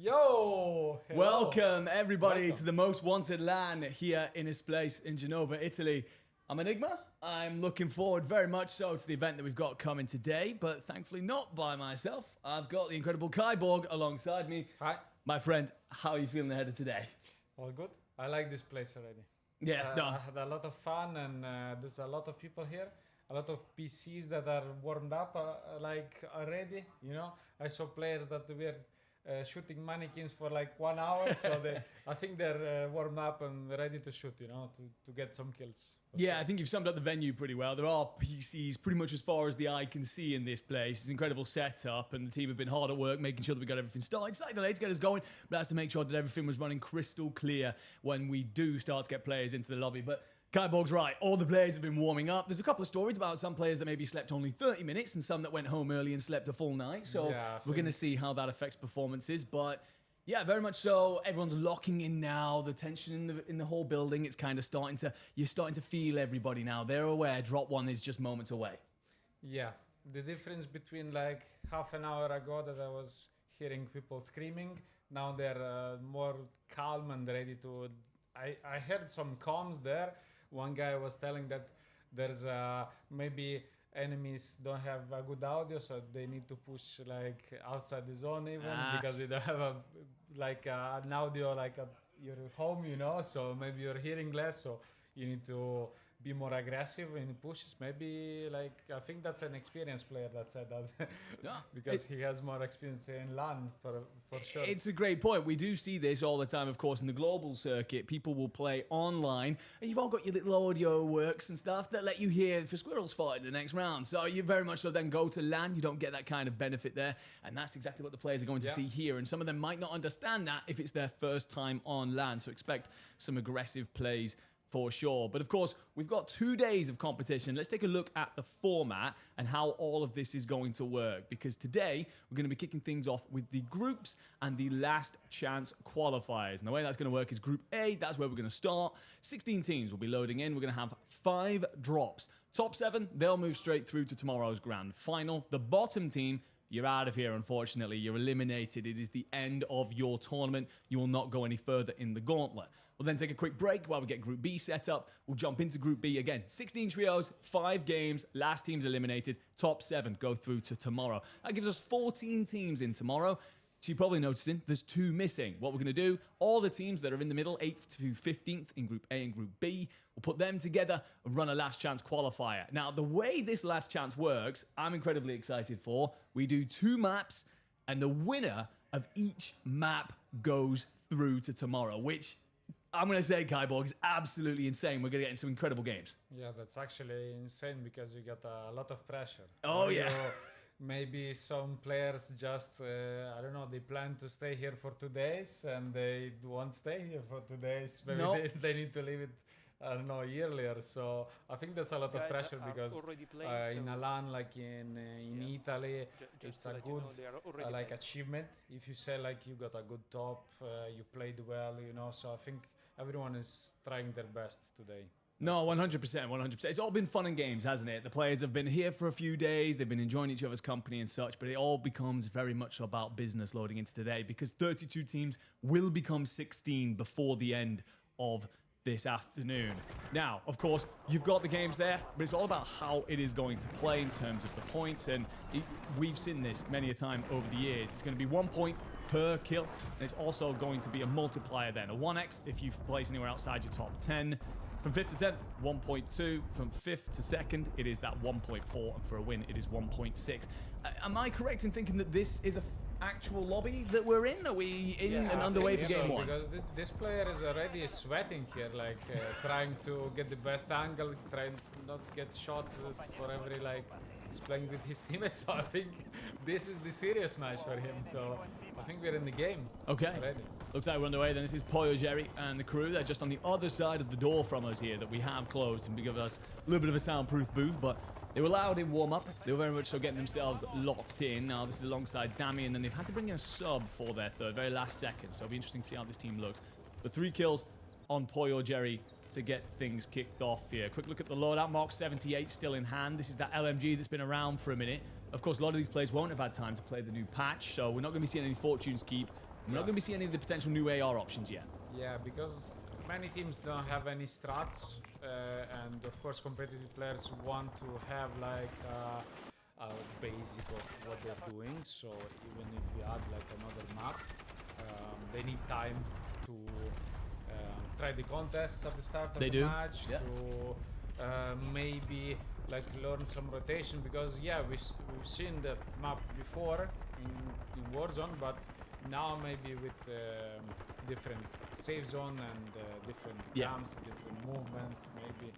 Yo! Hello. Welcome, everybody, to the most wanted LAN here in this place in Genova, Italy. I'm Enigma. I'm looking forward very much so to the event that we've got coming today, but thankfully not by myself. I've got the incredible Kyborg alongside me. Hi. My friend, how are you feeling ahead of today? All good. I like this place already. Yeah, I had a lot of fun, and there's a lot of people here. A lot of PCs that are warmed up, like already. You know, I saw players that were shooting mannequins for like 1 hour, so I think they're warmed up and ready to shoot. You know, to get some kills. Yeah, I think you've summed up the venue pretty well. There are PCs pretty much as far as the eye can see in this place. It's an incredible setup, and the team have been hard at work making sure that we got everything started. Slightly delayed to get us going, but that's to make sure that everything was running crystal clear when we do start to get players into the lobby. But Kyborg's right, all the players have been warming up. There's a couple of stories about some players that maybe slept only 30 minutes and some that went home early and slept a full night. So we're going to see how that affects performances. But yeah, very much so. Everyone's locking in now. The tension in the whole building, it's kind of you're starting to feel everybody now. They're aware drop one is just moments away. Yeah, the difference between like half an hour ago that I was hearing people screaming, now they're more calm and ready to... I heard some comms there. One guy was telling that there's maybe enemies don't have a good audio, so they need to push like outside the zone even because they don't have an audio like your home, you know. So maybe you're hearing less, so you need to be more aggressive in pushes. Maybe like I think that's an experienced player that said that, because he has more experience in LAN for sure. It's a great point. We do see this all the time, of course, in the global circuit. People will play online, and you've all got your little audio works and stuff that let you hear if a squirrel's fighting the next round. So you very much so then go to LAN. You don't get that kind of benefit there, and that's exactly what the players are going to see here. And some of them might not understand that if it's their first time on LAN. So expect some aggressive plays for sure. But of course, we've got 2 days of competition. Let's take a look at the format and how all of this is going to work. Because today, we're going to be kicking things off with the groups and the last chance qualifiers. And the way that's going to work is Group A, that's where we're going to start. 16 teams will be loading in. We're going to have 5 drops. Top 7, they'll move straight through to tomorrow's grand final. The bottom team, you're out of here, unfortunately. You're eliminated. It is the end of your tournament. You will not go any further in the Gauntlet. We'll then take a quick break while we get Group B set up. We'll jump into Group B again. 16 trios, 5 games, last team's eliminated. Top 7 go through to tomorrow. That gives us 14 teams in tomorrow. So you're probably noticing there's 2 missing. What we're going to do, all the teams that are in the middle, 8th to 15th in Group A and Group B, we'll put them together and run a last chance qualifier. Now, the way this last chance works, I'm incredibly excited for. We do 2 maps, and the winner of each map goes through to tomorrow, which I'm going to say, Kyborg, is absolutely insane. We're going to get into incredible games. Yeah, that's actually insane because you got a lot of pressure. Oh, yeah. Maybe some players just, I don't know, they plan to stay here for 2 days and they won't stay here for 2 days. Maybe they need to leave it, I don't know, earlier. So I think there's a lot of pressure because in a LAN like in Italy, it's a good like achievement. If you say like you got a good top, you played well, you know. So I think everyone is trying their best today. No, 100%, 100%. It's all been fun and games, hasn't it? The players have been here for a few days. They've been enjoying each other's company and such, but it all becomes very much about business loading into today because 32 teams will become 16 before the end of this afternoon. Now, of course, you've got the games there, but it's all about how it is going to play in terms of the points, and we've seen this many a time over the years. It's going to be 1 point per kill, and it's also going to be a multiplier then, a 1x if you've placed anywhere outside your top 10. From 5th to 10th, 1.2. From 5th to 2nd, it is that 1.4. And for a win, it is 1.6. Am I correct in thinking that this is an actual lobby that we're in? Are we in and underway for game 1? Because this player is already sweating here, like trying to get the best angle, trying to not get shot for every like... He's playing with his teammates, so I think this is the serious match for him. So I think we're in the game. Okay. Already. Looks like we're underway. Then this is Pollo Jerry and the crew. They're just on the other side of the door from us here that we have closed and give us a little bit of a soundproof booth. But they were loud in warm-up. They were very much so getting themselves locked in. Now this is alongside Dammy, and then they've had to bring in a sub for their third, very last second. So it'll be interesting to see how this team looks. The 3 kills on Pollo Jerry to get things kicked off here. Quick look at the loadout. Mark 78 still in hand. This is that LMG that's been around for a minute. Of course, a lot of these players won't have had time to play the new patch, so we're not going to be seeing any fortunes keep We're not going to be seeing any of the potential new AR options yet. Yeah, because many teams don't have any strats, and of course competitive players want to have like a basic of what they're doing. So even if you add like another map, they need time to try the contests at the start of the match, to maybe like learn some rotation, because yeah, we've seen that map before in Warzone, but now maybe with different save zone and different jumps, different movement, maybe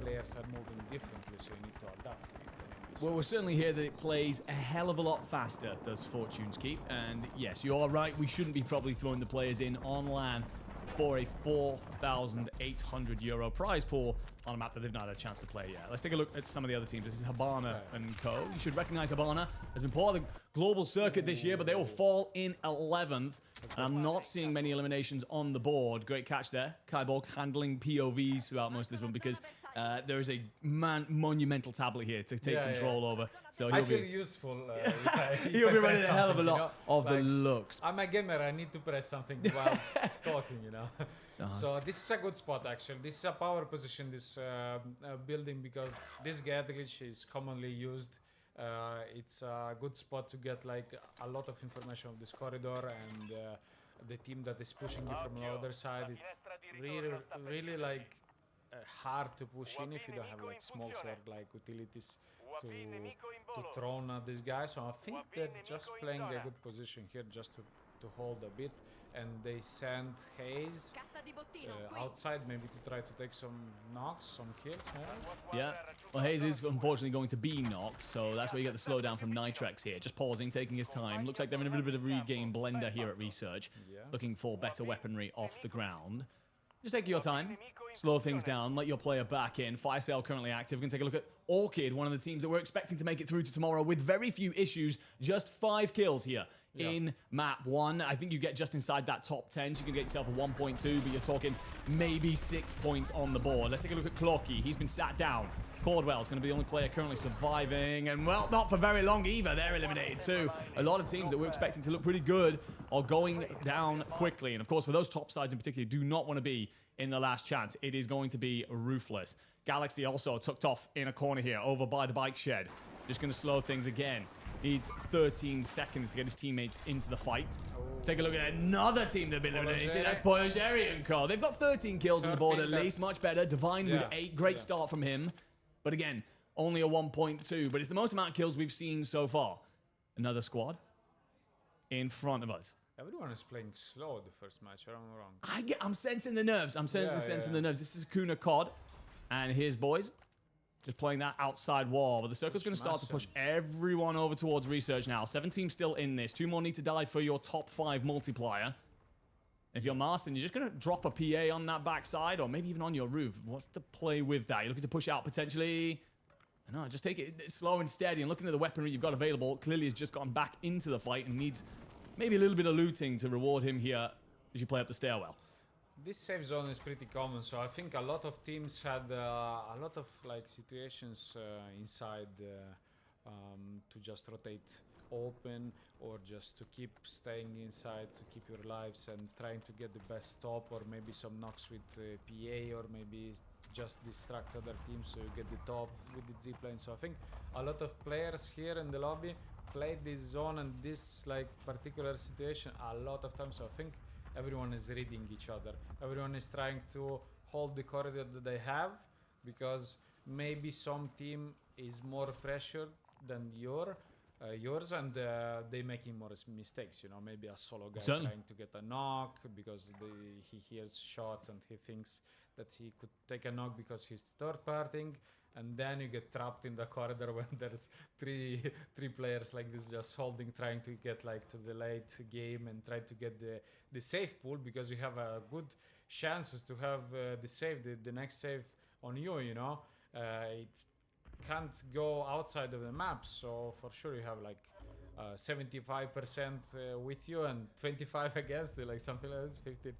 players are moving differently, so you need to adapt to it. Well, we're certainly here that it plays a hell of a lot faster, does Fortune's Keep. And yes, you are right, we shouldn't be probably throwing the players in on LAN for a €4,800 prize pool on a map that they've not had a chance to play yet. Let's take a look at some of the other teams. This is Habana and Co. You should recognize Habana has been part of the global circuit this year, but they will fall in 11th. And I'm not seeing many eliminations on the board. Great catch there. Kyborg handling POVs throughout most of this one, because there is a monumental tablet here to take control over. So I feel useful. He'll be running a hell of a lot of the looks. I'm a gamer, I need to press something while talking, you know. So this is a good spot actually. This is a power position, this building, because this gate glitch is commonly used. It's a good spot to get like a lot of information of this corridor, and the team that is pushing you from the other side. It's really like hard to push in if you don't have like smokes or like utilities to throw at this guy. So I think they're just playing a good position here, just to hold a bit, and they send Hayes outside maybe to try to take some knocks, some kills. Yeah, well, Hayes is unfortunately going to be knocked, so that's where you get the slowdown from Nitrex here. Just pausing, taking his time. Looks like they're in a little bit of regain blender here at Research, looking for better weaponry off the ground. Just take your time, slow things down, let your player back in. Fire sale currently active. We're going to take a look at Orchid, one of the teams that we're expecting to make it through to tomorrow with very few issues. Just 5 kills here in map 1. I think you get just inside that top 10, so you can get yourself a 1.2, but you're talking maybe 6 points on the board. Let's take a look at Clocky. He's been sat down. Cordwell's going to be the only player currently surviving, and well, not for very long either. They're eliminated too. A lot of teams that we're expecting to look pretty good are going down quickly, and of course for those top sides in particular, do not want to be in the last chance. It is going to be ruthless. Galaxy also tucked off in a corner here over by the bike shed. Just going to slow things again. Needs 13 seconds to get his teammates into the fight. Take a look at another team that have been eliminated. That's Poyogeri and Co. They've got 13 kills on the board at least. Much better. Divine with 8. Great start from him. But again, only a 1.2. But it's the most amount of kills we've seen so far. Another squad in front of us. Everyone is playing slow the first match, or I'm wrong? I'm sensing the nerves. I'm sensing the nerves. This is Kuna Cod and his boys. Just playing that outside wall. But the circle's going to start to push everyone over towards Research now. 7 teams still in this. 2 more need to die for your top 5 multiplier. If you're Marston, you're just going to drop a PA on that backside, or maybe even on your roof. What's the play with that? You're looking to push out potentially. No, just take it slow and steady. And looking at the weaponry you've got available, clearly has just gotten back into the fight and needs maybe a little bit of looting to reward him here as you play up the stairwell. This safe zone is pretty common, so I think a lot of teams had a lot of like situations inside to just rotate open, or just to keep staying inside to keep your lives and trying to get the best stop, or maybe some knocks with PA, or maybe just distract other teams so you get the top with the zipline. So I think a lot of players here in the lobby played this zone and this like particular situation a lot of times. So I think everyone is reading each other. Everyone is trying to hold the corridor that they have, because maybe some team is more pressured than yours, and they making more mistakes. You know, maybe a solo guy trying to get a knock because he hears shots and he thinks that he could take a knock because he's third partying, and then you get trapped in the corridor when there's three players like this just holding, trying to get like to the late game and try to get the safe pool, because you have a good chances to have the save, the next save on you, you know. It can't go outside of the map, so for sure you have like 75% with you and 25 against you, like something like this, 15.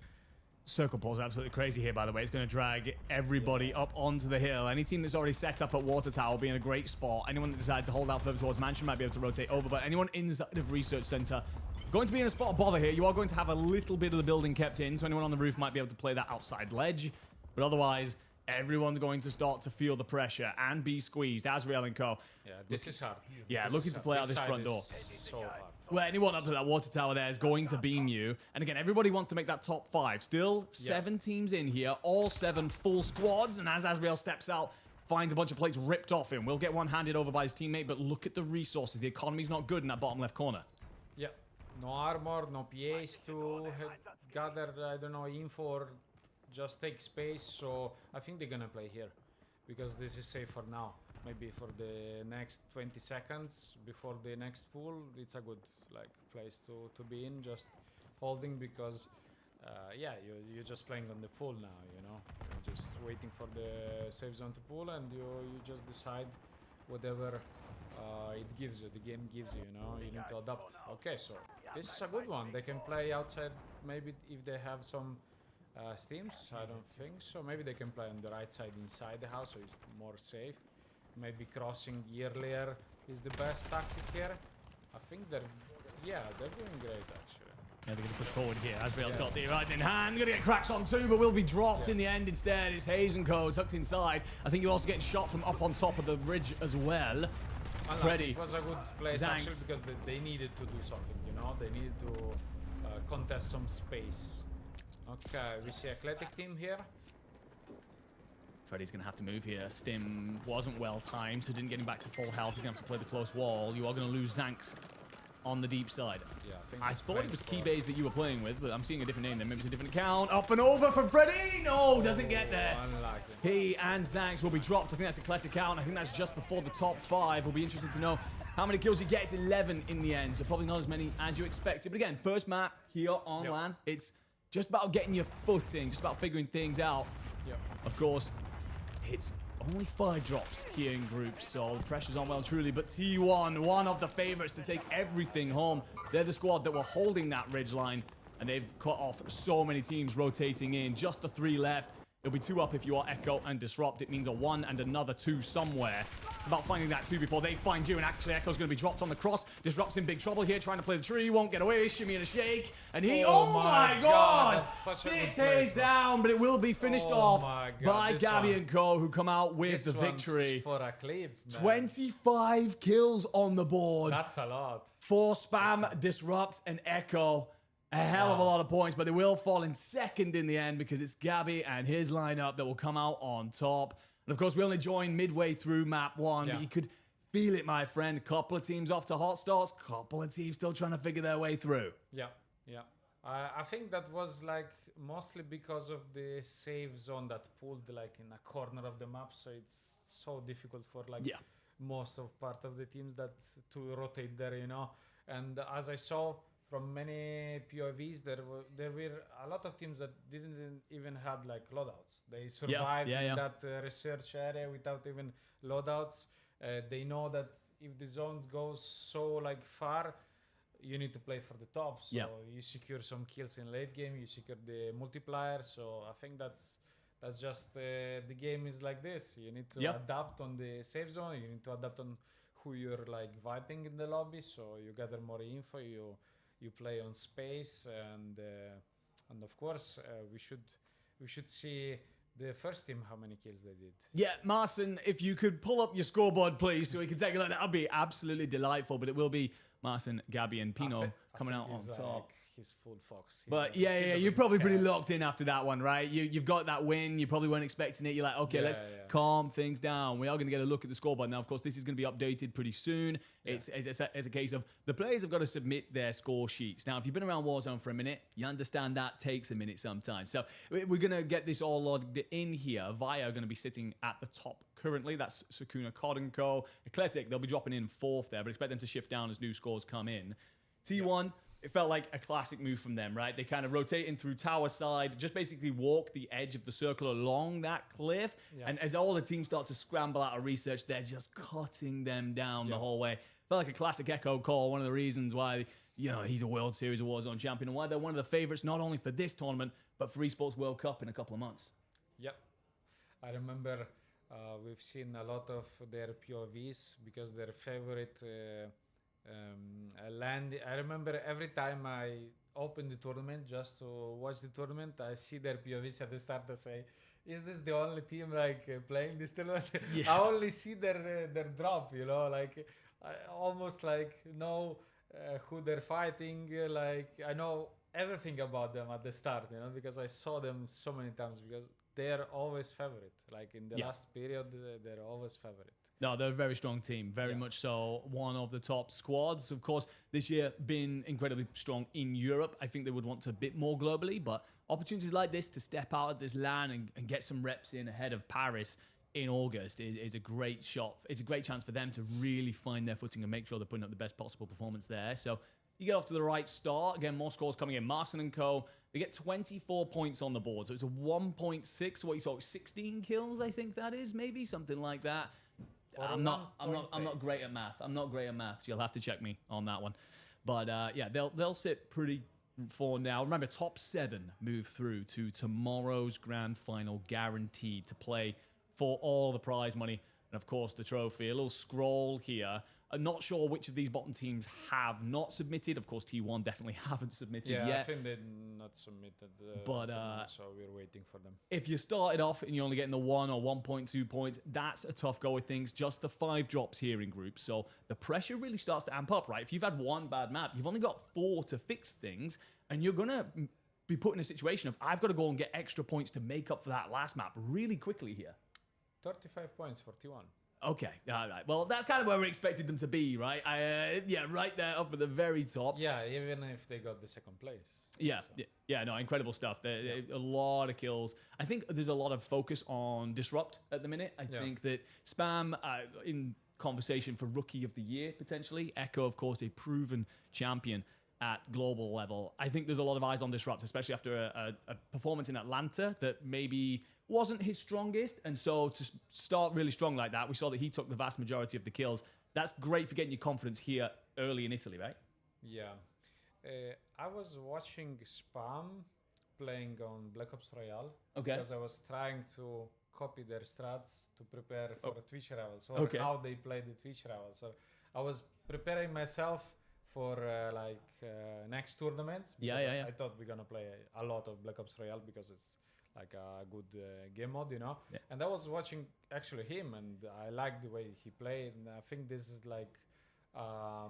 Circle ball's absolutely crazy here, by the way. It's going to drag everybody up onto the hill. Any team that's already set up at Water Tower will be in a great spot. Anyone that decides to hold out further towards Mansion might be able to rotate over, but anyone inside of Research Center going to be in a spot of bother here. You are going to have a little bit of the building kept in, so anyone on the roof might be able to play that outside ledge. But otherwise, everyone's going to start to feel the pressure and be squeezed. Azrael and co. Yeah, this is hard. Yeah, looking to play out this front door. So hard. Well, anyone up to that Water Tower there is going to beam you. And again, everybody wants to make that top 5. Still 7 teams in here, all 7 full squads. And as Azrael steps out, finds a bunch of plates ripped off him. We'll get one handed over by his teammate, but look at the resources. The economy's not good in that bottom left corner. Yeah, no armor, no PAs to gather, I don't know, info or just take space. So I think they're gonna play here because this is safe for now. Maybe for the next 20 seconds before the next pool, it's a good place to be in, just holding because yeah, you're just playing on the pool now, you know. You're just waiting for the safe zone to pull and you just decide whatever it gives you, the game gives you, you know. You need to adapt. Okay, so this is a good one. They can play outside maybe if they have some steams. I don't think so. Maybe they can play on the right side inside the house so it's more safe. Maybe crossing earlier is the best tactic here. I think they're doing great actually. Yeah, they're going to push forward here. Azrael's got the right in hand. Going to get cracks on 2, but will be dropped in the end instead. It's Hayes and Co. tucked inside. I think you're also getting shot from up on top of the ridge as well. Freddy. It was a good place actually because they needed to do something, you know. They needed to contest some space. Okay, we see Athletic team here. Freddy's going to have to move here. Stim wasn't well timed, so didn't get him back to full health. He's going to have to play the close wall. You are going to lose Zanks on the deep side. Yeah, I thought it was Keybays that you were playing with, but I'm seeing a different name there. Maybe it's a different account. Up and over for Freddy! No, doesn't get there. Unlucky. He and Zanks will be dropped. I think that's a Eclectic count. I think that's just before the top 5. We'll be interested to know how many kills he gets. 11 in the end, so probably not as many as you expected. But again, first map here on LAN. It's just about getting your footing, just about figuring things out. Yep. Of course, it's only 5 drops here in groups, so the pressure's on well and truly. But T1, one of the favorites to take everything home. They're the squad that were holding that ridge line, and they've cut off so many teams rotating in. Just the 3 left. It'll be 2 up if you are Echo and Disrupt. It means a 1 and another 2 somewhere. It's about finding that 2 before they find you. And actually, Echo's going to be dropped on the cross. Disrupt's in big trouble here, trying to play the tree. Won't get away. Shimmy and a shake. And he... Oh my God! Sits Hayes down, but it will be finished off by Gabby and Co, who come out with the victory. For a clip, 25 kills on the board. That's a lot. For Spam, Disrupt, and Echo. A hell of a lot of points, but they will fall in second in the end because it's Gabby and his lineup that will come out on top. And of course, we only joined midway through map 1, but you could feel it, my friend. A couple of teams off to hot starts, couple of teams still trying to figure their way through. Yeah. I think that was mostly because of the save zone that pulled in a corner of the map, so it's so difficult for most of part of the teams that to rotate there, you know. And as I saw from many POVs, there were a lot of teams that didn't even have loadouts. They survived in that research area without even loadouts. They know that if the zone goes so far, you need to play for the top. So you secure some kills in late game, you secure the multiplier. So I think that's just the game is like this. You need to adapt on the safe zone. You need to adapt on who you're vibing in the lobby. So you gather more info. You play on space, and of course we should see the first team how many kills they did. Yeah, Marcin, if you could pull up your scoreboard, please, so we can take a look. That'd be absolutely delightful. But it will be Marcin, Gabby, and Pino coming out on top. He's full fox. But you're probably pretty locked in after that one, right? You've got that win. You probably weren't expecting it. You're like, okay, let's calm things down. We are going to get a look at the scoreboard now. Of course, this is going to be updated pretty soon. It's a case of the players have got to submit their score sheets. Now, if you've been around Warzone for a minute, you understand that takes a minute sometimes. So we're going to get this all logged in here. Via are going to be sitting at the top currently. That's Sakuna Cod & Co. Eclectic, they'll be dropping in 4th there, but expect them to shift down as new scores come in. T1... It felt like a classic move from them, right? They kind of rotate in through tower side, just basically walk the edge of the circle along that cliff. Yeah. And as all the teams start to scramble out of research, they're just cutting them down the whole way. Felt like a classic Echo call. One of the reasons why he's a World Series of Warzone champion, and why they're one of the favorites not only for this tournament but for Esports World Cup in a couple of months. Yep. I remember we've seen a lot of their POVs because their favorite land. I remember every time I open the tournament just to watch the tournament, I see their POVs at the start. I say, "Is this the only team playing this tournament?" Yeah. I only see their drop. Like I almost know who they're fighting. I know everything about them at the start. Because I saw them so many times because they're always favorite. Like in the last period, they're always favorite. No, they're a very strong team, very much so. One of the top squads. Of course, this year been incredibly strong in Europe. I think they would want to a bit more globally, but opportunities like this to step out of this LAN and get some reps in ahead of Paris in August is a great shot. It's a great chance for them to really find their footing and make sure they're putting up the best possible performance there. So you get off to the right start. Again, more scores coming in. Marson and Co. They get 24 points on the board. So it's a 1.6. What you saw, 16 kills, I think that is, maybe something like that. I'm not great at math. I'm not great at math. So you'll have to check me on that one. But they'll sit pretty for now. Remember, top 7 move through to tomorrow's grand final, guaranteed to play for all the prize money and of course the trophy. A little scroll here. I'm not sure which of these bottom teams have not submitted. Of course, T1 definitely haven't submitted yet. I think they're not submitted. So we're waiting for them. If you started off and you're only getting the 1 or 1.2 points, that's a tough go with things. Just the 5 drops here in groups. So the pressure really starts to amp up, right? If you've had one bad map, you've only got 4 to fix things, and you're going to be put in a situation of, I've got to go and get extra points to make up for that last map really quickly here. 35 points for T1. Okay, all right. Well, that's kind of where we expected them to be, right? Right there up at the very top. Yeah, even if they got the second place. No, incredible stuff. A lot of kills. I think there's a lot of focus on Disrupt at the minute. I think that Spam, in conversation for Rookie of the Year, potentially. Echo, of course, a proven champion at global level. I think there's a lot of eyes on Disrupt, especially after a performance in Atlanta that maybe wasn't his strongest. And so to start really strong like that, we saw that he took the vast majority of the kills. That's great for getting your confidence here early in Italy, right? Yeah. I was watching Spam playing on Black Ops Royale. Okay. Because I was trying to copy their strats to prepare for a Twitch rivals, or how they play the Twitch rivals. So I was preparing myself for next tournaments. I thought we're gonna play a lot of Black Ops Royale because it's like a good game mode, And I was watching actually him, and I liked the way he played. And I think this is like a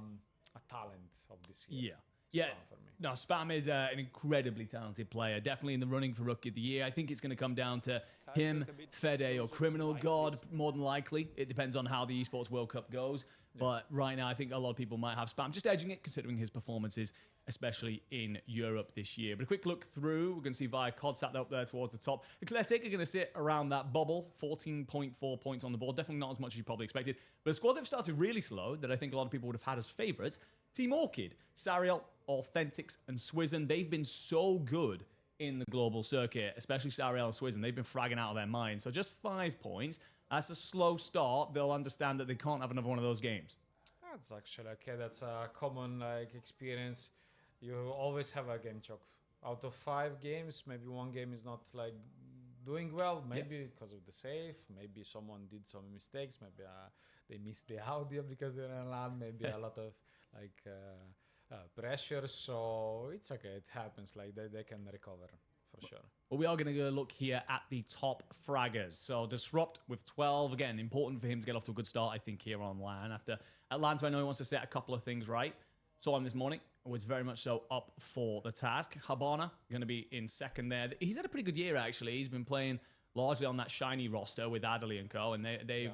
talent of this year. For me. No, Spam is an incredibly talented player. Definitely in the running for Rookie of the Year. I think it's going to come down to him, Fede, or Criminal God, more than likely. It depends on how the Esports World Cup goes. But right now, I think a lot of people might have Spam just edging it, considering his performances, especially in Europe this year. But a quick look through, we're going to see Cod sat up there towards the top. The Classic are going to sit around that bubble, 14.4 points on the board. Definitely not as much as you probably expected. But a squad that started really slow, that I think a lot of people would have had as favourites, Team Orchid, Sariel, Authentics, and Swizzen. They've been so good in the global circuit, especially Sariel and Swizzen. They've been fragging out of their minds. So just 5 points. That's a slow start. They'll understand that they can't have another one of those games. That's actually okay. That's a common experience. You always have a game choke. Out of 5 games, maybe 1 game is not doing well. Maybe because of the save. Maybe someone did some mistakes. Maybe they missed the audio because they're in LAN. Maybe a lot of pressure. So it's okay. It happens. They can recover for sure. Well, we are going to go look here at the top fraggers. So Disrupt with 12. Again, important for him to get off to a good start, I think, here on LAN. After Atlanta, I know he wants to set a couple of things right. Saw him this morning. Was very much so up for the task. Habana going to be in second there. He's had a pretty good year, actually. He's been playing largely on that shiny roster with Adderley and co. And they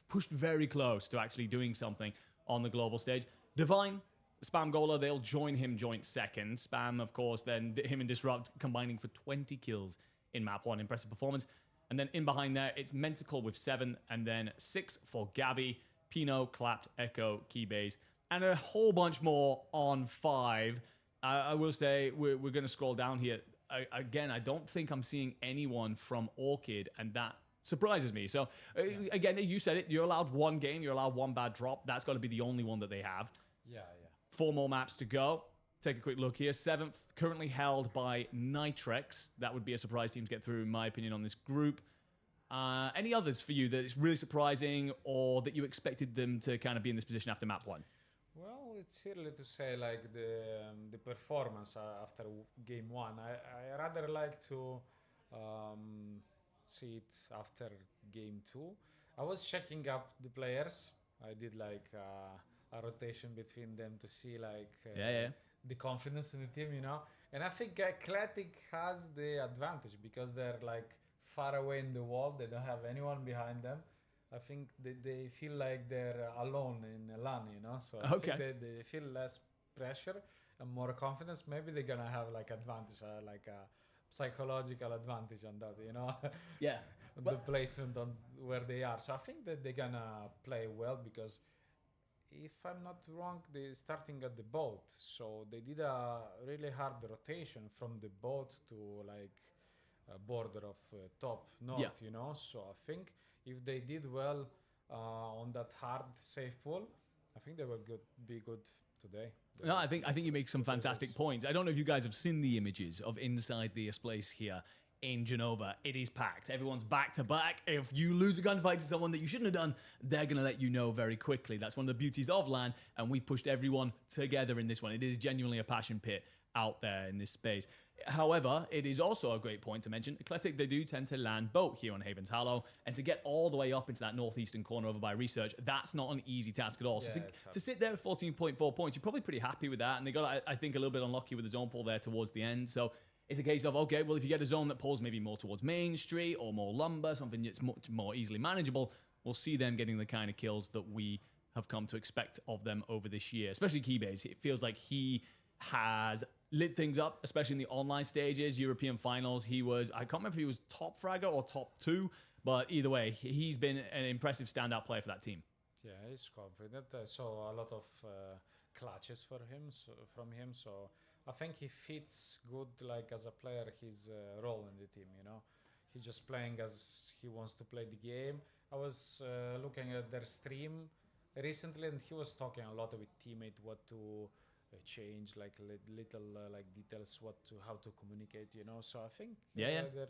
pushed very close to actually doing something on the global stage. Divine, Spam Gola, they'll join him joint second. Spam, of course, then him and Disrupt combining for 20 kills in map 1. Impressive performance. And then in behind there, it's Mentacle with 7, and then 6 for Gabby, Pino, Clapped, Echo, Keybase, and a whole bunch more on 5. I will say we're going to scroll down here. Again, I don't think I'm seeing anyone from Orchid, and that surprises me. So, again, you said it. You're allowed 1 game. You're allowed 1 bad drop. That's got to be the only one that they have. 4 more maps to go. Take a quick look here. 7th, currently held by Nitrex. That would be a surprise team to get through, in my opinion, on this group. Any others for you that is really surprising or that you expected them to kind of be in this position after map 1? Well, it's early to say like the performance after game 1. I rather like to see it after game 2. I was checking up the players. I did like a rotation between them to see like the confidence in the team, you know. And I think Athletic has the advantage because they're like far away in the wall. They don't have anyone behind them. I think they feel like they're alone in LAN, you know. So I think they feel less pressure and more confidence. Maybe they're gonna have like advantage, like a psychological advantage on that, you know. Yeah. The placement on where they are. So I think that they're gonna play well because if I'm not wrong, they're starting at the boat. So they did a really hard rotation from the boat to like a border of top north, you know. So I think if they did well on that hard safe pool, I think they will be good today. No, I think you make some fantastic points. I don't know if you guys have seen the images of inside the place here in Genova. It is packed. Everyone's back to back. If you lose a gunfight to someone that you shouldn't have done, they're going to let you know very quickly. That's one of the beauties of LAN, and we've pushed everyone together in this one. It is genuinely a passion pit out there in this space. However, it is also a great point to mention, Athletic, they do tend to land boat here on Haven's Hollow, and to get all the way up into that northeastern corner over by Research, that's not an easy task at all. So to sit there at 14.4 points, you're probably pretty happy with that, and they got, I think, a little bit unlucky with the zone pull there towards the end. So it's a case of, okay, well, if you get a zone that pulls maybe more towards Main Street or more lumber, something that's much more easily manageable, we'll see them getting the kind of kills that we have come to expect of them over this year, especially Keybase. It feels like he has lit things up, especially in the online stages, European finals. He was, I can't remember if he was top fragger or top 2, but either way, he's been an impressive standout player for that team. Yeah, he's confident. I saw a lot of clutches from him, so I think he fits good, like as a player, his role in the team, you know. He's just playing as he wants to play the game. I was looking at their stream recently, and he was talking a lot with teammate what to change, like little like details, how to communicate, you know. So I think they're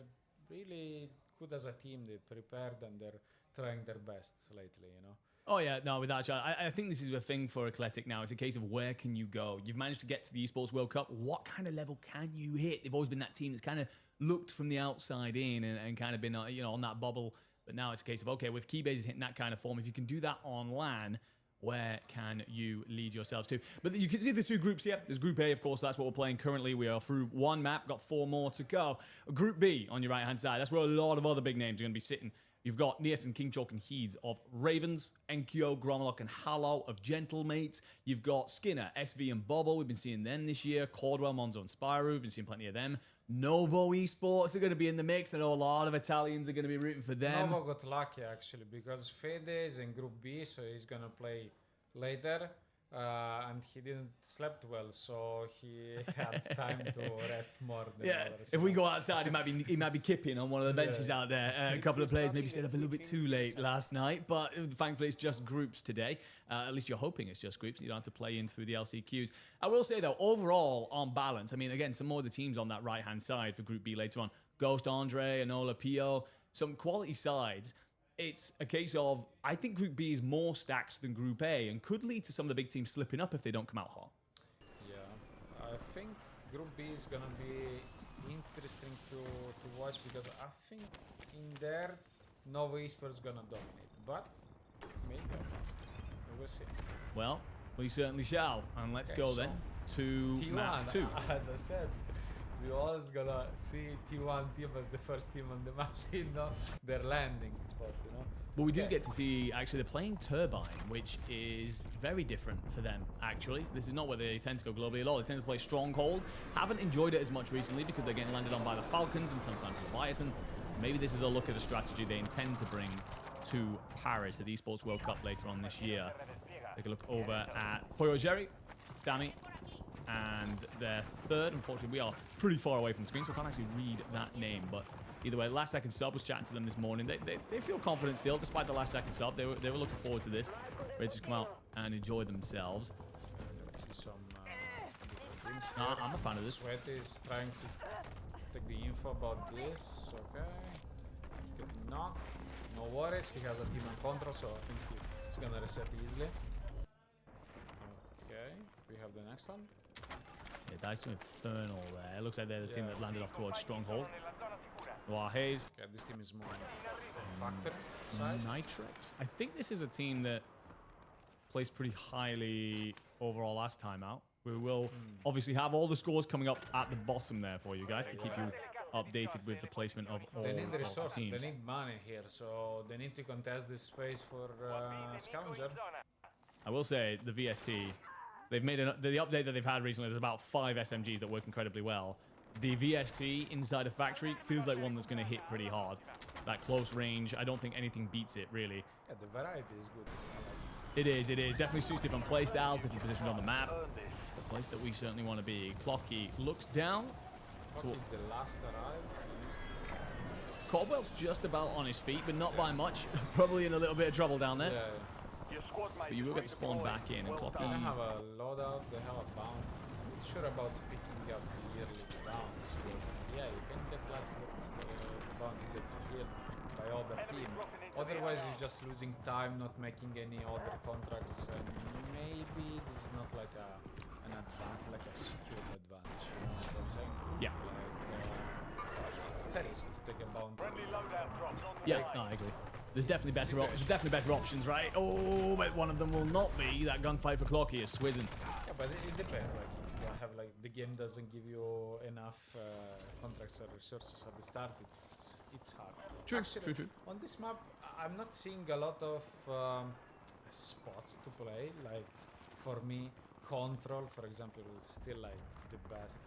really good as a team. They're prepared and they're trying their best lately, you know. Oh yeah, no, without a doubt. I think this is a thing for Athletic now. It's a case of where can you go? You've managed to get to the Esports World Cup. What kind of level can you hit? They've always been that team that's kind of looked from the outside in and kind of been you know, on that bubble. But now it's a case of, okay, with Keybase hitting that kind of form, if you can do that on LAN, where can you lead yourselves to? But you can see the 2 groups here. There's Group A, of course, that's what we're playing currently. We are through 1 map, got 4 more to go. Group B on your right-hand side, that's where a lot of other big names are going to be sitting. You've got Nias and King Chalk and Heeds of Ravens, Enkyo, Gromlock and Hallow of Gentlemates. You've got Skinner, SV and Bobble. We've been seeing them this year. Cordwell, Monzo and Spyro. We've been seeing plenty of them. Novo Esports are going to be in the mix. I know a lot of Italians are going to be rooting for them. Novo got lucky, actually, because Fede is in Group B, so he's going to play later. And he didn't slept well, so he had time to rest more than others. If we go outside, he might be kipping on one of the benches out there. A couple of players maybe stayed up a little bit too late last night, but thankfully it's just groups today. At least you're hoping it's just groups. You don't have to play in through the LCQs. I will say though, overall on balance, I mean, again, some more of the teams on that right hand side for Group B later on: Ghost, Andre, Enola, Pio, some quality sides. It's a case of, I think Group B is more stacked than Group A and could lead to some of the big teams slipping up if they don't come out hot. Yeah, I think Group B is going to be interesting to watch because I think in there, Novo Esports is going to dominate. But maybe we will see. Well, we certainly shall. And let's go then to T1, map 2. As I said, we always gonna see T1 team as the first team on the map in their landing spots, you know. But we do get to see, actually, they're playing Turbine, which is very different for them, actually. This is not where they tend to go globally at all. They tend to play Stronghold. Haven't enjoyed it as much recently because they're getting landed on by the Falcons and sometimes Leviathan. Maybe this is a look at a strategy they intend to bring to Paris at the Esports World Cup later on this year. Take a look over at Foyo Jerry, Dammy, and their third. Unfortunately, we are pretty far away from the screen, so I can't actually read that name. But either way, last second sub was chatting to them this morning. They feel confident still, despite the last second sub. They were looking forward to this, ready to come out and enjoy themselves. let's see some different things. I'm a fan of this. Sweat is trying to take the info about this. Okay. Get knocked. No worries, he has a team on control, so I think he's gonna reset easily. Okay, we have the next one. Yeah, dice to Infernal there. It looks like they're the team that landed off towards Stronghold. Noir Hayes. Okay, this team is more factory side. Nitrex. I think this is a team that placed pretty highly overall last time out. We will obviously have all the scores coming up at the bottom there for you guys to keep you updated with the placement of all They need the of resources, teams. they need money here, so they need to contest this space for Scavenger. I will say the VST, they've made the update that they've had recently. There's about 5 SMGs that work incredibly well. The VST inside a factory feels like one that's going to hit pretty hard. That close range, I don't think anything beats it really. Yeah, the variety is good. It is. Definitely suits different playstyles, different positions on the map. The place that we certainly want to be. Clocky looks down. Clocky is the last arrived. Caldwell's just about on his feet, but not by much. Probably in a little bit of trouble down there. Yeah. But you will get spawned back in. And Clocky... They have a loadout, they have a bound. I'm not sure about picking up the yearly bounds. Yeah, you can get lucky that the bounty gets killed by other team. Otherwise, you're just losing time, not making any other contracts, and maybe this is not like an advantage, like a secured advantage. You know what I'm saying? Yeah. Like, it's a risk to take a bounty. Yeah, no, I agree. There's definitely better options, right? Oh, but one of them will not be that gunfight for Clocky is Swizzin. Yeah, but it depends. Like, if you have like the game doesn't give you enough contracts or resources at the start, it's hard. True, Actually, true. On this map, I'm not seeing a lot of spots to play. Like, for me, control, for example, is still like the best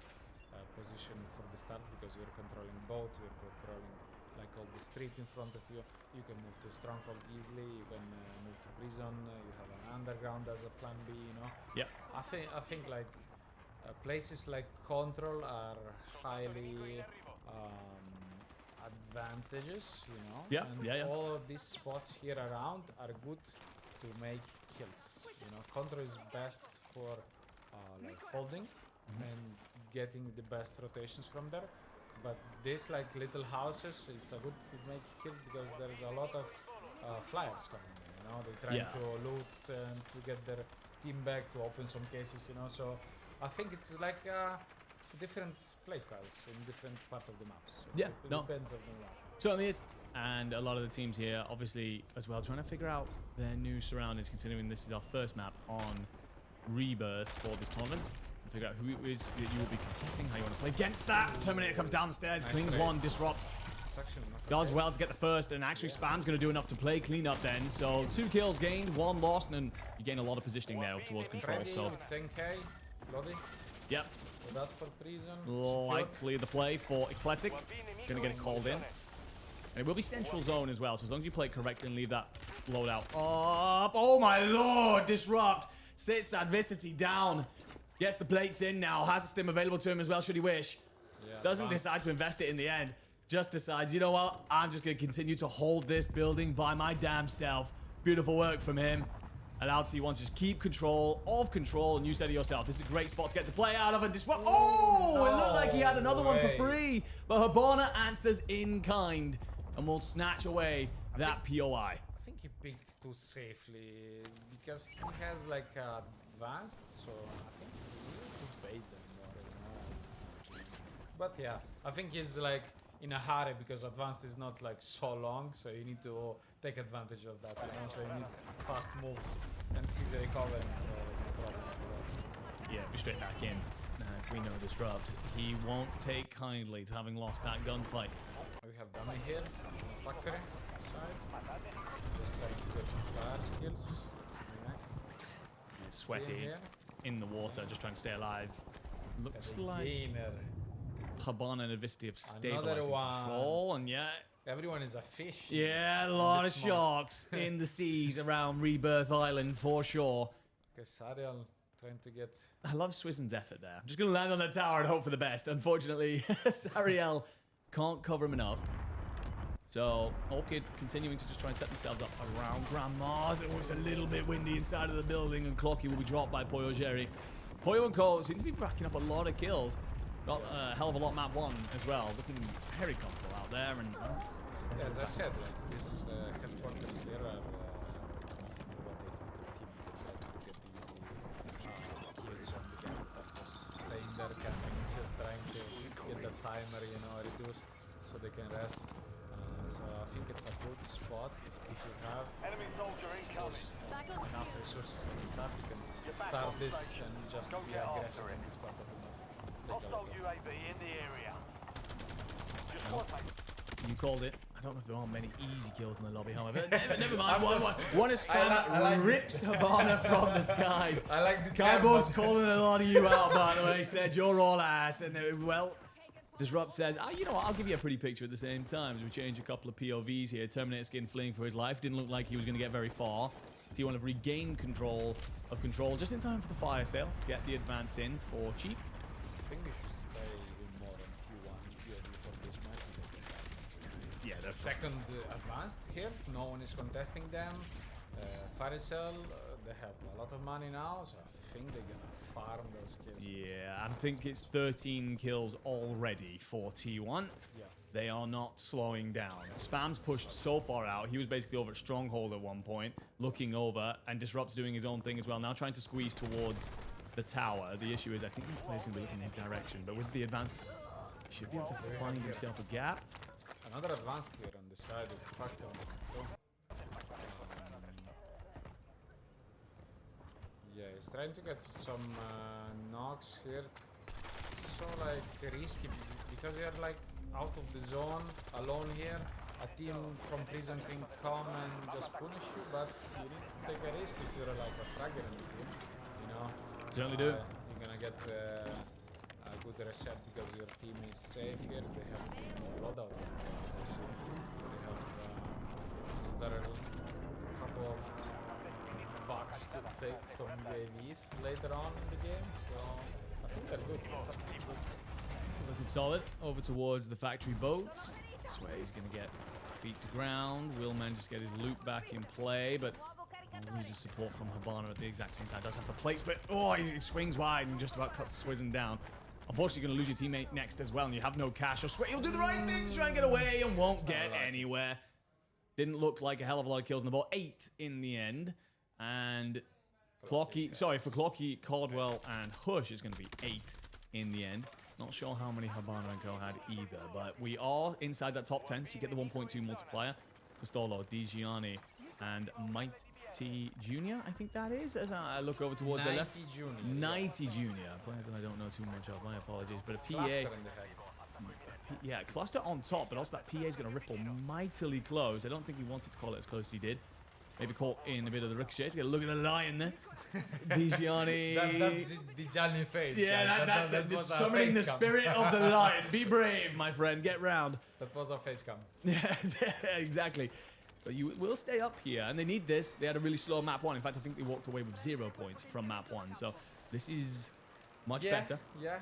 position for the start because you're controlling both. You're controlling like all the street in front of you. You can move to stronghold easily. You can move to prison. You have an underground as a plan B. You know. Yeah. I think like places like control are highly advantages, you know. Yeah, and all of these spots here around are good to make kills. You know, control is best for like holding and getting the best rotations from there. But these like little houses, it's a good to make kills because there's a lot of flyers coming in. You know, they're trying to loot and to get their team back, to open some cases. You know, so I think it's like different playstyles in different part of the maps. So Yeah, it depends on the map. Certainly is. And a lot of the teams here, obviously, as well, trying to figure out their new surroundings, considering this is our first map on Rebirth for this tournament. And figure out who it is that you will be contesting, how you want to play against that. Terminator comes down the stairs, Nice cleans trade. one, disrupt. Does well to get the first, and actually Spam's going to do enough to play clean up then. So 2 kills gained, 1 lost, and you gain a lot of positioning there towards control. Freddy So, with 10k, Lodi. yep, So that for prison. likely the play for Eclectic. Going to get it called in. And it will be central zone as well, so as long as you play correctly and leave that loadout up. Oh my lord, disrupt. Sits Adversity down. Gets the plates in now. Has a stim available to him as well, should he wish. Yeah, Doesn't decide to invest it in the end. Just decides, you know what? I'm just going to continue to hold this building by my damn self. Beautiful work from him. Allowed to wants to just keep control of control, and you said it yourself. This is a great spot to get to play out of and disrupt. Oh, it looked like he had another one for free, but Habana answers in kind and will snatch away that POI. I think he picked too safely because he has like advanced, so I think he needs to bait them more, you know. But yeah, I think he's like in a hurry because advanced is not like so long, so you need to take advantage of that, you know. So you need fast moves, and he's recovering, so no problem at all. Yeah, be straight back in. If we know disrupt, he won't take kindly to having lost that gunfight. We have Dummy here on the factory side. Just trying to get some fire skills. Let's see next. He's sweaty Here. in the water, just trying to stay alive. Looks Got a like gainer. Habana and Adversity have Another stabilized one. control, and yeah. Everyone is a fish. Yeah, a lot of this map. sharks in the seas around Rebirth Island for sure. Okay, Sariel trying to get. I love Swissen's effort there. I'm just going to land on that tower and hope for the best. Unfortunately, Sariel can't cover him enough. So, Orchid continuing to just try and set themselves up around Grandma's. Oh, it's a little bit windy inside of the building, and Clocky will be dropped by Poyo Jerry. Hoyo and Cole seem to be racking up a lot of kills. Got a hell of a lot map 1 as well. Looking very comfortable out there. And yeah, as I said, like these headquarters here are basically what they do to team. They try to get easy kills from the guys that are just staying there camping, just trying to get the timer, you know, reduced so they can rest. So I think it's a good spot if you have enough resources and stuff. You can start this and just be aggressive in this part of the map. UAV in the area. you called it. I don't know if there are many easy kills in the lobby, however. Never mind. One is like rips Habana from the skies. I like this. Kaibo's calling a lot of you out, by the way. He said you're all ass. And well, Disrupt says, you know what, I'll give you a pretty picture at the same time as we change a couple of POVs here. Terminator skin fleeing for his life. Didn't look like he was going to get very far. T1 have regained control just in time for the fire sale. Get the advanced in for cheap. I think we should stay more on Q1 for this match. Yeah, The second advanced here, no one is contesting them. Fire sale, they have a lot of money now, so I think they're gonna farm those kills. Yeah, I think it's 13 kills already for T1. Yeah. They are not slowing down. Spam's pushed so far out. He was basically over at Stronghold at one point, looking over, and Disrupt's doing his own thing as well. Now trying to squeeze towards the tower. The issue is I think the player's going to be looking in his direction, but with the advanced, he should be able to find himself a gap. Another advanced here on the side of the factor. Yeah, he's trying to get some knocks here. So like risky because you're like out of the zone, alone here. A team from prison can come and just punish you, but you need to take a risk if you're like a fragger in the team. You know. Certainly do. You're gonna get a good reset because your team is safe here. They have no loadout. They have another couple of bucks to take some UAVs later on in the game, so I think they're good. Looking solid. Over towards the factory boats. This way he's going to get feet to ground. Will manage to get his loot back in play, but loses support from Habana at the exact same time. Does have the plates, but he swings wide and just about cuts Swizzen down. Unfortunately, you're going to lose your teammate next as well, and you have no cash. He'll do the right thing to try and get away and won't get anywhere. Didn't look like a hell of a lot of kills on the ball. 8 in the end. And Clocky, for Clocky, Caldwell, and Hush, it's going to be 8 in the end. Not sure how many Habana and Co had either, but we are inside that top 10 to get the 1.2 multiplier. Costolo, DiGianni, and Mighty Junior, I think that is, as I look over towards the left. Junior. 90 Junior. Player that I don't know too much of, my apologies. But a PA. Yeah, cluster on top, but also that PA is going to ripple mightily close. I don't think he wanted to call it as close as he did. Maybe caught in a bit of the ricochet. Get a look at the lion there. DiGianni. That's the Gianni face. Yeah, that summoning the spirit of the lion. Be brave, my friend. Get round. That was our face cam. Yeah, exactly. But you will stay up here, and they need this. They had a really slow map 1. In fact, I think they walked away with 0 points from map 1. So this is much better. Yeah,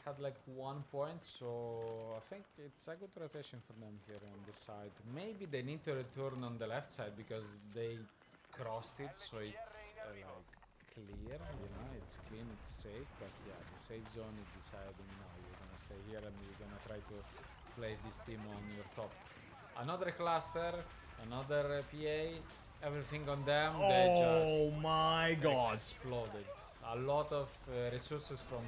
had like 1 point, so I think it's a good rotation for them here on this side. Maybe they need to return on the left side because they crossed it, so it's like clear, you know, it's clean, it's safe. But yeah, the safe zone is deciding now. You're gonna stay here and you're gonna try to play this team on your top. Another cluster, another PA, everything on them. They just my God! Exploded. A lot of resources from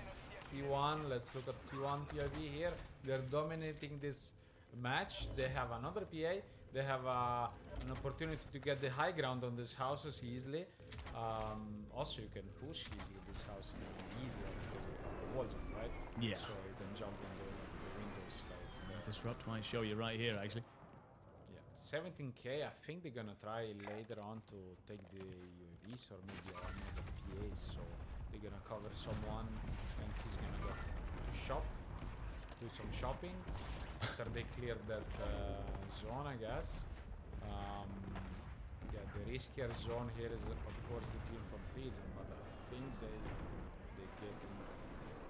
T1. Let's look at T1 POV here. They're dominating this match. They have another PA. They have an opportunity to get the high ground on these houses easily. Also, you can push easily these houses easier because you have the wall jump, right? Yeah. So you can jump in the windows. Like, Disrupt might show you right here, actually. yeah, 17k. I think they're gonna try later on to take the UAVs or maybe another PAs. So they're gonna cover someone and he's gonna go to shop, do some shopping after they clear that zone, I guess. Yeah, the riskier zone here is of course the team from prison, but I think they're getting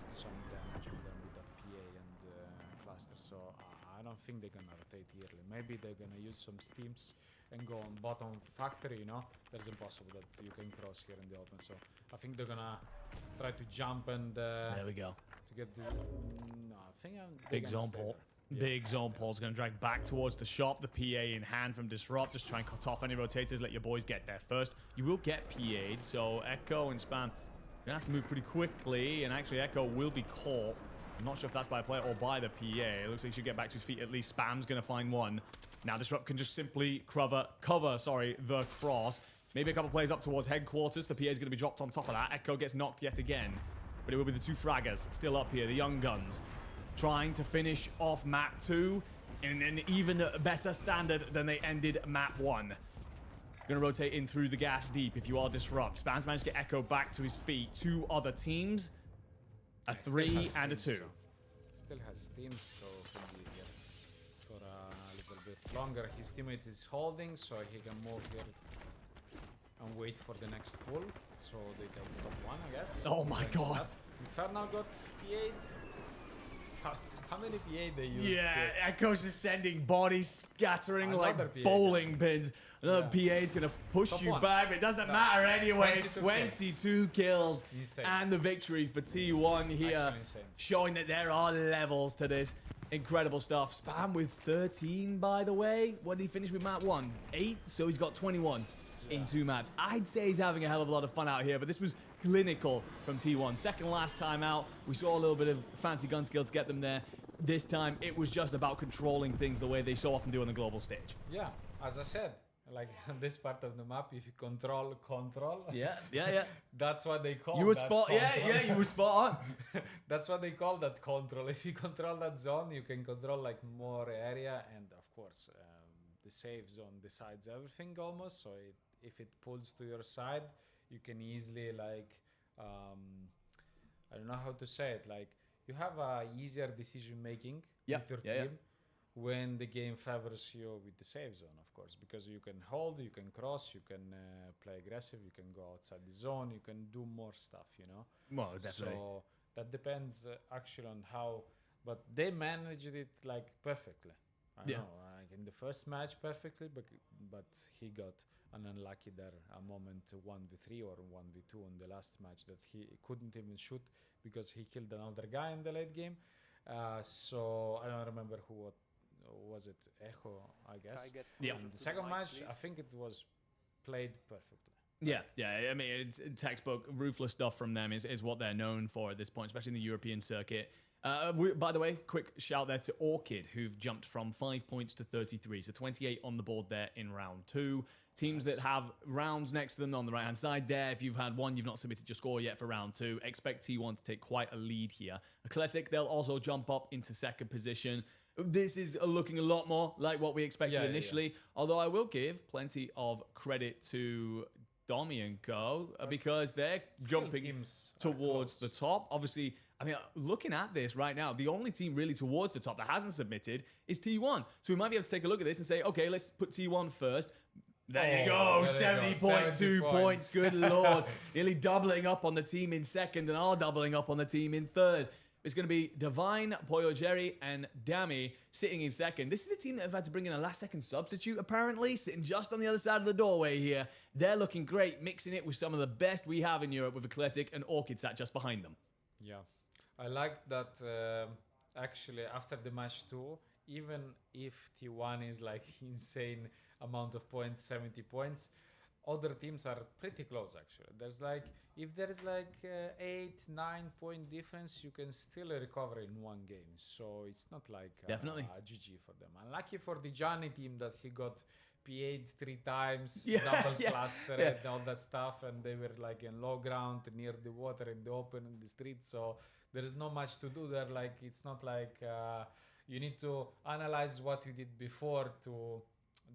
some damage on them with that PA and cluster, so I don't think they're gonna rotate early. Maybe they're gonna use some steams and go on bottom factory, you know, there's impossible that you can cross here in the open. So I think they're gonna try to jump and There we go. to get the. No, I think Big zone pull. Big zone pull's going to drag back towards the shop. The PA in hand from Disrupt. Just try and cut off any rotators. Let your boys get there first. You will get PA'd, so Echo and Spam, you're going to have to move pretty quickly. And actually, Echo will be caught. I'm not sure if that's by a player or by the PA. It looks like he should get back to his feet at least. Spam's going to find one. Now Disrupt can just simply cover the cross. Maybe a couple plays up towards headquarters. The PA is going to be dropped on top of that. Echo gets knocked yet again. But it will be the two fraggers still up here, the Young Guns, trying to finish off map 2 in an even better standard than they ended map 1. Gonna rotate in through the gas deep if you are Disrupt. Spams managed to get Echo back to his feet. 2 other teams, a 3 and a 2. Still has teams, so can be here for a little bit longer. His teammate is holding, so he can move here and wait for the next pull. So they take top 1, I guess. Oh my god. Infernal got P8. How many P8 they used? Yeah, here? Echo's just sending bodies scattering Another like PA, bowling pins. Another PA is going to push Top you 1. back, but it doesn't matter anyway. 22 22 kills Insane. and the victory for T1 here. Actually insane. Showing that there are levels to this. Incredible stuff. Spam with 13, by the way. What did he finish with map 1? 8, so he's got 21 in 2 maps. I'd say he's having a hell of a lot of fun out here, but this was clinical from T1. Second last time out, we saw a little bit of fancy gun skill to get them there. This time, it was just about controlling things the way they so often do on the global stage. Yeah, as I said, like on this part of the map, if you control. Yeah. That's what they call. You were that spot. control. Yeah, you were spot on. That's what they call that control. If you control that zone, you can control like more area, and of course, the safe zone decides everything almost. So if it pulls to your side, you can easily like, I don't know how to say it, like you have a easier decision making with your team when the game favors you with the safe zone, of course, because you can hold, you can cross, you can play aggressive, you can go outside the zone, you can do more stuff, you know. Well, definitely. So that depends actually on how, but they managed it like perfectly. I know, like in the first match perfectly, but he got an unlucky there, a moment 1v3 or 1v2 in the last match that he couldn't even shoot because he killed another guy in the late game. So I don't remember who was it, Echo, I guess. Yeah. And the second match, I think it was played perfectly. Yeah. I mean, it's textbook ruthless stuff from them is what they're known for at this point, especially in the European circuit. By the way, quick shout there to Orchid, who've jumped from 5 points to 33. So 28 on the board there in round 2. Teams that have rounds next to them on the right-hand side there. If you've had one, you've not submitted your score yet for round 2. Expect T1 to take quite a lead here. Eclectic, they'll also jump up into second position. This is looking a lot more like what we expected initially. Although I will give plenty of credit to Domi and Co. Because they're jumping towards the top. Obviously, I mean, looking at this right now, the only team really towards the top that hasn't submitted is T1. So we might be able to take a look at this and say, okay, let's put T1 first. There you go, 70.2 points. Good lord. Nearly doubling up on the team in second and are doubling up on the team in third. It's going to be Divine, Poyo Jerry, and Dami sitting in second. This is the team that have had to bring in a last-second substitute, apparently, sitting just on the other side of the doorway here. They're looking great, mixing it with some of the best we have in Europe with Eclectic and Orchid sat just behind them. Yeah, I like that actually after the match 2, even if T1 is like insane amount of points, 70 points, other teams are pretty close actually. There's like, if there is like 8-9 point difference, you can still recover in one game. So it's not like Definitely a GG for them. Unlucky for the Johnny team that he got P8 3 times, double cluster and all that stuff, and they were like in low ground near the water in the open in the street. So there is not much to do there. Like it's not like you need to analyze what you did before to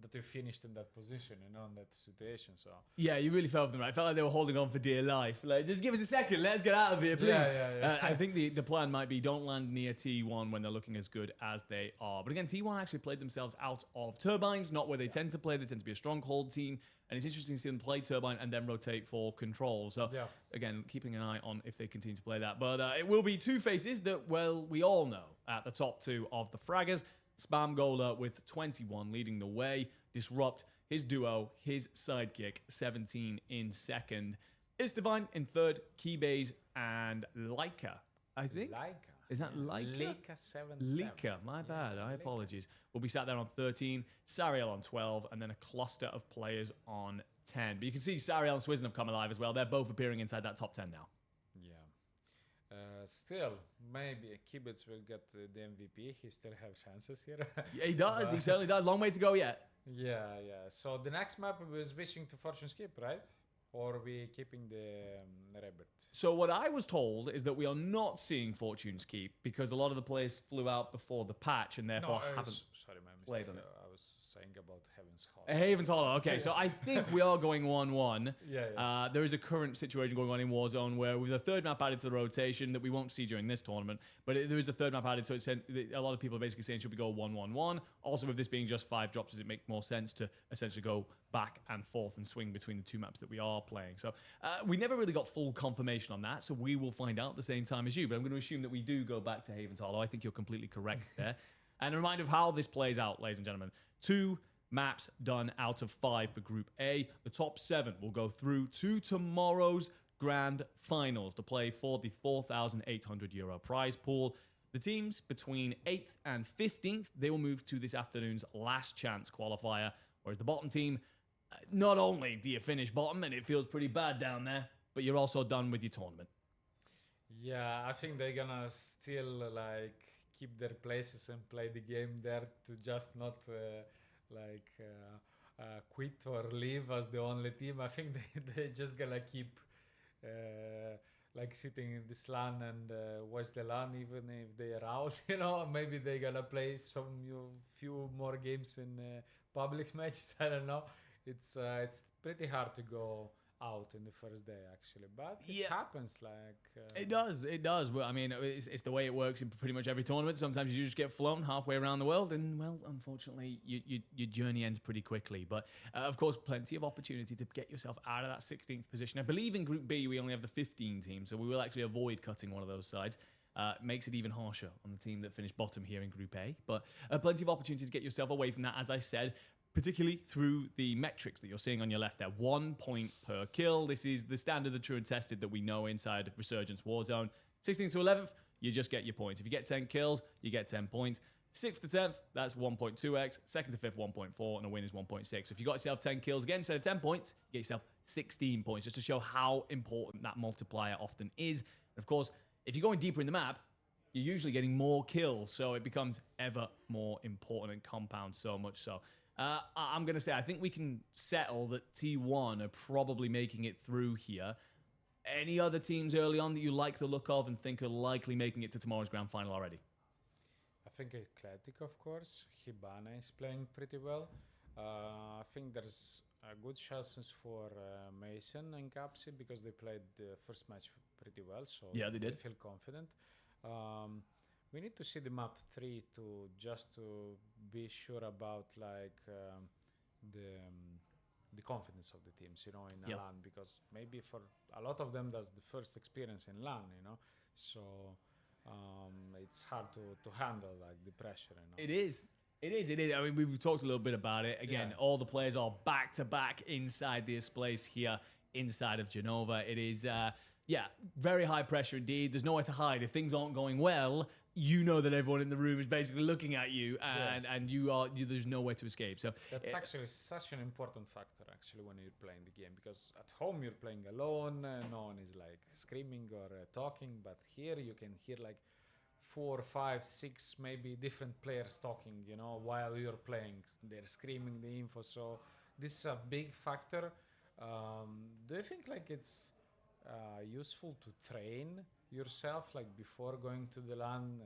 that you finished in that position, you know, in that situation. So yeah, you really felt for them, right? I felt like they were holding on for dear life. Like, just give us a second, let's get out of here, please. Yeah. I think the plan might be don't land near T1 when they're looking as good as they are. But again, T1 actually played themselves out of Turbines, not where they tend to play. They tend to be a stronghold team, and it's interesting to see them play Turbine and then rotate for Control. So again, keeping an eye on if they continue to play that. But it will be two faces that, well, we all know at the top 2 of the fraggers. Spam Gola with 21 leading the way. Disrupt his duo, his sidekick, 17 in second. Istdivine in third, Keybase and Leica, I think. Leica. Is that Leica? Leica 77. Leica, my bad. I apologies. We'll be sat there on 13, Sariel on 12, and then a cluster of players on 10. But you can see Sariel and Swizzen have come alive as well. They're both appearing inside that top 10 now. Yeah. Still, maybe Kibitz will get the MVP. He still has chances here. Yeah, he does. He certainly does. Long way to go yet. Yeah. So the next map was switching to Fortune Skip, right? Or are we keeping the Rebirth? So what I was told is that we are not seeing Fortune's Keep because a lot of the players flew out before the patch and therefore haven't sorry, my played mistake. on it. I was saying about Heaven's Hall. Haven's Hollow. Okay, so I think we are going 1-1. Yeah. There is a current situation going on in Warzone where with a third map added to the rotation that we won't see during this tournament, but there is a third map added, so it's a lot of people are basically saying should we go 1-1-1. Also, with this being just 5 drops, does it make more sense to essentially go back and forth and swing between the two maps that we are playing? So we never really got full confirmation on that, so we will find out at the same time as you, but I'm going to assume that we do go back to Haven's Hollow. I think you're completely correct there. And a reminder of how this plays out, ladies and gentlemen. 2 maps done out of 5 for Group A. The top 7 will go through to tomorrow's grand finals to play for the €4,800 prize pool. The teams between 8th and 15th, they will move to this afternoon's last chance qualifier, whereas the bottom team, not only do you finish bottom and it feels pretty bad down there, but you're also done with your tournament. Yeah, I think they're gonna still keep their places and play the game there to just not quit or leave as the only team. I think they just gonna keep sitting in this LAN and watch the LAN even if they are out. Maybe they're gonna play few more games in public matches. I don't know. It's pretty hard to go out in the first day actually, but it happens. It does. Well, I mean, it's the way it works in pretty much every tournament. Sometimes you just get flown halfway around the world, and well, unfortunately, your journey ends pretty quickly. But of course, plenty of opportunity to get yourself out of that 16th position. I believe in Group B we only have the 15 teams, so we will actually avoid cutting one of those sides. Makes it even harsher on the team that finished bottom here in Group A. But plenty of opportunity to get yourself away from that, as I said, particularly through the metrics that you're seeing on your left there. 1 point per kill. This is the standard, the true and tested that we know inside Resurgence Warzone. 16th to 11th, you just get your points. If you get 10 kills, you get 10 points. 6th to 10th, that's 1.2x. 2nd to 5th, 1.4, and a win is 1.6. So if you got yourself 10 kills, again, instead of 10 points, you get yourself 16 points, just to show how important that multiplier often is. And of course, if you're going deeper in the map, you're usually getting more kills, so it becomes ever more important and compounds so much so. I'm going to say I think we can settle that T1 are probably making it through here. Any other teams early on that you like the look of and think are likely making it to tomorrow's grand final already? I think Eclectic, of course. Hibana is playing pretty well. I think there's good chances for Mason and Capsi because they played the first match pretty well, so yeah, they did. feel confident. We need to see the map 3 to be sure about the confidence of the teams, in a LAN, because maybe for a lot of them that's the first experience in LAN, so it's hard to handle the pressure. It is. I mean, we've talked a little bit about it. Again, all the players are back to back inside this place here inside of Genova. It is, very high pressure indeed. There's nowhere to hide. If things aren't going well, you know that everyone in the room is basically looking at you, and there's nowhere to escape. So that's actually such an important factor actually when you're playing the game, because at home you're playing alone, no one is screaming or talking, but here you can hear 4, 5, 6 maybe different players talking, while you're playing. They're screaming the info, so this is a big factor. Do you think it's useful to train yourself before going to the LAN?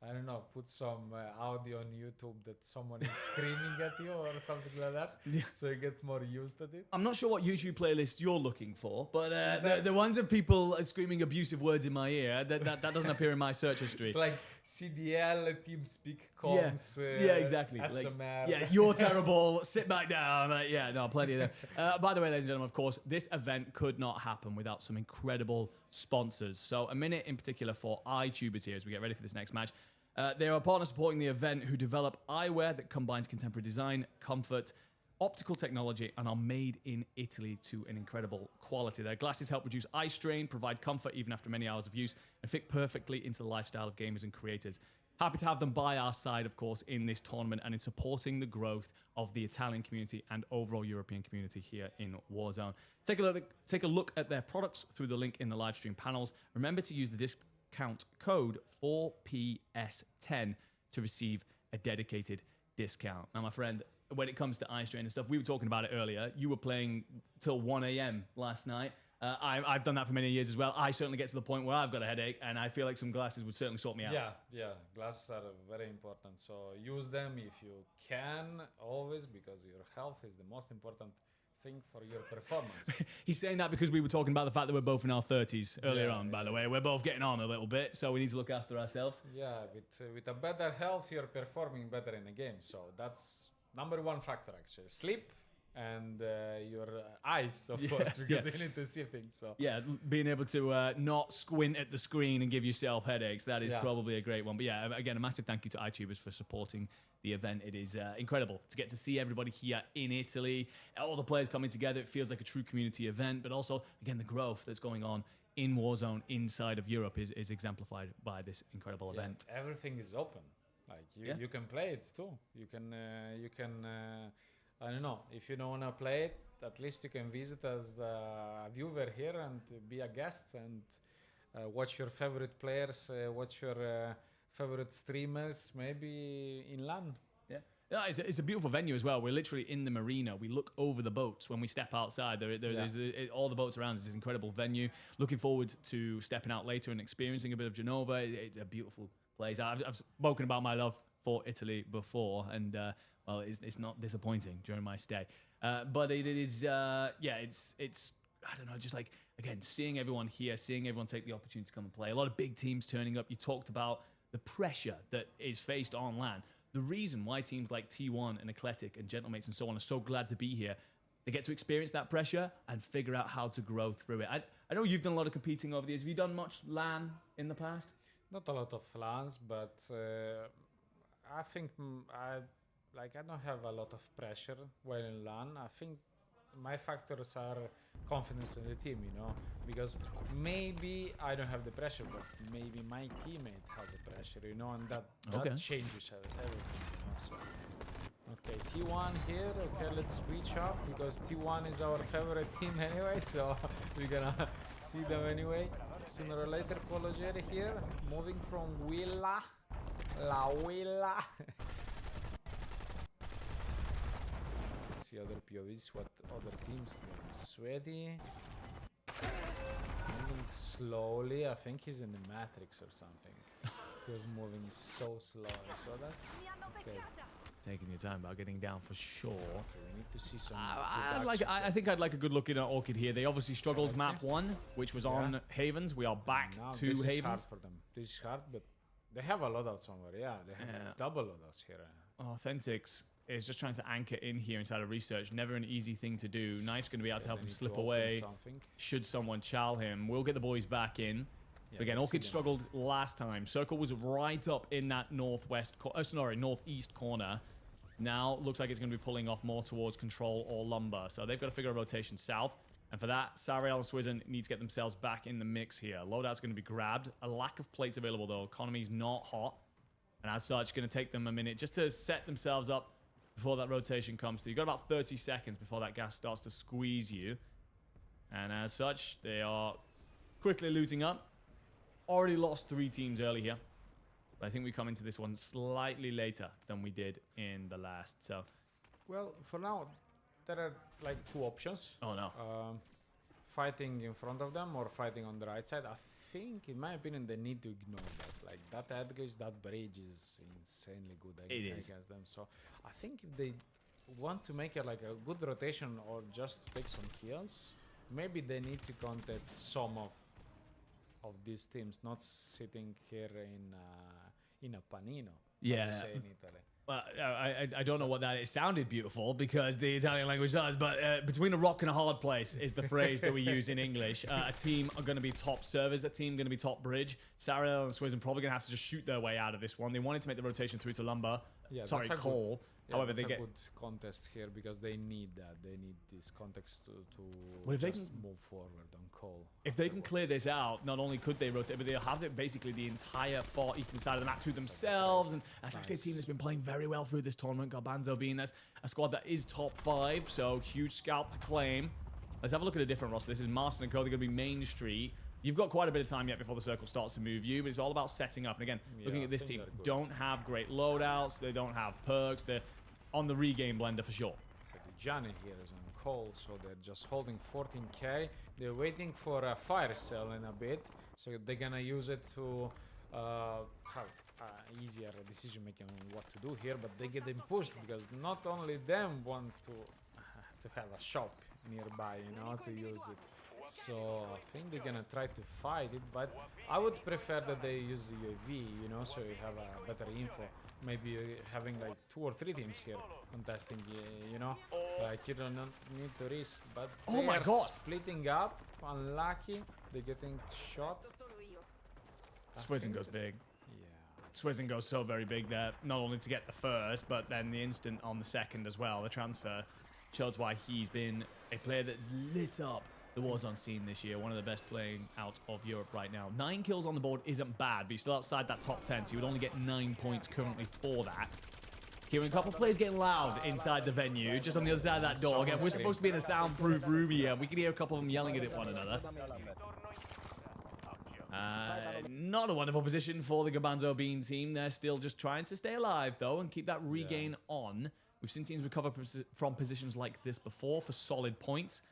I don't know, put some audio on YouTube that someone is screaming at you or something like that, so you get more used to it. I'm not sure what YouTube playlist you're looking for, but the ones of people screaming abusive words in my ear, that doesn't appear in my search history. It's CDL, TeamSpeak, comms, exactly. SMR. You're terrible, sit back down. Plenty of them. By the way, ladies and gentlemen, of course, this event could not happen without some incredible sponsors. So a minute in particular for iTubers here as we get ready for this next match. They are a partner supporting the event who develop eyewear that combines contemporary design, comfort, optical technology and are made in Italy to an incredible quality. Their glasses help reduce eye strain, provide comfort even after many hours of use, and fit perfectly into the lifestyle of gamers and creators. Happy to have them by our side, of course, in this tournament and in supporting the growth of the Italian community and overall European community here in Warzone. Take a look at their products through the link in the live stream panels. Remember to use the discount code 4PS10 to receive a dedicated discount. Now, my friend, when it comes to eye strain and stuff, we were talking about it earlier. You were playing till 1 a.m. last night. I've done that for many years as well. I certainly get to the point where I've got a headache, and I feel like some glasses would certainly sort me out. Yeah, glasses are very important. So use them if you can, always, because your health is the most important thing for your performance. He's saying that because we were talking about the fact that we're both in our 30s earlier on, by the way. We're both getting on a little bit, so we need to look after ourselves. Yeah, with a better health, you're performing better in the game. So that's number one factor, actually. Sleep. And your eyes, of course, because you need to see things. So yeah, being able to not squint at the screen and give yourself headaches, that is probably a great one. But yeah, again, a massive thank you to iTubers for supporting the event. It is incredible to get to see everybody here in Italy, all the players coming together. It feels like a true community event, but also, again, the growth that's going on in Warzone inside of Europe is exemplified by this incredible event. Everything is open. Like you can play it too. You can I don't know, if you don't want to play it, at least you can visit as a viewer here and be a guest and watch your favorite players, watch your favorite streamers, maybe in LAN. Yeah, it's a beautiful venue as well. We're literally in the marina. We look over the boats when we step outside. There's all the boats around. It's this incredible venue. Looking forward to stepping out later and experiencing a bit of Genova. It's a beautiful place. I've spoken about my love for Italy before, and well, it's not disappointing during my stay. But it is, it's I don't know, just like, again, seeing everyone here, seeing everyone take the opportunity to come and play. A lot of big teams turning up. You talked about the pressure that is faced on LAN. The reason why teams like T1 and Eclectic and Gentlemates and so on are so glad to be here, they get to experience that pressure and figure out how to grow through it. I know you've done a lot of competing over the years. Have you done much LAN in the past? Not a lot of LANs, but I think I don't have a lot of pressure while in LAN. I think my factors are confidence in the team, you know, because maybe I don't have the pressure, but maybe my teammate has the pressure, you know, and that changes everything, you know. So, okay, T1 here. Okay, let's switch up because T1 is our favorite team anyway, so we're gonna see them anyway. Sooner or later, Pologere here, moving from Villa, La Villa. Let's see other POVs, what other teams do. Sweaty. Moving slowly, I think he's in the Matrix or something. He was moving so slow, I saw that. Okay. Taking your time about getting down for sure. Okay, we need to see some. I think I'd like a good look at Orchid here. They obviously struggled map 1, which was on Havens. We are back to this Havens. Is hard for them. This is hard, but they have a loadout somewhere. Yeah, they have double loadouts here. Authentics is just trying to anchor in here inside of research. Never an easy thing to do. Knife's going to be able to help him slip away. Should someone chow him. We'll get the boys back in. Yeah, again, Orchid struggled last time. Circle was right up in that northeast corner. Now, looks like it's going to be pulling off more towards Control or Lumber. So they've got to figure a rotation south. And for that, Sariel and Swizen need to get themselves back in the mix here. Loadout's going to be grabbed. A lack of plates available, though. Economy's not hot. And as such, going to take them a minute just to set themselves up before that rotation comes through. You've got about 30 seconds before that gas starts to squeeze you. And as such, they are quickly looting up. Already lost 3 teams early here. But I think we come into this one slightly later than we did in the last. So, well, for now, there are like 2 options. Oh, no. Fighting in front of them or fighting on the right side. I think, in my opinion, they need to ignore that. Like, that head glitch, that bridge is insanely good against them. So, I think if they want to make it like a good rotation or just to take some kills, maybe they need to contest some of these teams, not sitting here in a panino. Yeah. Say in Italy. Well, I don't know what that is. It sounded beautiful because the Italian language does, but between a rock and a hard place is the phrase that we use in English. A team are going to be top servers, a team going to be top bridge. Sariel and Swizz are probably going to have to just shoot their way out of this one. They wanted to make the rotation through to Lumber. Yeah, sorry, Cole. However, they get a good contest here because they need that. They need this context to well, if just they can move forward on Cole. If they can clear this out, not only could they rotate, but they'll have basically the entire far eastern side of the map to themselves. And that's actually a team that's been playing very well through this tournament. Garbanzo being a squad that is top 5, so huge scalp to claim. Let's have a look at a different roster. This is Marston and Co. They're going to be Main Street. You've got quite a bit of time yet before the circle starts to move you, but it's all about setting up. And again, looking at this team, don't have great loadouts. They don't have perks. They're on the regain blender for sure. Johnny here is on Cole, so they're just holding 14k. They're waiting for a fire cell in a bit, so they're gonna use it to have easier decision making on what to do here. But they get pushed because not only them want to have a shop nearby, you know, to use it. So I think they're gonna try to fight it, but I would prefer that they use the UAV, you know, so you have a better info. Maybe having like 2 or 3 teams here contesting, you know, like you don't need to risk. But oh my god, splitting up, unlucky, they're getting shot. Swizzen goes big. Yeah, Swizzen goes so very big there, not only to get the first, but then the instant on the second as well. The transfer shows why he's been a player that's lit up the Warzone scene this year, one of the best playing out of Europe right now. 9 kills on the board isn't bad, but he's still outside that top 10, so you would only get 9 points currently for that. Hearing a couple of players getting loud inside the venue, just on the other side of that door. Again, we're supposed to be in a soundproof room here. We can hear a couple of them yelling at one another. Not a wonderful position for the Garbanzo Bean team. They're still just trying to stay alive, though, and keep that regain on. We've seen teams recover from positions like this before for solid points.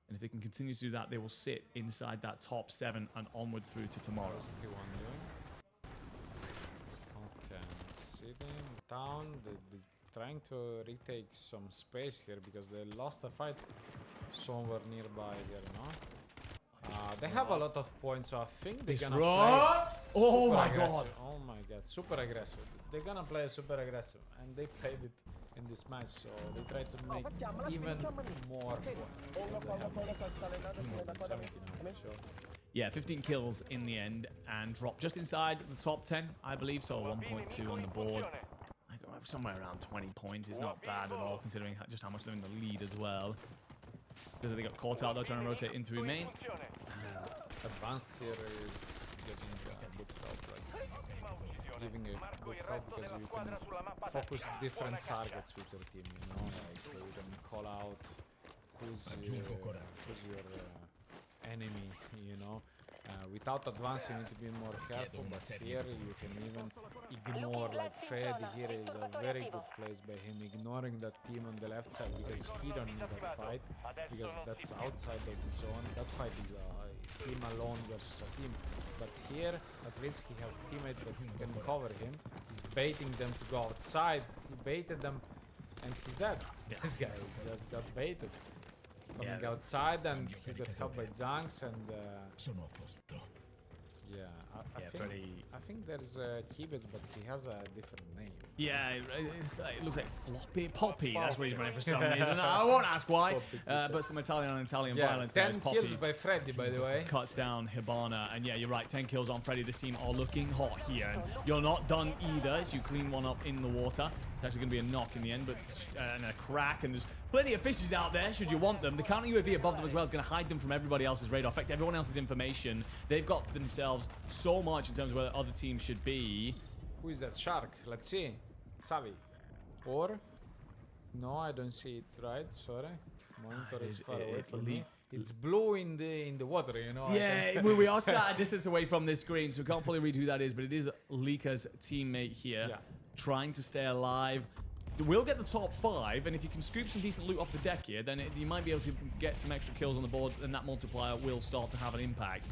And if they can continue to do that, they will sit inside that top 7 and onward through to tomorrow. Okay, sitting down. They're trying to retake some space here because they lost a fight somewhere nearby here, no? They have a lot of points, so I think they're gonna play. Oh my god! Oh my god, super aggressive. They're gonna play super aggressive, and they played it in this match, so they try to make even more points. Yeah, 15 kills in the end and dropped just inside the top 10, I believe, so 1.2 on the board. I got somewhere around 20 points. It's not bad at all, considering just how much they're in the lead as well. Because they got caught out, though, trying to rotate in through main. Advanced here is getting good help, like giving a good help because you can focus different targets with your team, you know, like so you can call out who's your enemy, you know. Without advance you need to be more careful, but here you can even ignore, like Fred here is a very good place by him, ignoring that team on the left side because he don't need that fight, because that's outside of the zone. That fight is a team alone versus a team, but here at least he has teammates that can cover him. He's baiting them to go outside, he baited them and he's dead. Yeah. This guy just got baited. Coming outside and he got helped by Zanks and I think there's Kibitz, but he has a different name. Yeah, it looks like Floppy Poppy. That's what he's running for some reason. I won't ask why, but some Italian violence. 10 kills by Freddy, by the way. Cuts down Hibana, and yeah, you're right. 10 kills on Freddy. This team are looking hot here, and you're not done either as you clean one up in the water. It's actually going to be a knock in the end, but and a crack, and there's plenty of fishes out there should you want them. The counter UAV above them as well is going to hide them from everybody else's radar, affect everyone else's information. They've got themselves so much in terms of where other teams should be. Who is that shark? Let's see. Savi. Or? No, I don't see it right. Sorry. Monitor is far away from me. It's blue in the water, you know. Yeah, we are sat a distance away from this screen, so we can't fully read who that is, but it is Lika's teammate here, trying to stay alive. We'll get the top 5, and if you can scoop some decent loot off the deck here, then you might be able to get some extra kills on the board, and that multiplier will start to have an impact.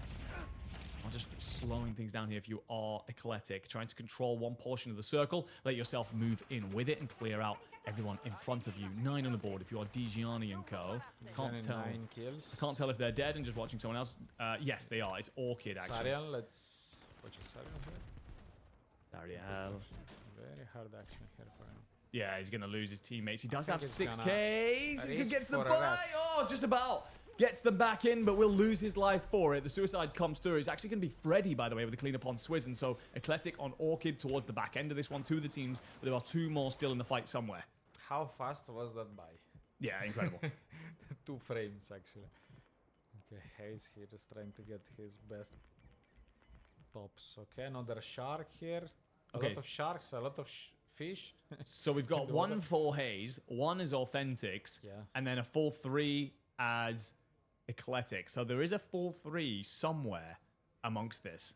I'm just slowing things down here if you are eclectic, trying to control one portion of the circle, let yourself move in with it and clear out everyone in front of you. 9 on the board if you are Digiani and co. Can't tell. 9 kills. I can't tell if they're dead and just watching someone else. Yes, they are. It's Orchid, actually. Sariel, let's watch Sariel here. Sariel. Very hard action here for him. Yeah, he's going to lose his teammates. He does think have it's 6Ks. He could risk get to the for a buy. rest. Oh, just about. Gets them back in, but will lose his life for it. The suicide comes through. It's actually going to be Freddy, by the way, with the cleanup on Swizz. So Eclectic on Orchid towards the back end of this one. Two of the teams, but there are two more still in the fight somewhere. How fast was that buy? Yeah, incredible. 2 frames, actually. Okay, Hayes here is trying to get his best tops. Okay, another shark here. A lot of sharks, a lot of fish. So we've got one full Haze, one is Authentics, and then a full 3 as Eclectic. So there is a full 3 somewhere amongst this.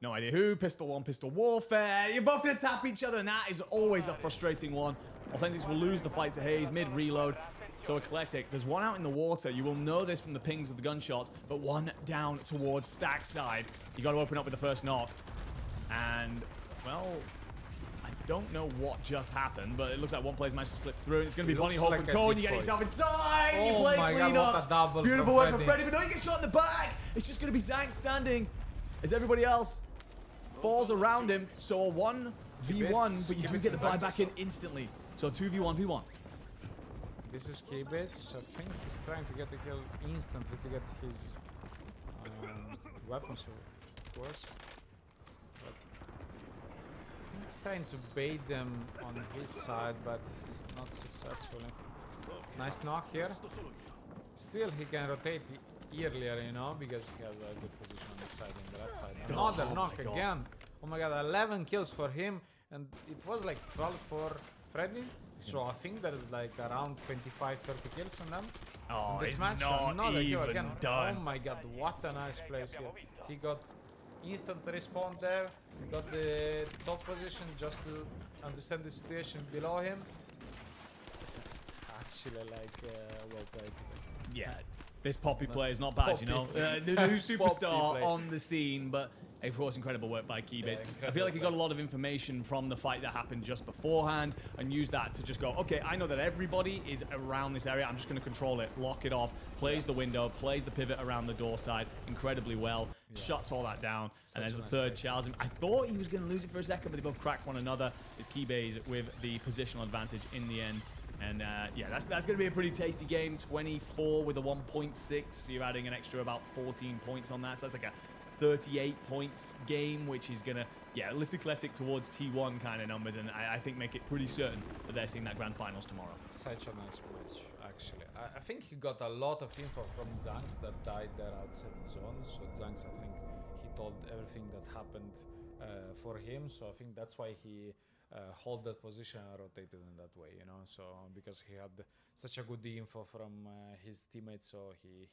No idea who. Pistol 1, pistol warfare. You're both going to tap each other, and that is always a frustrating one. Authentics will lose the fight to Haze mid-reload. So Eclectic, there's one out in the water. You will know this from the pings of the gunshots, but one down towards Stack side. You got to open up with the first knock. And, well, I don't know what just happened, but it looks like one player's managed to slip through, and it's going to be Bunny Hope and Cone. You get yourself inside. You play cleanups. Beautiful work from Freddy, but no, you get shot in the back. It's just going to be Zank standing as everybody else falls around him. So a 1v1, but you do get the fly back in instantly. So 2v1v1. This is Kibitz. I think he's trying to get a kill instantly to get his weapons, of course. But I think he's trying to bait them on his side, but not successfully. Nice knock here. Still, he can rotate earlier, you know, because he has a good position on this side and the left side. Another knock again. Oh my god, 11 kills for him, and it was like 12 for Freddy. So I think there is like around 25-30 kills on them. Oh, this it's match, not even done. Oh my god, what a nice place here. He got instant respawn there. He got the top position just to understand the situation below him. Actually, like, well played. Yeah, this Poppy play is not bad, you know. The new superstar on the scene, but of course, incredible work by Keybase. I feel like he got a lot of information from the fight that happened just beforehand and used that to just go, okay, I know that everybody is around this area. I'm just going to control it, lock it off, plays the window, plays the pivot around the door side incredibly well, shuts all that down, and there's the third Charles. I thought he was going to lose it for a second, but they both cracked one another. It's Keybase with the positional advantage in the end. And yeah, that's going to be a pretty tasty game. 24 with a 1.6. So you're adding an extra about 14 points on that. So that's like a 38 points game, which is going to, lift Eclectic towards T1 kind of numbers. And I think make it pretty certain that they're seeing that grand finals tomorrow. Such a nice match, actually. I think he got a lot of info from Zanks that died there outside the zone. So Zanks, I think he told everything that happened for him. So I think that's why he hold that position and rotated in that way, you know. So because he had such a good info from his teammates, so he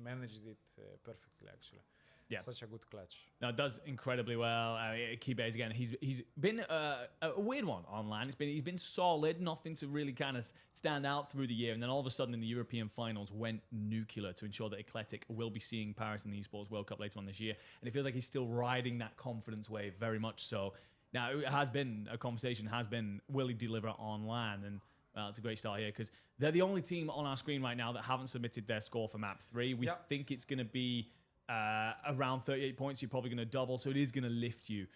managed it perfectly, actually. Yeah, such a good clutch. No, it does incredibly well. Keybase again. He's been a weird one online. He's been solid, nothing to really kind of stand out through the year, and then all of a sudden in the European finals went nuclear to ensure that Eclectic will be seeing Paris in the Esports World Cup later on this year, and it feels like he's still riding that confidence wave very much so. Now, it has been a conversation, will he deliver on LAN? And well, it's a great start here because they're the only team on our screen right now that haven't submitted their score for map 3. We think it's going to be around 38 points. You're probably going to double, so it is going to lift you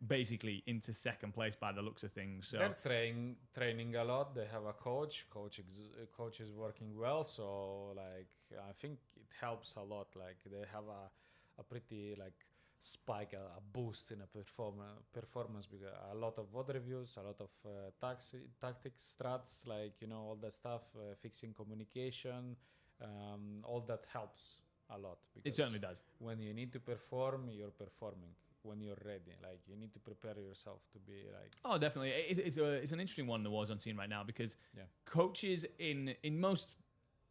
basically into second place by the looks of things. So they're training a lot. They have a coach. Coach is working well, so like I think it helps a lot. Like they have a pretty like spike, a boost in a performance because a lot of VOD reviews, a lot of tactics, strats, like, you know, all that stuff, fixing communication, all that helps a lot. Because it certainly does. When you need to perform, you're performing. When you're ready, like you need to prepare yourself to be like. Oh, definitely. It's an interesting one in the Warzone scene right now because coaches in most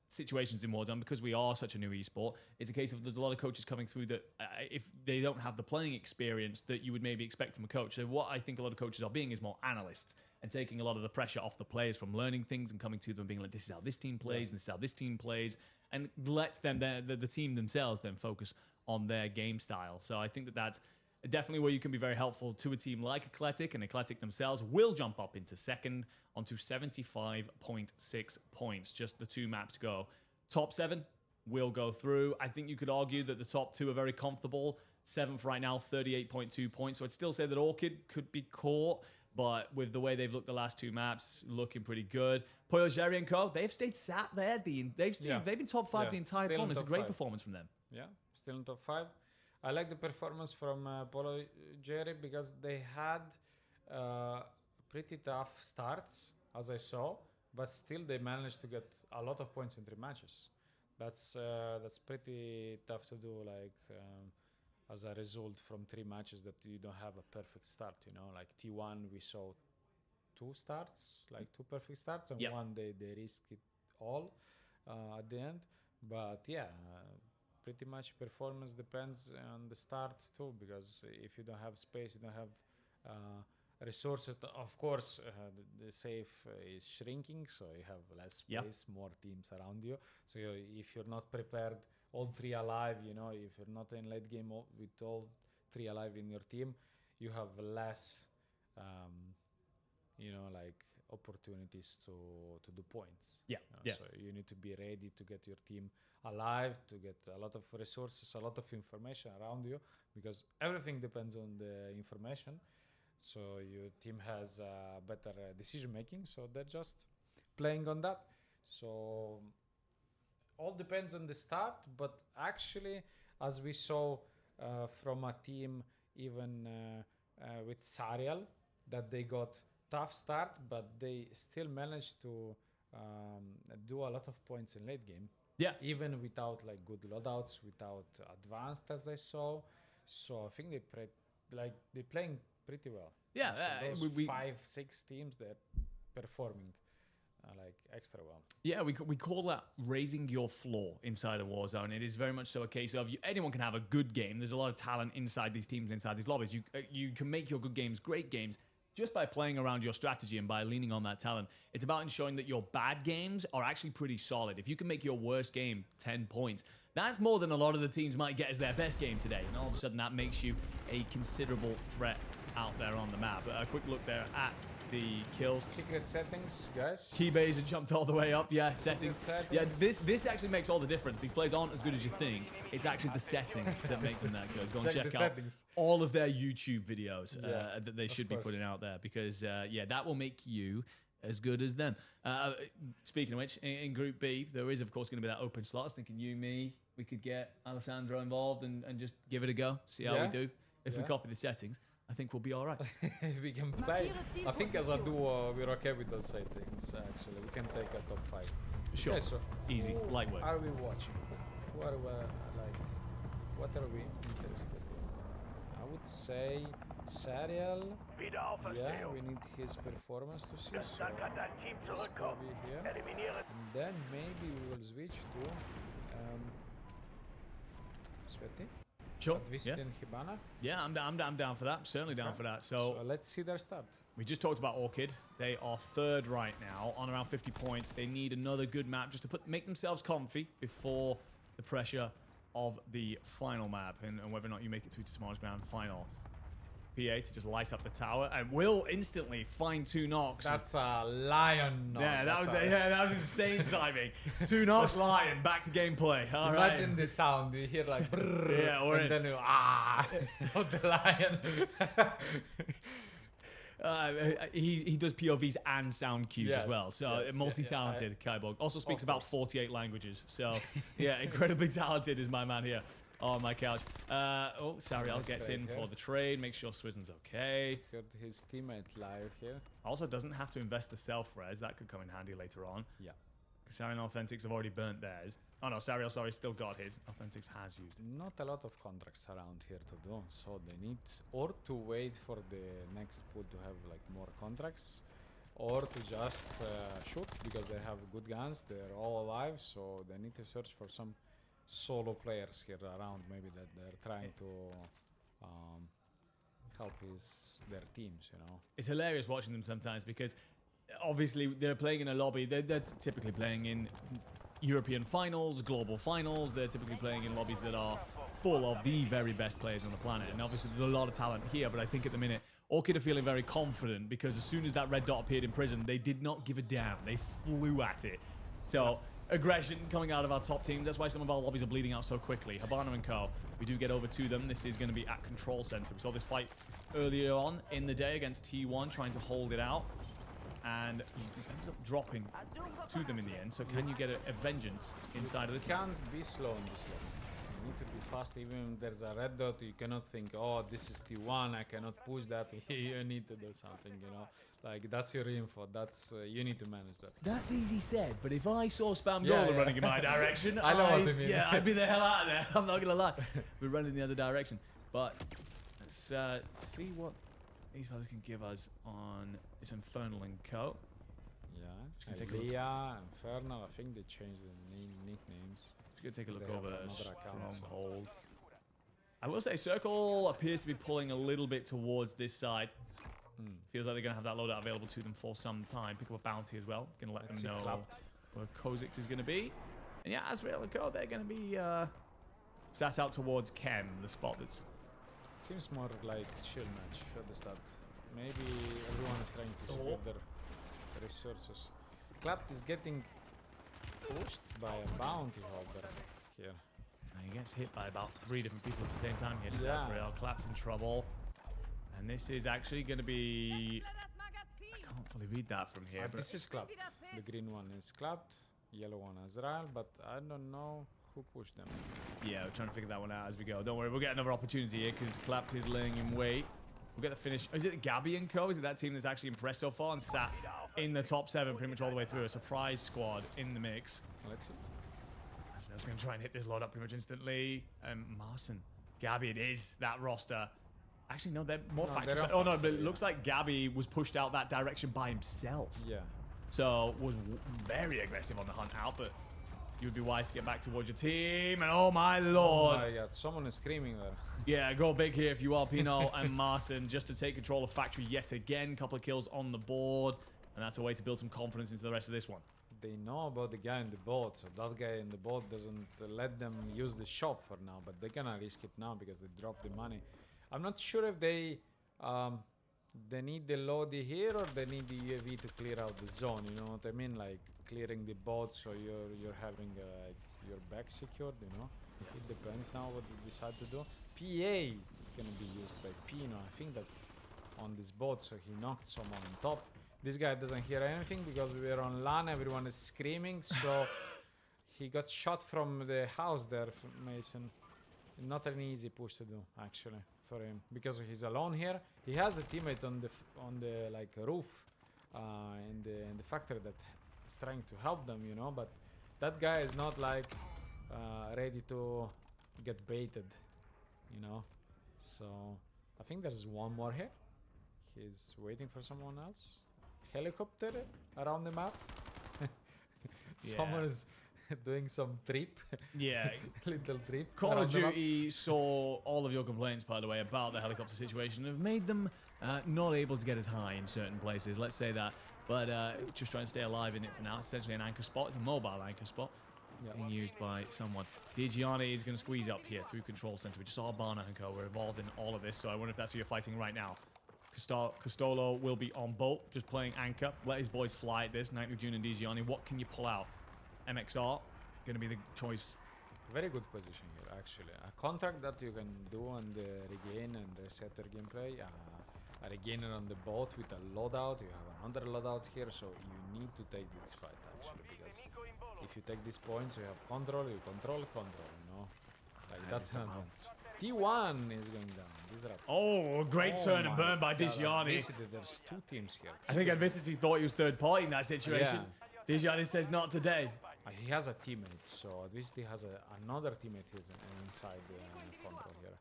situations in Warzone, because we are such a new esport, it's a case of there's a lot of coaches coming through that if they don't have the playing experience that you would maybe expect from a coach. So what I think a lot of coaches are being is more analysts and taking a lot of the pressure off the players from learning things and coming to them and being like, this is how this team plays and this is how this team plays, and lets them, the team themselves, then focus on their game style. So I think that's definitely where you can be very helpful to a team like Eclectic, and Eclectic themselves will jump up into second onto 75.6 points. Just the 2 maps go. Top 7 will go through. I think you could argue that the top 2 are very comfortable. 7th right now, 38.2 points. So I'd still say that Orchid could be caught, but with the way they've looked the last 2 maps, looking pretty good. Poyo, Jerry and Co, they've stayed sat there. They've been top 5 the entire Still in tournament. It's a top great 5. performance from them. Yeah, still in top 5. I like the performance from Polo Jerry because they had pretty tough starts, as I saw, but still they managed to get a lot of points in 3 matches. That's pretty tough to do, like as a result from 3 matches that you don't have a perfect start, you know. Like T1 we saw 2 starts, like 2 perfect starts, and one they risked it all at the end. But yeah, pretty much performance depends on the start too, because if you don't have space, you don't have resources. Of course, the safe is shrinking, so you have less space, more teams around you. So if you're not prepared, all 3 alive, you know, if you're not in late game with all 3 alive in your team, you have less, you know, like opportunities to do points. So you need to be ready to get your team alive, to get a lot of resources, a lot of information around you, because everything depends on the information. So your team has better decision making, so they're just playing on that. So all depends on the start, but actually, as we saw from a team even with Sariel, that they got tough start, but they still managed to do a lot of points in late game. Yeah, even without like good loadouts, without advanced, as I saw. So I think they're playing pretty well. Yeah, so those 5-6 teams, they're performing like extra well. Yeah, we call that raising your floor inside of Warzone. It is very much so a case of anyone can have a good game. There's a lot of talent inside these teams, inside these lobbies. You can make your good games great games just by playing around your strategy and by leaning on that talent. It's about ensuring that your bad games are actually pretty solid. If you can make your worst game 10 points, that's more than a lot of the teams might get as their best game today. And all of a sudden that makes you a considerable threat out there on the map. A quick look there at the kills. Secret settings, guys. Keybase have jumped all the way up. Yeah, settings. Yeah, this actually makes all the difference. These plays aren't as good as you think. It's actually the settings that make them that good. Go and check out all of their YouTube videos that they should be putting out there, because that will make you as good as them. Speaking of which, in Group B, there is of course going to be that open slot. I was thinking you, me, we could get Alessandro involved and just give it a go, see how we do. If we copy the settings, I think we'll be all right. We can play. I think as a duo, we're okay with those settings, actually. We can take a top 5. Sure. Okay, so easy, light work. Are we watching? Who are we, like, what are we interested in? I would say Sariel. Yeah, we need his performance to see. So let's go over here. And then maybe we will switch to Sveti. Sure. Hibana. Yeah, I'm down for that. I'm certainly down for that. So let's see their start. We just talked about Orchid. They are 3rd right now on around 50 points. They need another good map just to make themselves comfy before the pressure of the final map and whether or not you make it through to tomorrow's grand final. PA to just light up the tower and will instantly find 2 knocks. That's a lion knock. Yeah, that was insane timing. 2 knocks, lion, back to gameplay. Imagine the sound. You hear like brrr, and then you not the lion. He does POVs and sound cues as well. So multi-talented Kyborg. Also speaks about 48 languages. So yeah, incredibly talented is my man here on my couch. Sariel gets in for the trade. Make sure Swizzon's okay. Got his teammate live here. Also doesn't have to invest the self-res. That could come in handy later on. Yeah. Sariel Authentics have already burnt theirs. Oh no, Sariel, sorry, still got his. Authentics has used it. Not a lot of contracts around here to do, so they need or to wait for the next pool to have like more contracts, or to just shoot, because they have good guns, they're all alive, so they need to search for some solo players here around, maybe that they're trying to help their teams, you know. It's hilarious watching them sometimes, because obviously they're playing in a lobby. They're typically playing in European finals, global finals. They're typically playing in lobbies that are full of the very best players on the planet. And obviously there's a lot of talent here, but I think at the minute Orchid are feeling very confident, because as soon as that red dot appeared in prison, they did not give a damn. They flew at it. So aggression coming out of our top teams. That's why some of our lobbies are bleeding out so quickly. Habana and Co. We do get over to them. This is going to be at control center. We saw this fight earlier on in the day against T1, trying to hold it out. And you ended up dropping to them in the end. So can you get a vengeance inside of this? You can't be slow in this level. You need to be fast. Even if there's a red dot, you cannot think, oh, this is T1, I cannot push that. You need to do something, you know. Like, that's your info. That's you need to manage that. That's easy said, but if I saw Spam Yeah, Gola yeah. running in my direction, I know what you mean. Yeah, I'd be the hell out of there. I'm not gonna lie. We're running the other direction. But let's see what these fellas can give us on this Infernal and Co. Yeah, Just gonna take a look. Elia, Infernal, I think they changed the nicknames. Just gonna take a look They have over another account, so- Stronghold. I will say Circle appears to be pulling a little bit towards this side. Feels like they're going to have that loadout available to them for some time. Pick up a bounty as well. Going to let Let's them see know Clapped. where Kozix is going to be. And yeah, Azrael and Co, they're going to be sat out towards Chem, the spot that's... Seems more like chill match at the start. Maybe everyone is trying to save their resources. Clapped is getting pushed by a bounty holder here. And he gets hit by about 3 different people at the same time here. Yeah. Azrael Clapp's in trouble. And this is actually going to be... I can't fully read that from here. But This is clapped. The green one is clapped, yellow one Azrael, but I don't know who pushed them. yeah, we're trying to figure that one out as we go. Don't worry, we'll get another opportunity here because Clapped is laying in wait. We'll get the finish. Is it Gabby and Co? Is it that team that's actually impressed so far and sat in the top 7 pretty much all the way through? A surprise squad in the mix. Let's see. Azrael's going to try and hit this load up pretty much instantly. Marson. Gabby, it is that roster. Actually, no, they're more factors. they're Oh, no, not but it looks like Gabby was pushed out that direction by himself. Yeah. So, was very aggressive on the hunt out, but you would be wise to get back towards your team. And oh my lord. Oh my god, someone is screaming there. Yeah, go big here if you are Pino and Marson, just to take control of Factory yet again. Couple of kills on the board. And that's a way to build some confidence into the rest of this one. They know about the guy in the boat, so that guy in the boat doesn't let them use the shop for now, but they're gonna risk it now because they dropped the money. I'm not sure if they need the Lodi here or they need the UAV to clear out the zone. You know what I mean? Like clearing the boat so you're having your back secured. You know, it depends now what they decide to do. PA is gonna be used by Pino. I think that's on this boat, so he knocked someone on top. This guy doesn't hear anything because we were on LAN. Everyone is screaming, so he got shot from the house there, Mason. Not an easy push to do actually for him because he's alone here. He has a teammate on the like roof in the factory that is trying to help them, you know. But that guy is not like ready to get baited, you know. So I think there's one more here. He's waiting for someone else. Helicopter around the map. Someone is doing some trip. Yeah. Little trip. Call of around the map. Duty saw all of your complaints, by the way, about the helicopter situation. Have made them not able to get as high in certain places, let's say that. But just trying to stay alive in it for now. It's essentially an anchor spot. It's a mobile anchor spot. Yeah. Being used by someone. Gianni is going to squeeze up here through control center. We just saw Barna and Co. We're involved in all of this, so I wonder if that's who you're fighting right now. Costolo will be on boat, just playing anchor. Let his boys fly at this. Nightly June and Gianni. What can you pull out? MXR going to be the choice. Very good position here, actually. A contract that you can do on the regain and resetter gameplay. A regainer on the boat with a loadout. You have another loadout here, so you need to take this fight, actually, because if you take these points, you have control, you control, you know? Like, that's an advantage. T1 is going down. This is Oh, a great turn and burn by Gianni. There's 2 teams here. I think Adversity thought he was third party in that situation. Gianni says not today. He has a teammate, so at least he has another teammate who's inside the control here.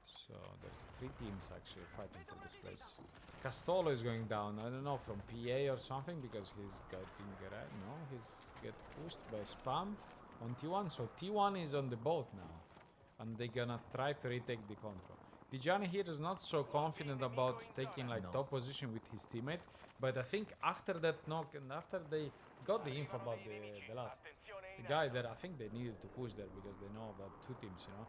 So there's 3 teams actually fighting for this place. Castolo is going down. I don't know, from PA or something, because he's getting red. No, he's get pushed by Spam on T1. So T1 is on the boat now, and they're gonna try to retake the control. Gianni here is not so confident about taking like top position with his teammate, but I think after that knock and after they got the info about the last The guy there, I think they needed to push there because they know about two teams, you know.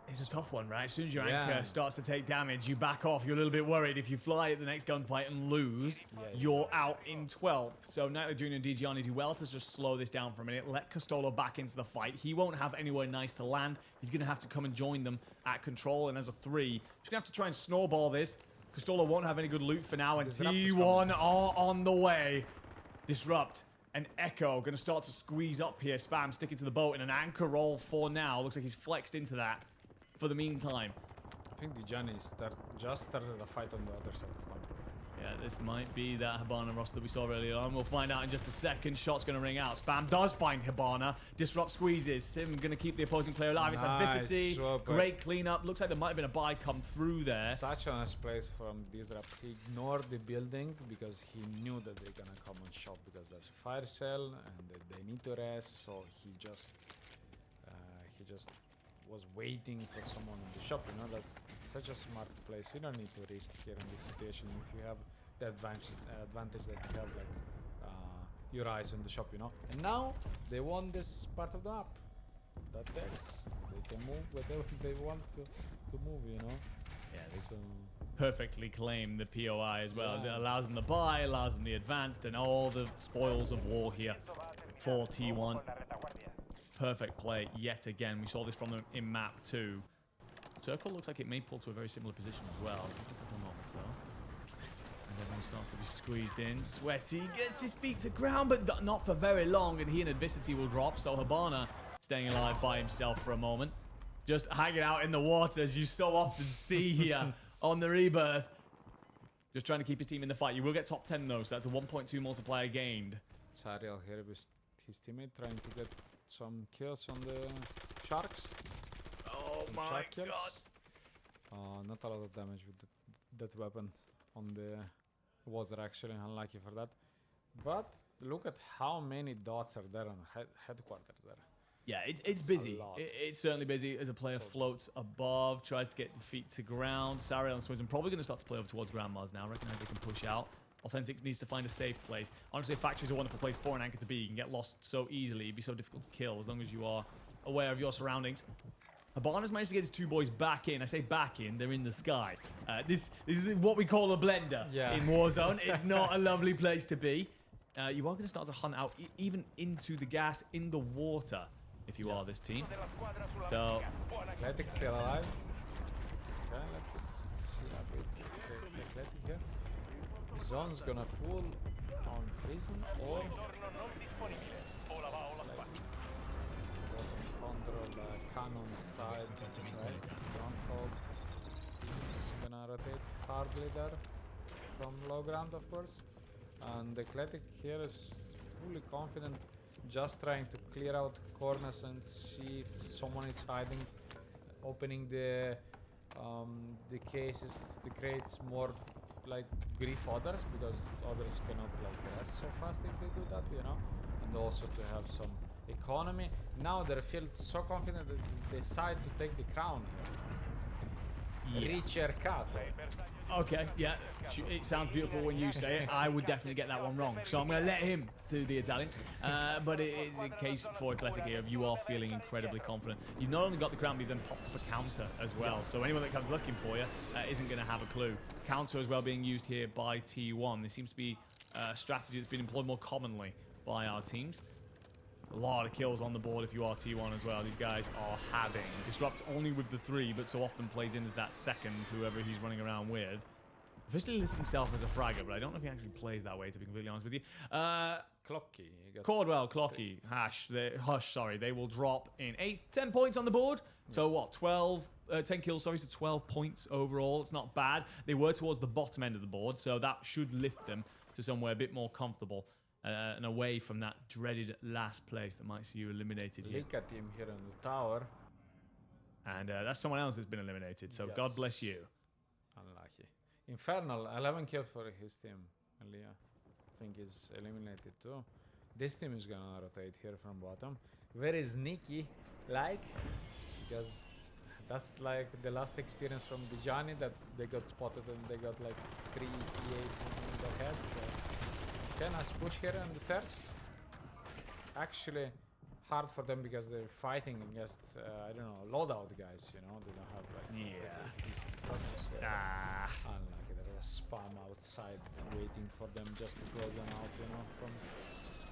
It's a tough one, right? As soon as your Yeah. anchor starts to take damage, you back off. You're a little bit worried. If you fly at the next gunfight and lose, you're out in 12th. So Nightly Jr. and DGianni do well to just slow this down for a minute. Let Costolo back into the fight. He won't have anywhere nice to land. He's going to have to come and join them at control. And as a 3, he's going to have to try and snowball this. Costolo won't have any good loot for now. And T1 are on the way. Disrupt and Echo going to start to squeeze up here. Spam sticking to the boat in an anchor roll for now. Looks like he's flexed into that for the meantime. I think DGianni just started a fight on the other side of control. Yeah, this might be that Hibana roster that we saw earlier on. We'll find out in just a second. Shot's going to ring out. Spam does find Hibana. Disrupt squeezes. Sim going to keep the opposing player alive. It's adversity. Great cleanup. Looks like there might have been a buy come through there. Such a nice place from Disrupt. He ignored the building because he knew that they're going to come and shop because there's a fire cell and they need to rest. So he just was waiting for someone in the shop. You know, that's such a smart place. You don't need to risk here in this situation if you have the advantage that you have like your eyes in the shop, you know. And now they won this part of the map. That theirs. They can move whatever they want to move, you know. Yes. So Perfectly claim the POI as well. It allows them the buy, allows them the advanced, and all the spoils of war here for T1. Perfect play yet again. We saw this from them in map 2. Circle looks like it may pull to a very similar position as well. Just a couple moments though. And everyone starts to be squeezed in. Sweaty gets his feet to ground, but not for very long. And he and Adversity will drop. So Hibana staying alive by himself for a moment. Just hanging out in the water, as you so often see here on the Rebirth. Just trying to keep his team in the fight. You will get top 10 though, so that's a 1.2 multiplier gained. Sariel here with his teammate trying to get some kills on the sharks. Oh Some my shark kills. god. Not a lot of damage with that weapon on the water, actually. Unlucky for that. But look at how many dots are there on headquarters there. Yeah, it's busy. a lot. It's certainly busy as a player So floats above, tries to get the feet to ground. Sariel and Swizz probably going to start to play over towards Grandma's now. Recognize they can push out. Authentic needs to find a safe place. Honestly, Factory's a wonderful place for an anchor to be. You can get lost so easily. It'd be so difficult to kill as long as you are aware of your surroundings. Hibana's managed to get his 2 boys back in. I say back in, they're in the sky. This is what we call a blender in Warzone. It's not a lovely place to be. You are going to start to hunt out even into the gas, in the water, if you are this team. So, Athletic still alive. Okay, let's see a bit. Okay, Athletic here. Zone's gonna pull on prison or control cannon side, right? Stronghold. Gonna rotate hardly there from low ground, of course. And the Eclectic here is fully confident, just trying to clear out corners and see if someone is hiding, opening the cases, the crates more like grief others, because others cannot like rest so fast if they do that, you know. And also to have some economy. Now they feel so confident that they decide to take the crown here. Ricercato. okay, yeah, it sounds beautiful when you say it. I would definitely get that one wrong, so I'm going to let him do the Italian. But it is a case for Athletic here. You are feeling incredibly confident. You've not only got the crown, but you've then popped up a counter as well. So anyone that comes looking for you isn't going to have a clue. Counter as well being used here by T1. This seems to be a strategy that's been employed more commonly by our teams. A lot of kills on the board if you are T1 as well. These guys are having. Disrupt only with the 3, but so often plays in as that second, whoever he's running around with. Officially lists himself as a fragger, but I don't know if he actually plays that way, to be completely honest with you. Clocky. Cordwell, Clocky, Hush, sorry. They will drop in 10 points on the board. So what, 10 kills, sorry, so 12 points overall. It's not bad. They were towards the bottom end of the board, so that should lift them to somewhere a bit more comfortable. And away from that dreaded last place that might see you eliminated here. Look at him here on the tower. And that's someone else that's been eliminated, so Yes. God bless you. Unlucky. Infernal, 11 kills for his team. Leah, I think, is eliminated too. This team is gonna rotate here from bottom. Very sneaky, like, because that's like the last experience from Dijani, that they got spotted and they got like 3 EAs in the head. So. Okay, nice push here on the stairs. Actually, hard for them because they're fighting against I don't know, loadout guys. You know, they don't have like decent weapons. Unlucky. There was spam outside waiting for them just to close them out. You know, from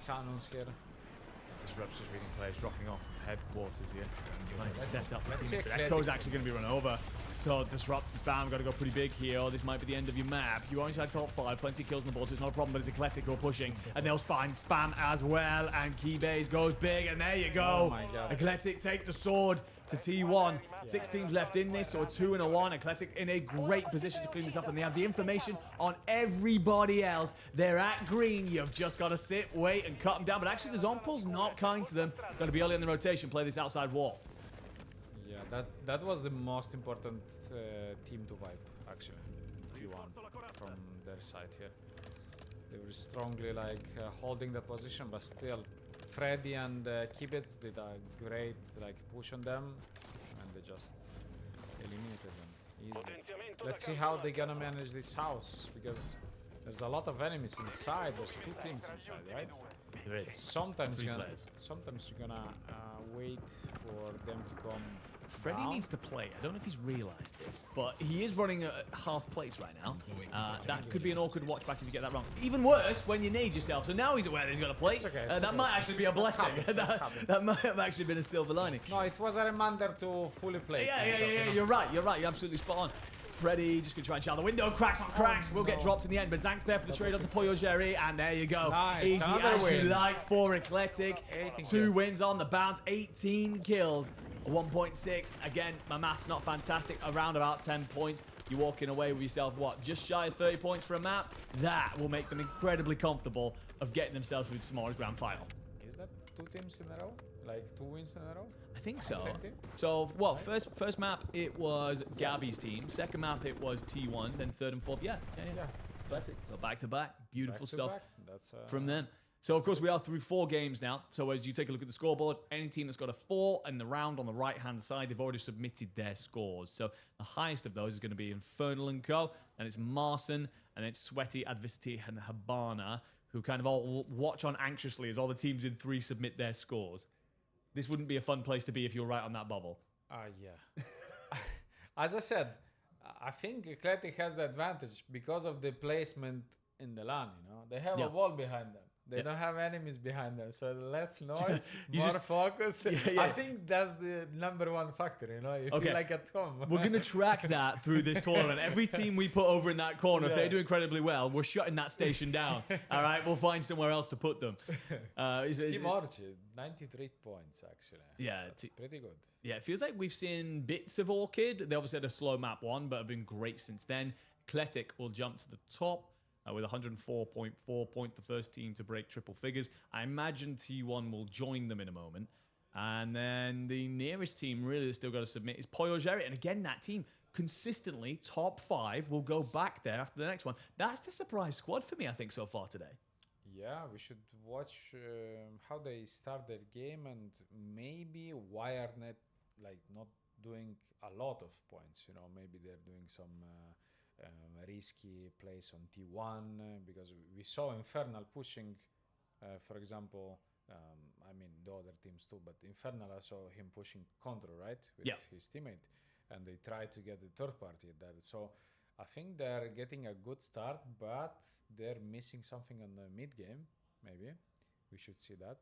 cannons here. Disrupt's just reading players dropping off of headquarters here. Trying to set up the let's team. see Echo's actually going to be run over. So Disrupt and Spam got to go pretty big here. This might be the end of your map. You're inside top 5, plenty of kills on the board, so it's not a problem, but it's Eclectic who are pushing. And they'll find Spam as well. And Keybase goes big, and there you go. Oh my God. Eclectic take the sword to T1. 6 teams left in this, so a 2 and a 1. Eclectic in a great position to clean this up, and they have the information on everybody else. They're at green. You've just got to sit, wait, and cut them down. But actually, the Zonpool's not kind to them. Got to be early in the rotation, play this outside wall. Yeah, that was the most important team to wipe, actually. T1 from their side here. They were strongly like holding the position, but still, Freddy and Kibitz did a great like push on them, and they just eliminated them easily. Let's see how they're gonna manage this house, because there's a lot of enemies inside. There's 2 teams inside, right? There is. Sometimes you're gonna wait for them to come. Freddy needs to play. I don't know if he's realised this, but he is running at half place right now. That could be an awkward watch back if you get that wrong. Even worse when you need yourself. So now he's aware that he's got to play. That might actually be a blessing. That might have actually been a silver lining. No, it was a reminder to fully play. Yeah. You're right. You're absolutely spot on. Freddy just gonna try and shut the window. Cracks on cracks. Will get dropped in the end, but Zank's there for the trade onto Poyo Jerry, and there you go. Nice. Easy as win. you like for Eclectic. 2 kills. wins on the bounce, 18 kills. 1.6. Again, my math's not fantastic. Around about 10 points. You're walking away with yourself, what, just shy of 30 points for a map? That will make them incredibly comfortable of getting themselves through tomorrow's grand final. Is that 2 teams in a row? Like 2 wins in a row? I think so. Same team? So, well, first map, it was Gabby's team. Second map, it was T1. Then third and fourth, yeah. That's it. So back to back. Beautiful stuff That's, from them. So, of course, we are through 4 games now. So, as you take a look at the scoreboard, any team that's got a 4 in the round on the right-hand side, they've already submitted their scores. So, the highest of those is going to be Infernal & Co. And it's Marson, and it's Sweaty, Adversity, and Habana, who kind of all watch on anxiously as all the teams in 3 submit their scores. This wouldn't be a fun place to be if you're right on that bubble. Yeah. As I said, I think Eclectic has the advantage because of the placement in the LAN, you know? They have a wall behind them. They don't have enemies behind them, so less noise, more focus. I think that's the #1 factor, you know, if you like at home. We're going to track that through this tournament. Every team we put over in that corner, if they do incredibly well, we're shutting that station down. All right, we'll find somewhere else to put them. Team Orchid, 93 points, actually. Yeah. That's pretty good. Yeah, it feels like we've seen bits of Orchid. They obviously had a slow map 1, but have been great since then. Eclectic will jump to the top. With 104.4 points, the first team to break triple figures. I imagine T1 will join them in a moment. And then the nearest team really that's still got to submit is Poyo Jerry. And again, that team consistently top 5 will go back there after the next one. That's the surprise squad for me, I think, so far today. Yeah, we should watch how they start their game, and maybe WireNet, like, not doing a lot of points. You know, maybe they're doing some risky plays on T1, because we saw Infernal pushing, for example, I mean the other teams too, but Infernal, I saw him pushing Control, right, with his teammate, and they tried to get the third party there. So I think they're getting a good start, but they're missing something on the mid game. Maybe we should see that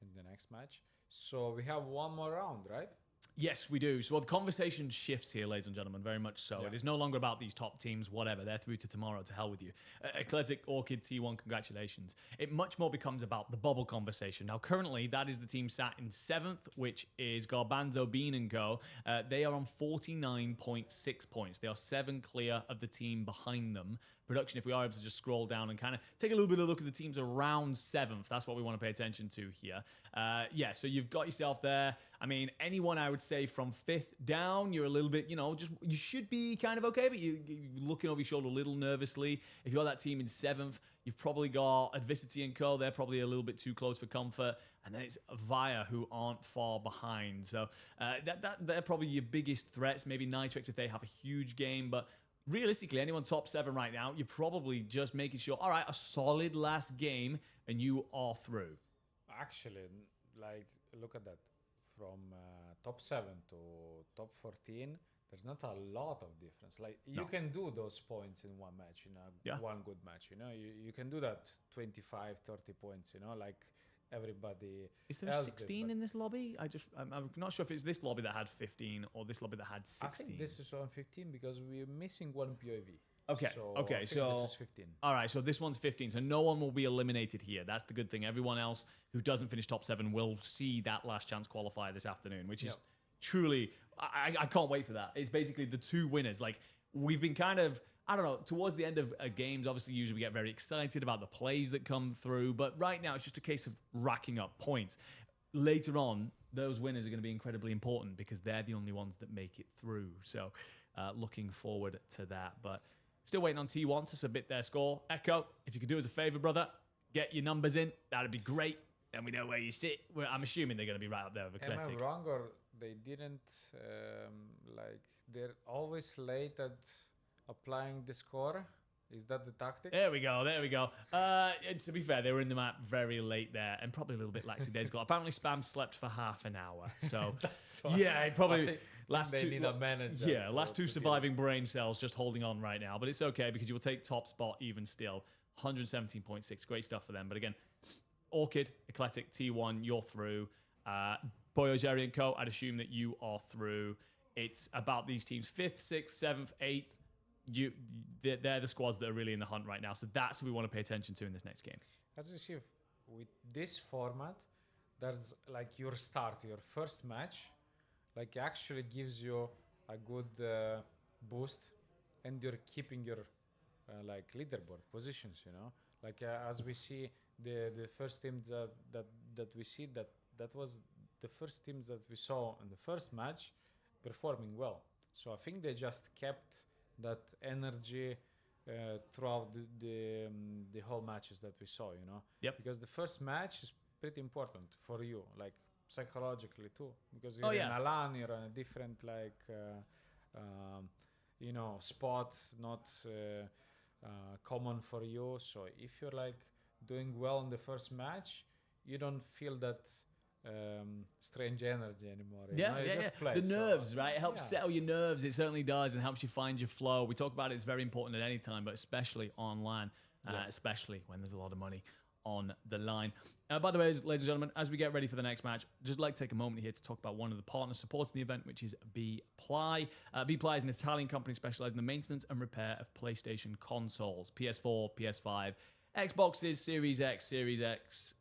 in the next match. So we have 1 more round, right? Yes, we do. So the conversation shifts here, ladies and gentlemen, very much so. Yeah. It is no longer about these top teams, whatever. They're through to tomorrow, to hell with you. Eclectic, Orchid, T1, congratulations. It much more becomes about the bubble conversation. Now, currently, that is the team sat in 7th, which is Garbanzo Bean & Co. They are on 49.6 points. They are 7 clear of the team behind them. Production, if we are able to just scroll down and kind of take a little bit of a look at the teams around 7th, that's what we want to pay attention to here. Yeah, so you've got yourself there. I mean, anyone I would say from 5th down, you're a little bit, you know, just you should be kind of okay, but you're looking over your shoulder a little nervously. If you've got that team in 7th, you've probably got Adversity & Co. They're probably a little bit too close for comfort. And then it's Via, who aren't far behind. So they're probably your biggest threats. Maybe Nitrix if they have a huge game, but realistically, anyone top 7 right now, you're probably just making sure, all right, a solid last game, and you are through. Actually, like look at that. From top 7 to top 14, there's not a lot of difference. Like you No. can do those points in one match, in one good match. You know, you can do that 25, 30 points. You know, like everybody. Is there else 16 did, in this lobby? I'm not sure if it's this lobby that had 15 or this lobby that had I 16. think this is on 15 because we're missing one POV. Okay, So okay, I think so this is 15. all right, so this one's 15, so no one will be eliminated here. That's the good thing. Everyone else who doesn't finish top 7 will see that last chance qualifier this afternoon, which is truly, I can't wait for that. It's basically the 2 winners. Like, we've been kind of, I don't know, towards the end of games, obviously usually we get very excited about the plays that come through, but right now it's just a case of racking up points. Later on, those winners are going to be incredibly important because they're the only ones that make it through. So looking forward to that, but still waiting on T1 to submit their score. Echo, if you could do us a favor, brother, get your numbers in. That'd be great. And we know where you sit. Well, I'm assuming they're going to be right up there with Am Eclectic. I wrong, or they didn't like they're always late at applying the score? Is that the tactic? There we go. There we go. To be fair, they were in the map very late there and probably a little bit lackadaisical. Apparently, Spam slept for half an hour. So, yeah, it probably last they two. need a manager. Yeah, to- last 2 to surviving brain cells just holding on right now. But it's okay because you will take top spot even still. 117.6. Great stuff for them. But again, Orchid, Eclectic, T1, you're through. Boyo, Jerry, and Co., I'd assume that you are through. It's about these teams 5th, 6th, 7th, 8th. They're the squads that are really in the hunt right now. So that's who we want to pay attention to in this next game. As you see, with this format, there's like your start, your first match, like actually gives you a good boost, and you're keeping your like leaderboard positions. You know, like as we see the first teams that we see that was the first teams that we saw in the first match performing well. So I think they just kept that energy throughout the whole matches that we saw, you know. Yep. Because the first match is pretty important for you, like psychologically too, because you're in a LAN, you're on a different you know, spot, not common for you. So if you're like doing well in the first match, you don't feel that strange energy anymore. You know? You just play, The so- nerves, right? It helps yeah. settle your nerves. It certainly does, and helps you find your flow. We talk about it. It's very important at any time, but especially online, especially when there's a lot of money on the line. By the way, ladies and gentlemen, as we get ready for the next match, just like to take a moment here to talk about one of the partners supporting the event, which is Bply. Bply is an Italian company specializing in the maintenance and repair of PlayStation consoles, PS4, PS5, Xboxes, Series X, Series X,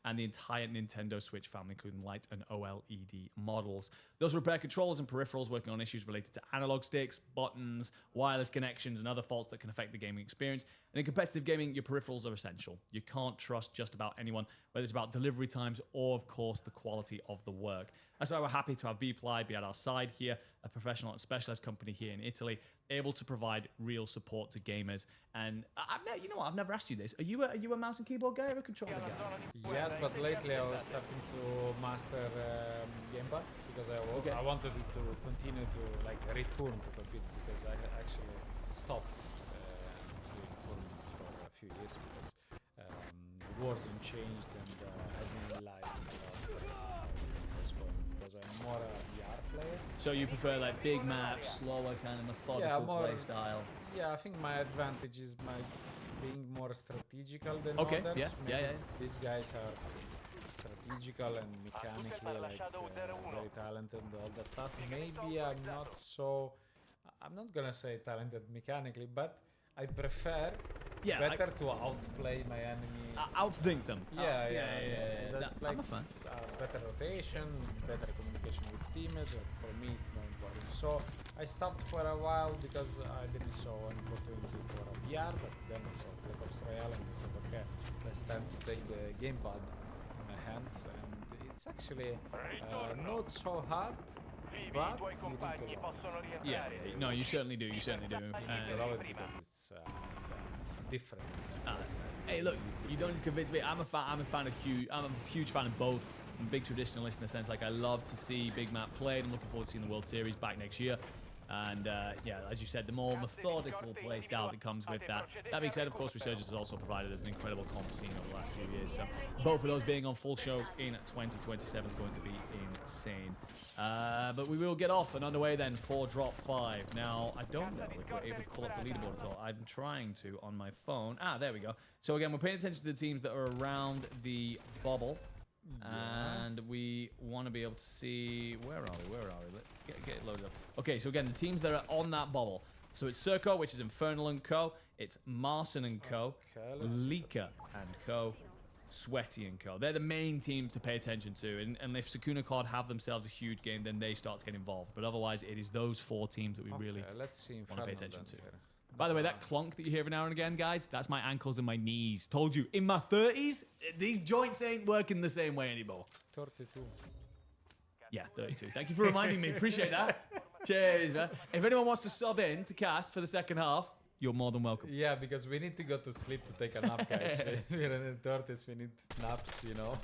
and the entire Nintendo Switch family, including light and OLED models. Those repair controllers and peripherals working on issues related to analog sticks, buttons, wireless connections, and other faults that can affect the gaming experience. And in competitive gaming, your peripherals are essential. You can't trust just about anyone, whether it's about delivery times or, of course, the quality of the work. That's why we're happy to have Bply be at our side here, a professional and specialized company here in Italy, able to provide real support to gamers. And I've never asked you this. Are you a mouse and keyboard guy or a controller guy? Yes, but lately I was starting to master gamepad because I wanted it to continue to like return to compete, because I actually stopped doing tournaments for a few years because Warzone changed and I didn't like because I'm more a VR player. So you prefer like big maps, slower kind of methodical play style? Yeah, I think my advantage is my being more strategical than Okay, others. yeah. These guys are strategical and mechanically like very talented and all that stuff. Maybe I'm not gonna say talented mechanically, but I prefer better to outplay my enemy. Outthink them. Yeah. I'm a fan. Better rotation, better communication with teammates. Like for me, it's more important. So I stopped for a while because I didn't saw an opportunity for a VR, but then I saw Black Ops Royale and I said, okay, it's time to take the gamepad in my hands, and it's actually not so hard. But you need to love it. Yeah, no, you certainly do. You certainly do. You need to love it because it's different. Hey, look, you don't need to convince me. I'm a huge fan of both. I'm a big traditionalist in the sense, like, I love to see big map played. I'm looking forward to seeing the World Series back next year. And yeah, as you said, the more methodical play style that comes with that. That being said, of course, Resurgence has also provided us an incredible comp scene over the last few years. So both of those being on full show in 2027 is going to be insane. But we will get off and underway then for Drop 5. Now, I don't know if we're able to pull up the leaderboard at all. I'm trying to on my phone. Ah, there we go. So again, we're paying attention to the teams that are around the bubble. Yeah. And we want to be able to see... Where are we? Let's get it loaded up. Okay, so again, the teams that are on that bubble. So it's Circo, which is Infernal and Co. It's Marson and Co. Lika and Co. Sweaty and Co. They're the main teams to pay attention to. And if Sakuna Card have themselves a huge game, then they start to get involved. But otherwise, it is those 4 teams that we really want to pay attention to. By the way, that clunk that you hear every now and again, guys, that's my ankles and my knees. Told you, in my 30s, these joints ain't working the same way anymore. 32. Yeah, 32. Thank you for reminding me. Appreciate that. Cheers, man. If anyone wants to sub in to cast for the second half, you're more than welcome. Yeah, because we need to go to sleep to take a nap, guys. We're in the 30s, we need naps, you know.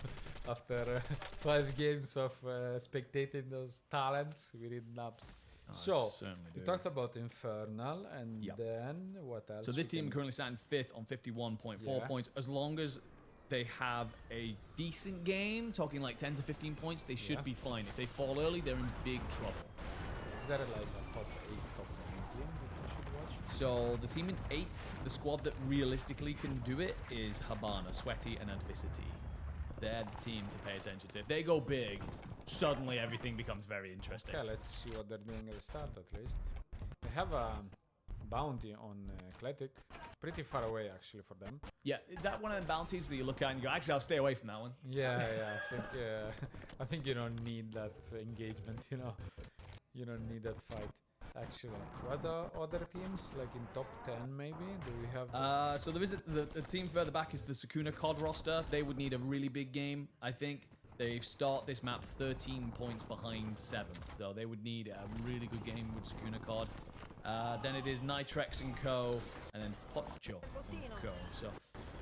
After 5 games of spectating those talents, we need naps. Oh, so, we talked about Infernal, and then what else? So this team currently sat in 5th on 51.4 points. As long as they have a decent game, talking like 10 to 15 points, they should be fine. If they fall early, they're in big trouble. Is there like a top 8, top 9 team that we should watch? So the team in 8th, the squad that realistically can do it is Habana, Sweaty, and Adversity. They're the team to pay attention to. If they go big, suddenly everything becomes very interesting. Okay, let's see what they're doing at the start at least. They have a bounty on Athletic, pretty far away actually for them. Yeah, that one of the bounties that you look at and you go, actually I'll stay away from that one. Yeah, I think you don't need that engagement, you know. You don't need that fight. Actually, what are other teams like in top 10 maybe? Do we have? So there is the team further back is the Sakuna COD roster. They would need a really big game, I think. They start this map 13 points behind 7th, so they would need a really good game with Sakuna COD. Then it is Nitrex and Co, and then Pocho and Co. So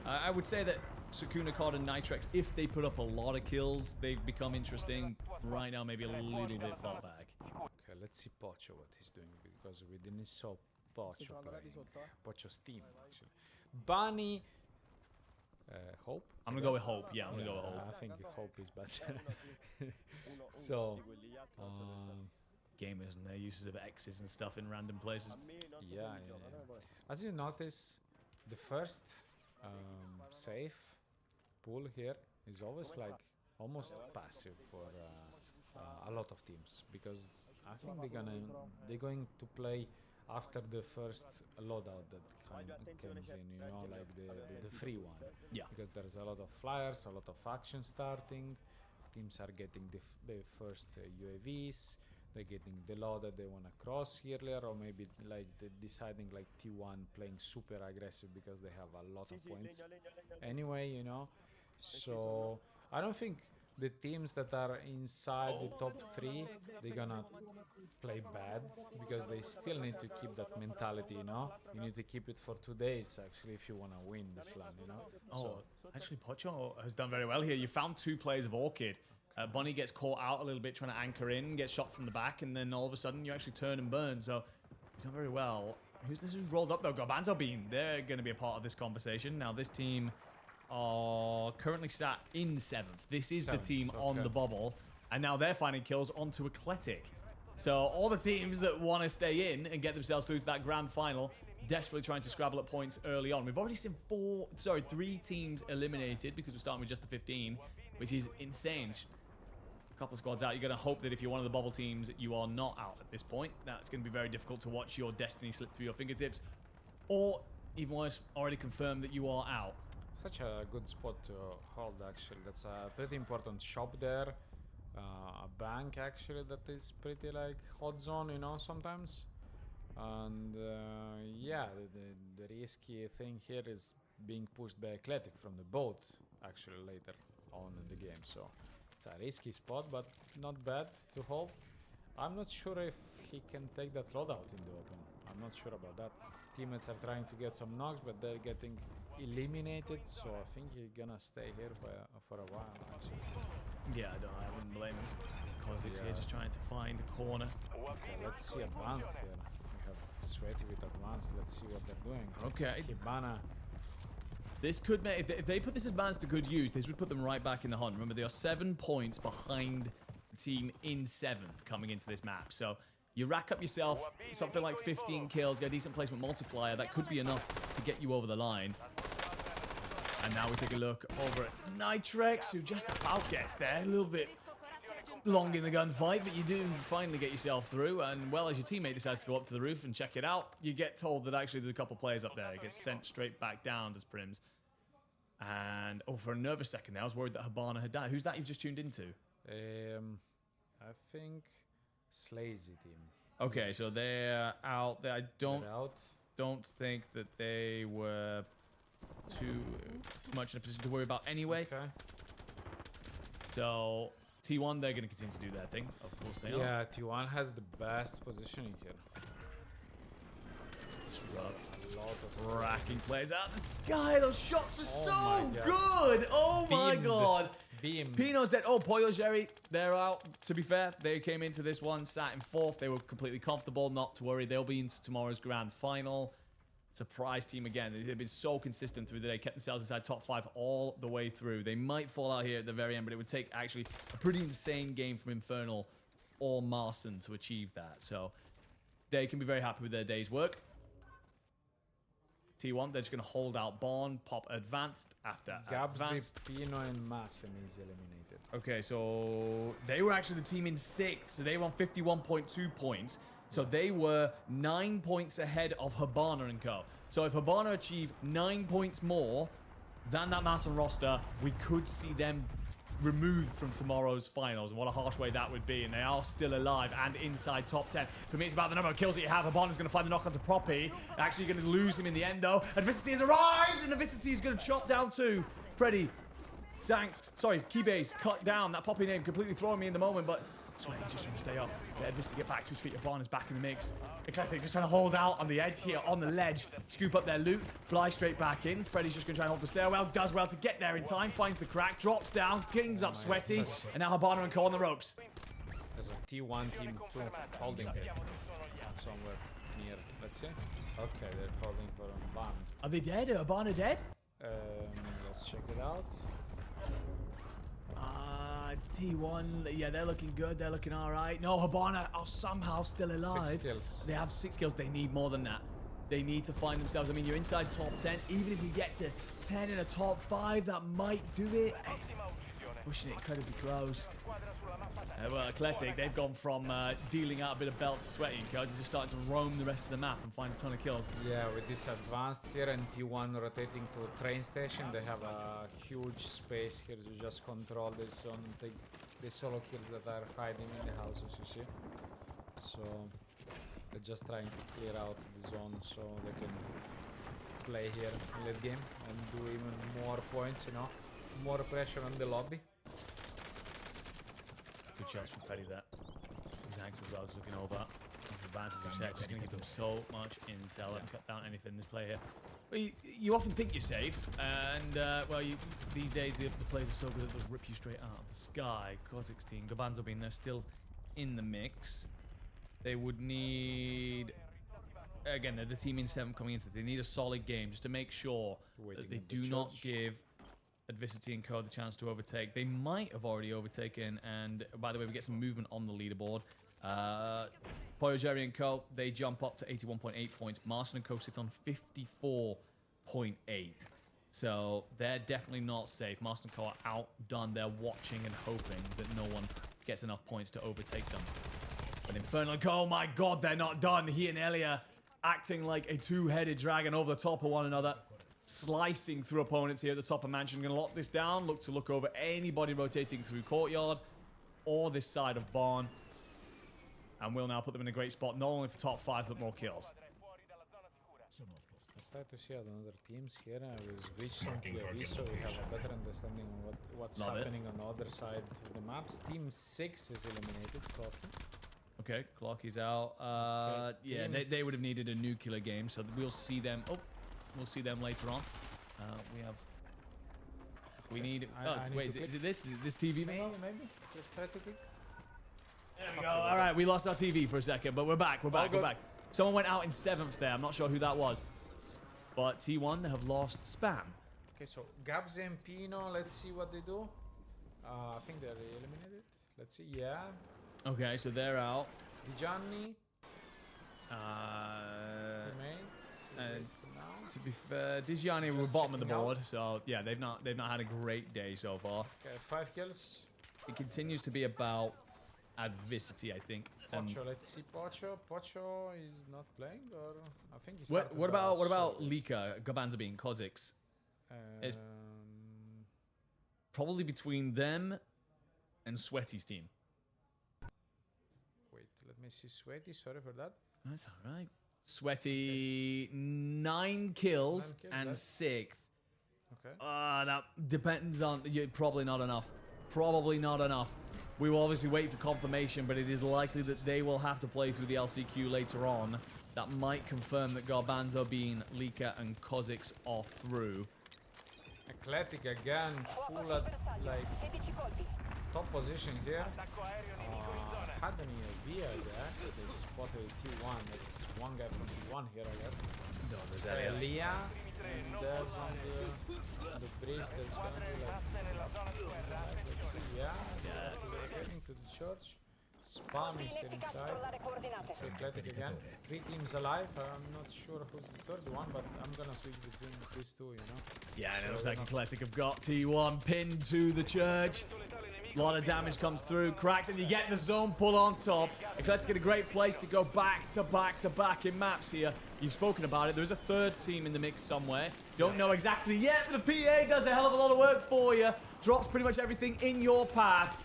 I would say that Sakuna COD and Nitrex, if they put up a lot of kills, they become interesting. Right now, maybe a little bit far back. Okay, let's see Pocho what he's doing, because we didn't saw Pocho playing. Pocho's team actually. Bunny. Hope? I'm gonna go with Hope. Yeah, I'm gonna go with Hope. I think Hope is better. So, gamers and their uses of X's and stuff in random places. Yeah. As you notice, the first safe pool here is always like almost passive for a lot of teams, because I think they're going to play after the first loadout that comes in, you know, like the free one. Yeah. Because there's a lot of flyers, a lot of action starting. Teams are getting the first UAVs. They're getting the loadout they want to cross earlier, or maybe like deciding like T1 playing super aggressive because they have a lot of points. Anyway, you know, so I don't think the teams that are inside the top 3, they're gonna play bad, because they still need to keep that mentality, you know. You need to keep it for 2 days actually if you want to win this LAN, you know. So actually Pocho has done very well here. You found 2 players of Orchid. Bunny gets caught out a little bit trying to anchor in, gets shot from the back, and then all of a sudden you actually turn and burn. So you've done very well. Who's rolled up though? Garbanzo Bean. They're going to be a part of this conversation. Now this team are currently sat in 7th. This is the team on the bubble, and now they're finding kills onto Eclectic. So all the teams that want to stay in and get themselves through to that grand final, desperately trying to scrabble at points early on. We've already seen 3 teams eliminated, because we're starting with just the 15, which is insane. A couple of squads out. You're going to hope that if you're one of the bubble teams, you are not out at this point. That's going to be very difficult to watch your destiny slip through your fingertips, or even worse, already confirm that you are out. Such a good spot to hold actually. That's a pretty important shop there. A bank actually that is pretty like hot zone, you know, sometimes. And yeah, the risky thing here is being pushed by Athletic from the boat actually later on in the game. So it's a risky spot, but not bad to hold. I'm not sure if he can take that loadout in the open. I'm not sure about that. Teammates are trying to get some knocks, but they're getting eliminated, so I think he's gonna stay here for a while actually. Yeah, I wouldn't blame him. Kozik's here just trying to find a corner. Okay, let's see advanced here. We have Sweaty with advanced. Let's see what they're doing. Okay. Hibana. This could make, if they put this advance to good use, this would put them right back in the hunt. Remember, they are 7 points behind the team in 7th coming into this map. So you rack up yourself something like 15 kills, get a decent placement multiplier. That could be enough to get you over the line. And now we take a look over at Nitrex, who just about gets there. A little bit long in the gunfight, but you do finally get yourself through. And, well, as your teammate decides to go up to the roof and check it out, you get told that actually there's a couple players up there. It gets sent straight back down, does Prims. And, oh, for a nervous second there, I was worried that Hibana had died. Who's that you've just tuned into? I think Slazy team. Okay, so they're out there. I They're don't think that they were too much in a position to worry about anyway. Okay. So T1, they're going to continue to do their thing. Of course they are. Yeah, T1 has the best positioning here. A lot of Racking players out the sky. Those shots are Oh my so good. Oh my Beamed. god. Beam. Pino's dead. Oh, Pollo Jerry, they're out. To be fair, they came into this one, sat in 4th. They were completely comfortable. Not to worry. They'll be into tomorrow's grand final. Surprise team again. They've been so consistent through the day, kept themselves inside top 5 all the way through. They might fall out here at the very end, but it would take actually a pretty insane game from Infernal or Marson to achieve that. So they can be very happy with their day's work. T1, they're just going to hold out Born, pop advanced after advanced. Gabzi, Pino, and Massen is eliminated. Okay, so they were actually the team in 6th, so they were on 51.2 points. So they were 9 points ahead of Hibana and co. So if Hibana achieve 9 points more than that Masson roster, we could see them removed from tomorrow's finals. And what a harsh way that would be. And they are still alive and inside top 10. For me, it's about the number of kills that you have. Hibana's going to find the knock onto Proppy. Actually going to lose him in the end, though. Adversity has arrived, and Adversity is going to chop down too. Freddy, Zanks, sorry, Keybase cut down. That Poppy name completely throwing me in the moment, but Sweaty's just trying to stay up. Let Adversity get back to his feet. Hibana's back in the mix. Eclectic just trying to hold out on the edge here, on the ledge. Scoop up their loot, fly straight back in. Freddy's just going to try and hold the stairwell. Does well to get there in time. Finds the crack, drops down, kings up Sweaty. And now Hibana and co on the ropes. There's a T1 team too, holding it somewhere near. Let's see. Okay, they're holding for a ban. Are they dead? Are Hibana dead? Let's check it out. T1, yeah, they're looking good. They're looking all right. No, Hibana are somehow still alive. 6 kills. They have 6 kills. They need more than that. They need to find themselves. I mean, you're inside top 10. Even if you get to 10 in a top 5, that might do it. Pushing it incredibly close. Well, Eclectic, they've gone from dealing out a bit of belt to Sweaty and co to just starting to roam the rest of the map and find a ton of kills. Yeah, with this advanced here and T1 rotating to a train station, they have a huge space here to just control this zone and take the solo kills that are hiding in the houses, you see. So they're just trying to clear out the zone so they can play here in late game and do even more points, you know, more pressure on the lobby. Good shots from Freddy there. Zanks as well is looking over. Advances of set, just going to give them so much intel and cut down anything this play here. Well, you often think you're safe, and well, these days the players are so good that they'll rip you straight out of the sky. Kozik's team, Gabanzo being there, still in the mix. They would need, again, they're the team in 7 coming into it. They need a solid game just to make sure that they do not give Adversity and co the chance to overtake. They might have already overtaken, and by the way, we get some movement on the leaderboard. Pollo Jerry and co, they jump up to 81.8 points. Marson and co sits on 54.8. So they're definitely not safe. Marson and co are outdone. They're watching and hoping that no one gets enough points to overtake them. But Infernal and co, oh my god, they're not done. He and Elia acting like a two-headed dragon over the top of one another. Slicing through opponents here at the top of Mansion. Going to lock this down. Look to look over anybody rotating through Courtyard or this side of Barn. And we'll now put them in a great spot, not only for top 5, but more kills. I start to see other teams here. I will switch some POV so we have a better understanding of what's happening on the other side of the maps. Team 6 is eliminated. Clocky. Okay, Clocky's out. Okay. Yeah, they would have needed a nuclear game, so we'll see them. Oh. We'll see them later on. We need. I need wait, is it this? Is it this TV? Maybe. Just try to click. There we go. All right, we lost our TV for a second, but we're back. We're back. We're back. Someone went out in 7th there. I'm not sure who that was. But T1, they have lost Spam. Okay, so Gabs and Pino, let's see what they do. I think they're eliminated. Let's see, yeah. Okay, so they're out. Gianni, And to be fair, Digiani were bottom of the board, so yeah, they've not had a great day so far. Okay, 5 kills. It continues to be about adversity, I think. Pocho, let's see Pocho. Pocho is not playing, or I think he's. What about Lika, Gabanzabin, Koziks? It's probably between them and Sweaty's team. Wait, let me see Sweaty. Sorry for that. That's all right. Sweaty, 9 kills and 6th. Okay. That depends on. Probably not enough. Probably not enough. We will obviously wait for confirmation, but it is likely that they will have to play through the LCQ later on. That might confirm that Garbanzo, Bean, Lika, and Koziks are through. Athletic again, full at like top position here. Had any idea, I guess. They spotted T1. That's one guy from T1 here, I guess. No, there's Elia, and there's on the bridge. There's gonna be like, let's see, yeah. They're heading to the church. Spam is here inside. It's Athletic again. 3 teams alive. I'm not sure who's the 3rd one, but I'm gonna switch between these 2, you know. Yeah, and it looks like Athletic have got T1 pinned to the church. A lot of damage comes through, cracks, and you get the zone pull on top. Athletic in a great place to go back to back to back in maps here. You've spoken about it. There's a 3rd team in the mix somewhere. Don't know exactly yet, but the PA does a hell of a lot of work for you. Drops pretty much everything in your path.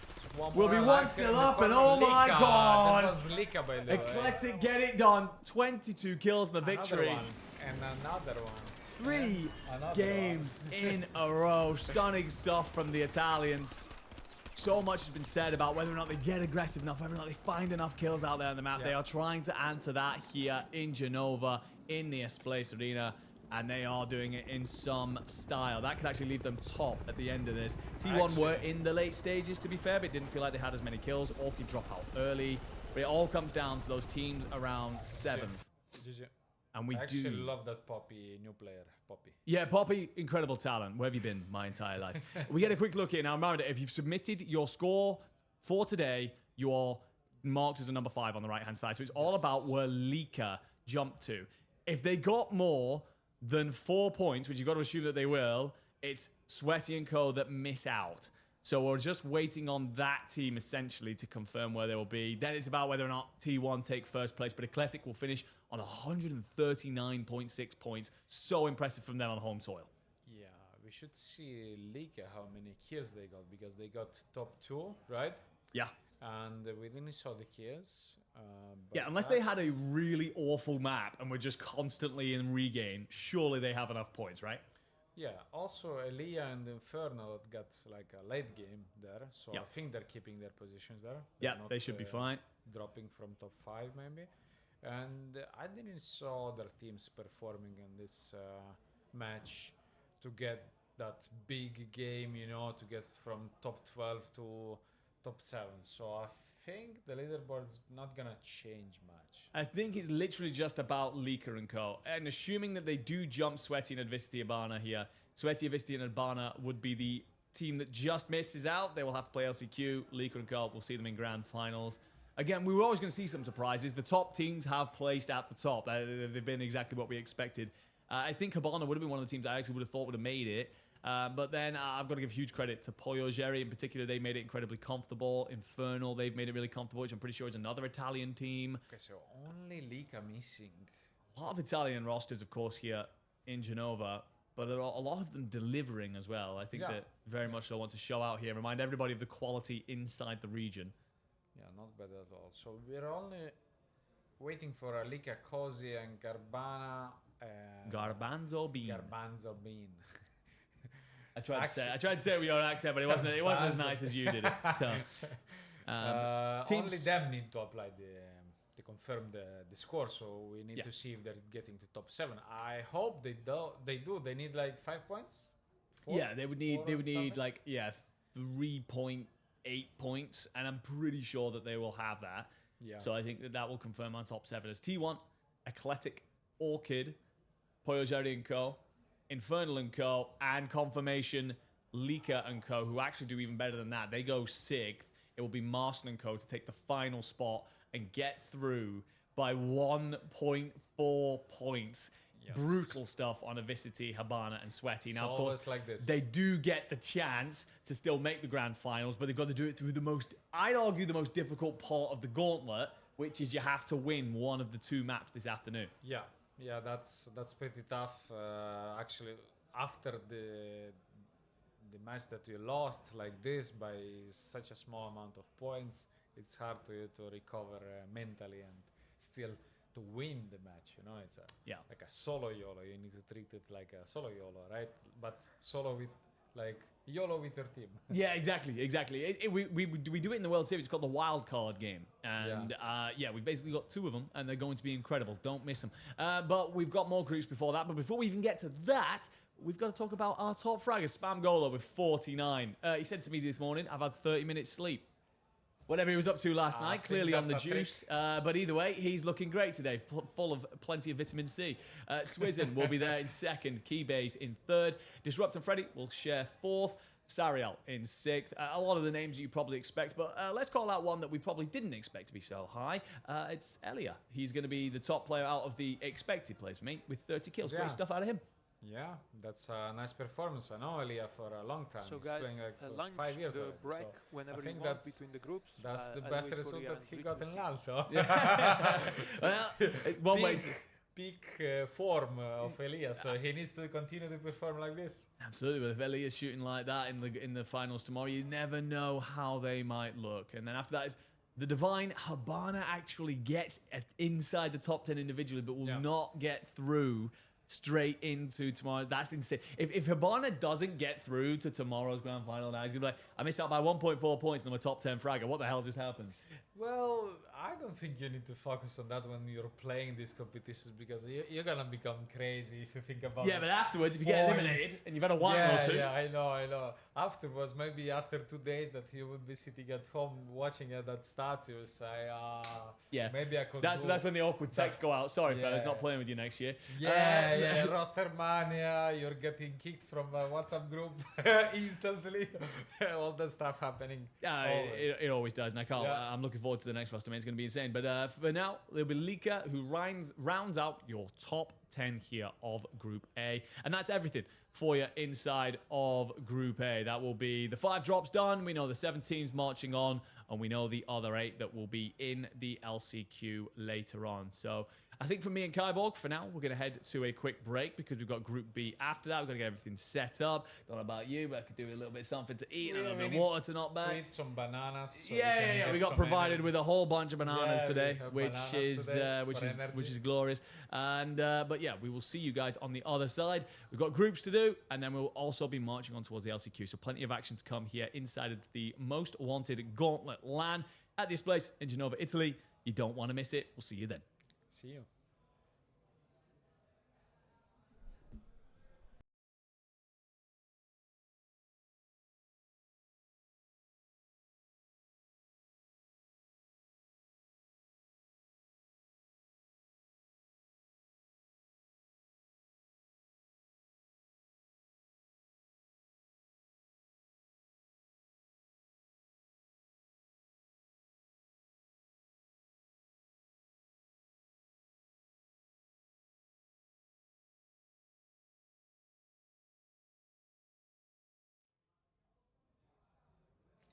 We'll be one still up, and oh my god! That was Lika, by the way. Athletic get it done. 22 kills, the victory. Another one. And another one. 3 games in a row. Stunning stuff from the Italians. So much has been said about whether or not they get aggressive enough, whether or not they find enough kills out there on the map. They are trying to answer that here in Genova, in the Esplace Arena, and they are doing it in some style. That could actually leave them top at the end of this. T1 were in the late stages, to be fair, but it didn't feel like they had as many kills. Or could drop out early. But it all comes down to those teams around 7th. And we actually love that Poppy, new player, Poppy. Yeah, Poppy, incredible talent. Where have you been my entire life? We get a quick look here. Now, remember, if you've submitted your score for today, you're marked as a number 5 on the right-hand side. So it's all about where Lika jumped to. If they got more than 4 points, which you've got to assume that they will, it's Sweaty and Co. that miss out. So we're just waiting on that team, essentially, to confirm where they will be. Then it's about whether or not T1 take 1st place, but Athletic will finish on 139.6 points. So impressive from them on home soil. Yeah, we should see Lika how many kills they got, because they got top 2, right? Yeah. And we didn't saw the kills. Yeah, unless they had a really awful map and were just constantly in regain, surely they have enough points, right? Yeah, also Elia and Inferno got like a late game there, so I think they're keeping their positions there. Yeah, they should be fine. Dropping from top 5 maybe. And I didn't saw other teams performing in this match to get that big game, you know, to get from top 12 to top 7. So I think the leaderboard's not gonna change much. I think it's literally just about Lika and Co. And assuming that they do jump Sweaty and Adversity Abana here, Sweaty, Adversity, and Abana would be the team that just misses out. They will have to play LCQ. Lika and Co. We'll see them in grand finals. Again, we were always going to see some surprises. The top teams have placed at the top. They've been exactly what we expected. I think Habana would have been one of the teams I actually would have thought would have made it. But then I've got to give huge credit to Pollo Jerry in particular. They made it incredibly comfortable. Infernal, they've made it really comfortable, which I'm pretty sure is another Italian team. Okay, so only Lika missing. A lot of Italian rosters, of course, here in Genova, but there are a lot of them delivering as well. I think that very much so want to show out here and remind everybody of the quality inside the region. Yeah, not bad at all. So we're only waiting for Lika, Cosi, and Garbana. Garbanzo Bean. Garbanzo Bean. I tried to say it with your accent, but it wasn't as nice as you did it. So only them need to apply to confirm the score, so we need to see if they're getting to top 7. I hope they do. They need like 5 points. 4? Yeah, they would need like 3 point 8 points, and I'm pretty sure that they will have that. Yeah. So I think that will confirm our top 7 as T1, Eclectic, Orchid, Poyo Jerry & Co., Infernal & Co., and Confirmation, Leaker & Co., who actually do even better than that. They go 6th. It will be Marston & Co. to take the final spot and get through by 1.4 points. Yes. Brutal stuff on Avicity, Habana, and Sweaty. Now, of course, like this. they do get the chance to still make the grand finals, but they've got to do it through the most, I'd argue, the most difficult part of the gauntlet, which is you have to win one of the 2 maps this afternoon. Yeah, that's pretty tough. Actually, after the match that you lost like this by such a small amount of points, it's hard to you to recover mentally and still to win the match. You know, it's like a solo YOLO. You need to treat it like a solo YOLO, right? But solo with like YOLO with your team. Yeah, exactly. We do it in the World Series. It's called the wild card game, and we basically got 2 of them, and they're going to be incredible. Don't miss them. But we've got more groups before that. But before we even get to that, we've got to talk about our top fragger, Spam Golo with 49. He said to me this morning, "I've had 30 minutes sleep." Whatever he was up to last night, clearly on the juice. But either way, he's looking great today, full of plenty of vitamin C. Swizzin will be there in 2nd, Keybase in 3rd. Disrupt and Freddy will share 4th. Sariel in 6th. A lot of the names you probably expect, but let's call out one that we probably didn't expect to be so high. It's Elia. He's going to be the top player out of the expected players for me with 30 kills. Great stuff out of him. Yeah, that's a nice performance. I know Elia for a long time. So He's guys, playing like for lunch 5 years. the break so whenever I think you want between the groups. That's the I'll best wait for result the that he Android got to in see. LAN. So Well, it's one way to... peak form of Elia. So he needs to continue to perform like this. Absolutely, but if Ellie is shooting like that in the finals tomorrow, you never know how they might look. And then after that is the Divine. Habana actually gets inside the top 10 individually, but will not get through straight into tomorrow. That's insane. If Habana doesn't get through to tomorrow's grand final now, he's going to be like, I missed out by 1.4 points and I'm a top 10 fragger. What the hell just happened? Well, I don't think you need to focus on that when you're playing these competitions because you're gonna become crazy if you think about it. Yeah, but afterwards, if you get eliminated and you've had a one or two. Yeah, I know. Afterwards, maybe after 2 days that you will be sitting at home watching at that stats, you'll say, maybe I could That's when the awkward texts go out. Sorry, fellas, not playing with you next year. Roster mania, you're getting kicked from a WhatsApp group instantly. All that stuff happening. It always does, and I can't. I'm looking forward to the next roster, man. It's going to be insane. But for now, there'll be Lika, who rounds out your top 10 here of Group A. And that's everything for you inside of Group A. That will be the 5 drops done. We know the 7 teams marching on, and we know the other 8 that will be in the LCQ later on. So I think for me and Kyborg, for now, we're going to head to a quick break because we've got Group B after that. We've got to get everything set up. Don't know about you, but I could do a little bit of something to eat and a little bit of water to knock back. Eat some bananas. So We got provided with a whole bunch of bananas today, which is glorious. And but yeah, we will see you guys on the other side. We've got groups to do, and then we'll also be marching on towards the LCQ. So plenty of action to come here inside of the most wanted Gauntlet LAN at this place in Genova, Italy. You don't want to miss it. We'll see you then. See you.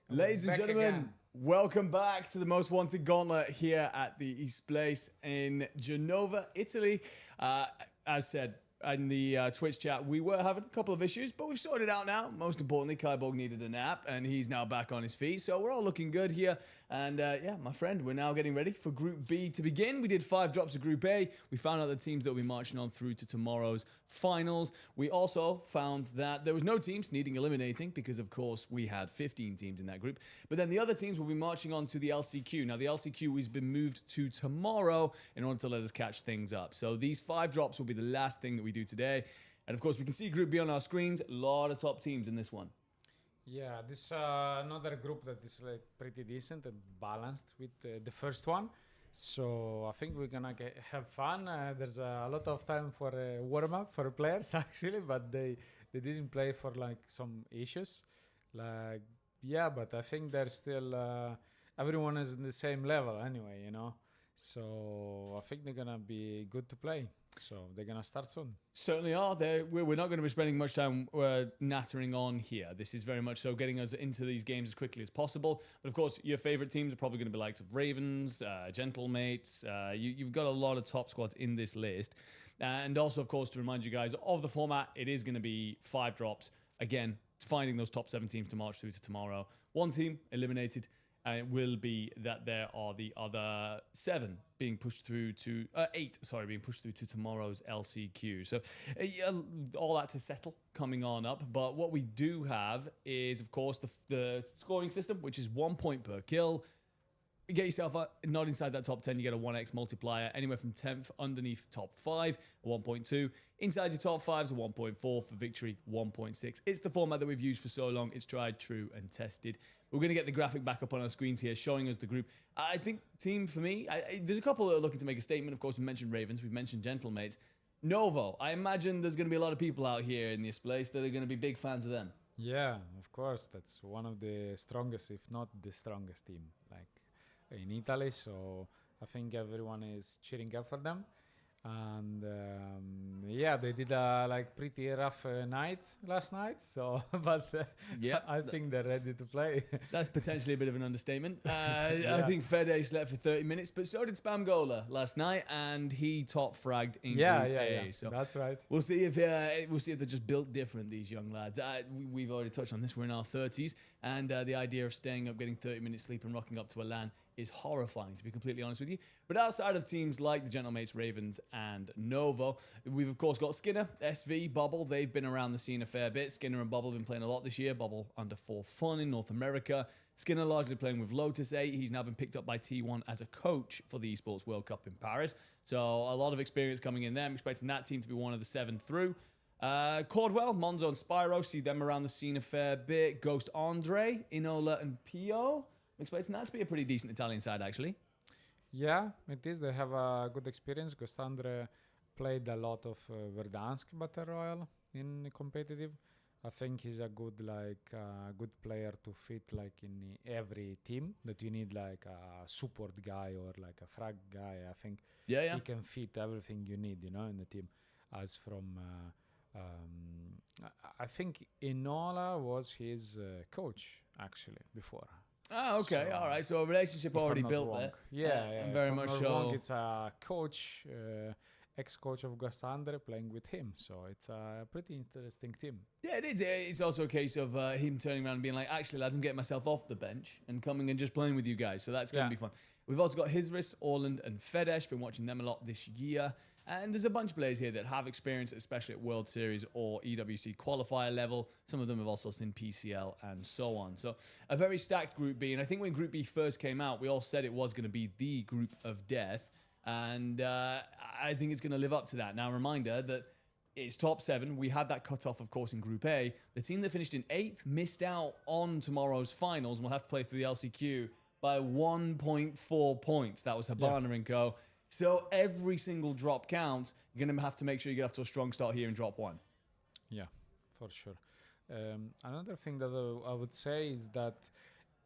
Ladies and Back gentlemen, again. welcome back to the most wanted Gauntlet here at the East Place in Genova, Italy. As said in the Twitch chat, we were having a couple of issues, but we've sorted it out now. Most importantly, Kyborg needed a nap, and he's now back on his feet. So we're all looking good here. And my friend, we're now getting ready for Group B to begin. We did 5 drops of Group A. We found out the teams that will be marching on through to tomorrow's finals. We also found that there was no teams needing eliminating because, of course, we had 15 teams in that group. But then the other teams will be marching on to the LCQ. Now, the LCQ has been moved to tomorrow in order to let us catch things up. So these 5 drops will be the last thing that we do today. And, of course, we can see Group B on our screens. A lot of top teams in this one. Yeah, this another group that is like pretty decent and balanced with the first one. So I think we're gonna have fun. There's a lot of time for a warm up for players actually, but they didn't play for like some issues. Like yeah, but I think they're still everyone is in the same level anyway, you know. So I think they're gonna be good to play. So they're gonna start soon. Certainly are. We're not going to be spending much time nattering on here. This is very much so getting us into these games as quickly as possible. But of course, your favorite teams are probably going to be likes of Ravens, Gentlemates. You've got a lot of top squads in this list. And also, of course, to remind you guys of the format, it is going to be 5 drops. Again, finding those top 7 teams to march through to tomorrow. 1 team eliminated. It will be that there are the other 7 being pushed through to 8, sorry, being pushed through to tomorrow's LCQ. So all that to settle coming on up. But what we do have is, of course, the scoring system, which is 1 point per kill. You get yourself not inside that top 10, you get a 1x multiplier, anywhere from 10th underneath top 5, a 1.2. Inside your top 5 is a 1.4, for victory, 1.6. It's the format that we've used for so long. It's tried, true, and tested. We're going to get the graphic back up on our screens here, showing us the group. I think, team, for me, there's a couple that are looking to make a statement. Of course, we mentioned Ravens, we've mentioned Gentlemates. Novo, I imagine there's going to be a lot of people out here in this place that are going to be big fans of them. Yeah, of course. That's one of the strongest, if not the strongest team, like in Italy. So I think everyone is cheering up for them. And yeah, they did a like pretty rough night last night. So, but Yep. I think they're ready to play. That's potentially a bit of an understatement. I think Fede slept for 30 minutes, but so did Spamgola last night, and he top fragged in Group A. So that's right. we'll see if they're just built different. These young lads. We've already touched on this. We're in our 30s, and the idea of staying up, getting 30 minutes sleep, and rocking up to a LAN is horrifying, to be completely honest with you. But outside of teams like the Gentlemates, Ravens, and Novo, we've of course got Skinner, SV, Bubble. They've been around the scene a fair bit. Skinner and Bubble have been playing a lot this year. Bubble under 4 Fun in North America. Skinner largely playing with Lotus 8. He's now been picked up by T1 as a coach for the Esports World Cup in Paris. So a lot of experience coming in there. I'm expecting that team to be one of the 7 through. Cordwell, Monzo, and Spyro, see them around the scene a fair bit. Ghost Andre, Inola, and Pio. I'm expecting that to be a pretty decent Italian side, actually. Yeah, it is. They have a good experience. Gostandre played a lot of Verdansk Battle Royale in competitive. I think he's a good good player to fit like in every team that you need like a support guy or like a frag guy. I think he can fit everything you need, you know, in the team. As from I think Inola was his coach actually before. Ah, okay, So, all right. So a relationship if I'm already not built wrong. there. Yeah, and very if I'm much not so. wrong, it's a coach, ex-coach of Gostandre playing with him. So it's a pretty interesting team. Yeah, it is. It's also a case of him turning around and being like, actually, lads, I'm getting myself off the bench and coming and just playing with you guys. So that's going to be fun. We've also got Hisris, Orland, and Fedesh. Been watching them a lot this year. And there's a bunch of players here that have experience, especially at World Series or EWC qualifier level. Some of them have also seen PCL and so on. So a very stacked Group B. And I think when Group B first came out, we all said it was going to be the group of death. And I think it's going to live up to that. Now, reminder that it's top 7. We had that cutoff, of course, in Group A. The team that finished in 8th missed out on tomorrow's finals and will have to play through the LCQ by 1.4 points. That was Habana and Co. So every single drop counts. You're going to have to make sure you get off to a strong start here in drop 1. Yeah, for sure. Another thing that I would say is that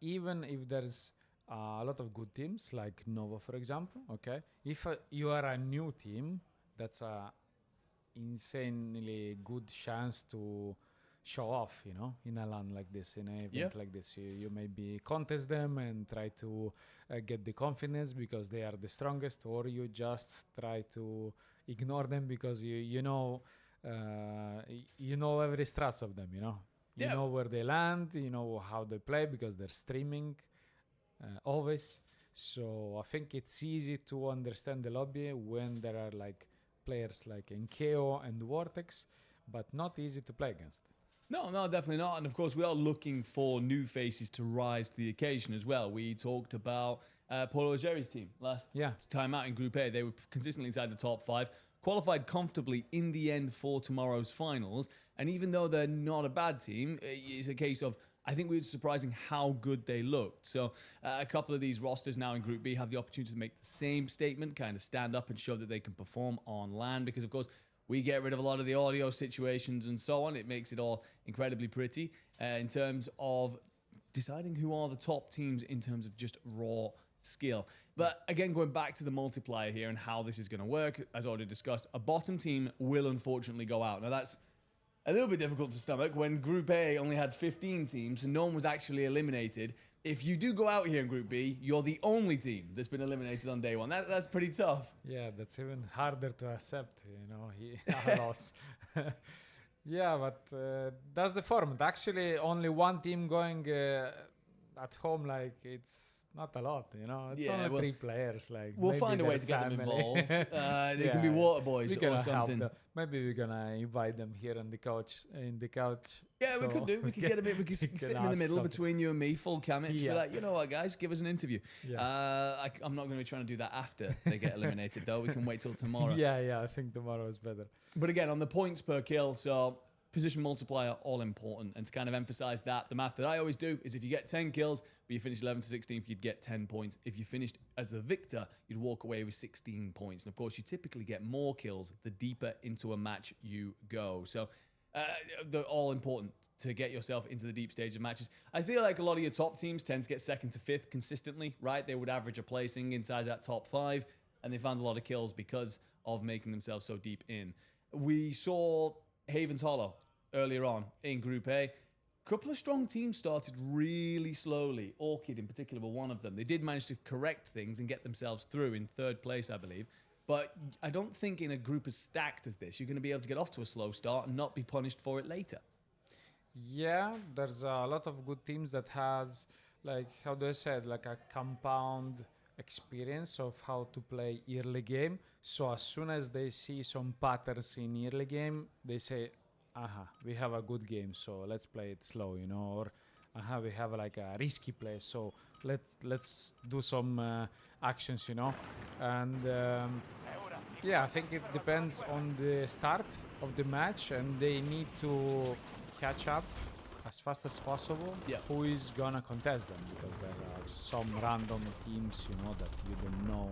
even if there's a lot of good teams like Nova, for example, okay, if you are a new team, that's a insanely good chance to show off, you know, in a LAN like this, in an event like this. You maybe contest them and try to get the confidence because they are the strongest, or you just try to ignore them because you know every strats of them, you know. You know where they land, you know how they play because they're streaming always. So I think it's easy to understand the lobby when there are like players like Enkeo and Vortex, but not easy to play against. No, definitely not. And of course, we are looking for new faces to rise to the occasion as well. We talked about Paulo Algeri's team last time out in Group A. They were consistently inside the top 5, qualified comfortably in the end for tomorrow's finals. And even though they're not a bad team, it's a case of I think it was surprising how good they looked. So a couple of these rosters now in Group B have the opportunity to make the same statement, kind of stand up and show that they can perform on LAN, because of course we get rid of a lot of the audio situations and so on. It makes it all incredibly pretty in terms of deciding who are the top teams in terms of just raw skill. But again, going back to the multiplier here and how this is going to work, as already discussed, a bottom team will unfortunately go out. Now that's a little bit difficult to stomach when Group A only had 15 teams and no one was actually eliminated. If you do go out here in Group B, you're the only team that's been eliminated on day one. That's pretty tough. Yeah, that's even harder to accept, a loss. Yeah, but that's the format. Actually, only one team going at home, like, it's not a lot, It's Yeah, only 3 players. Like, we'll maybe find a way their to get them family. involved. They can be water boys or something. Maybe we're gonna invite them here on the couch. Yeah, we could do. We could get a bit. We could sit them in the middle something. between you and me, full camage. Be Yeah. like, you know what, guys, give us an interview. Yeah. I'm not going to be trying to do that after they get eliminated, though. We can wait till tomorrow. Yeah, I think tomorrow is better. But again, on the points per kill, so position multiplier, all important. And to kind of emphasize that, the math that I always do is if you get 10 kills, but you finished 11th to 16th, you'd get 10 points. If you finished as the victor, you'd walk away with 16 points. And of course, you typically get more kills the deeper into a match you go. So they're all important to get yourself into the deep stage of matches. I feel like a lot of your top teams tend to get 2nd to 5th consistently, right? They would average a placing inside that top 5, and they found a lot of kills because of making themselves so deep in. We saw Haven's Hollow earlier on in Group A. A couple of strong teams started really slowly. Orchid in particular were one of them. They did manage to correct things and get themselves through in 3rd place, I believe. But I don't think in a group as stacked as this, you're going to be able to get off to a slow start and not be punished for it later. Yeah, there's a lot of good teams that has, like, how do I say it, like a compound experience of how to play early game. So as soon as they see some patterns in early game, they say, we have a good game, so let's play it slow, or we have like a risky play, so let's do some actions, and I think it depends on the start of the match, and they need to catch up as fast as possible. Who is gonna contest them, because there are some random teams, that you don't know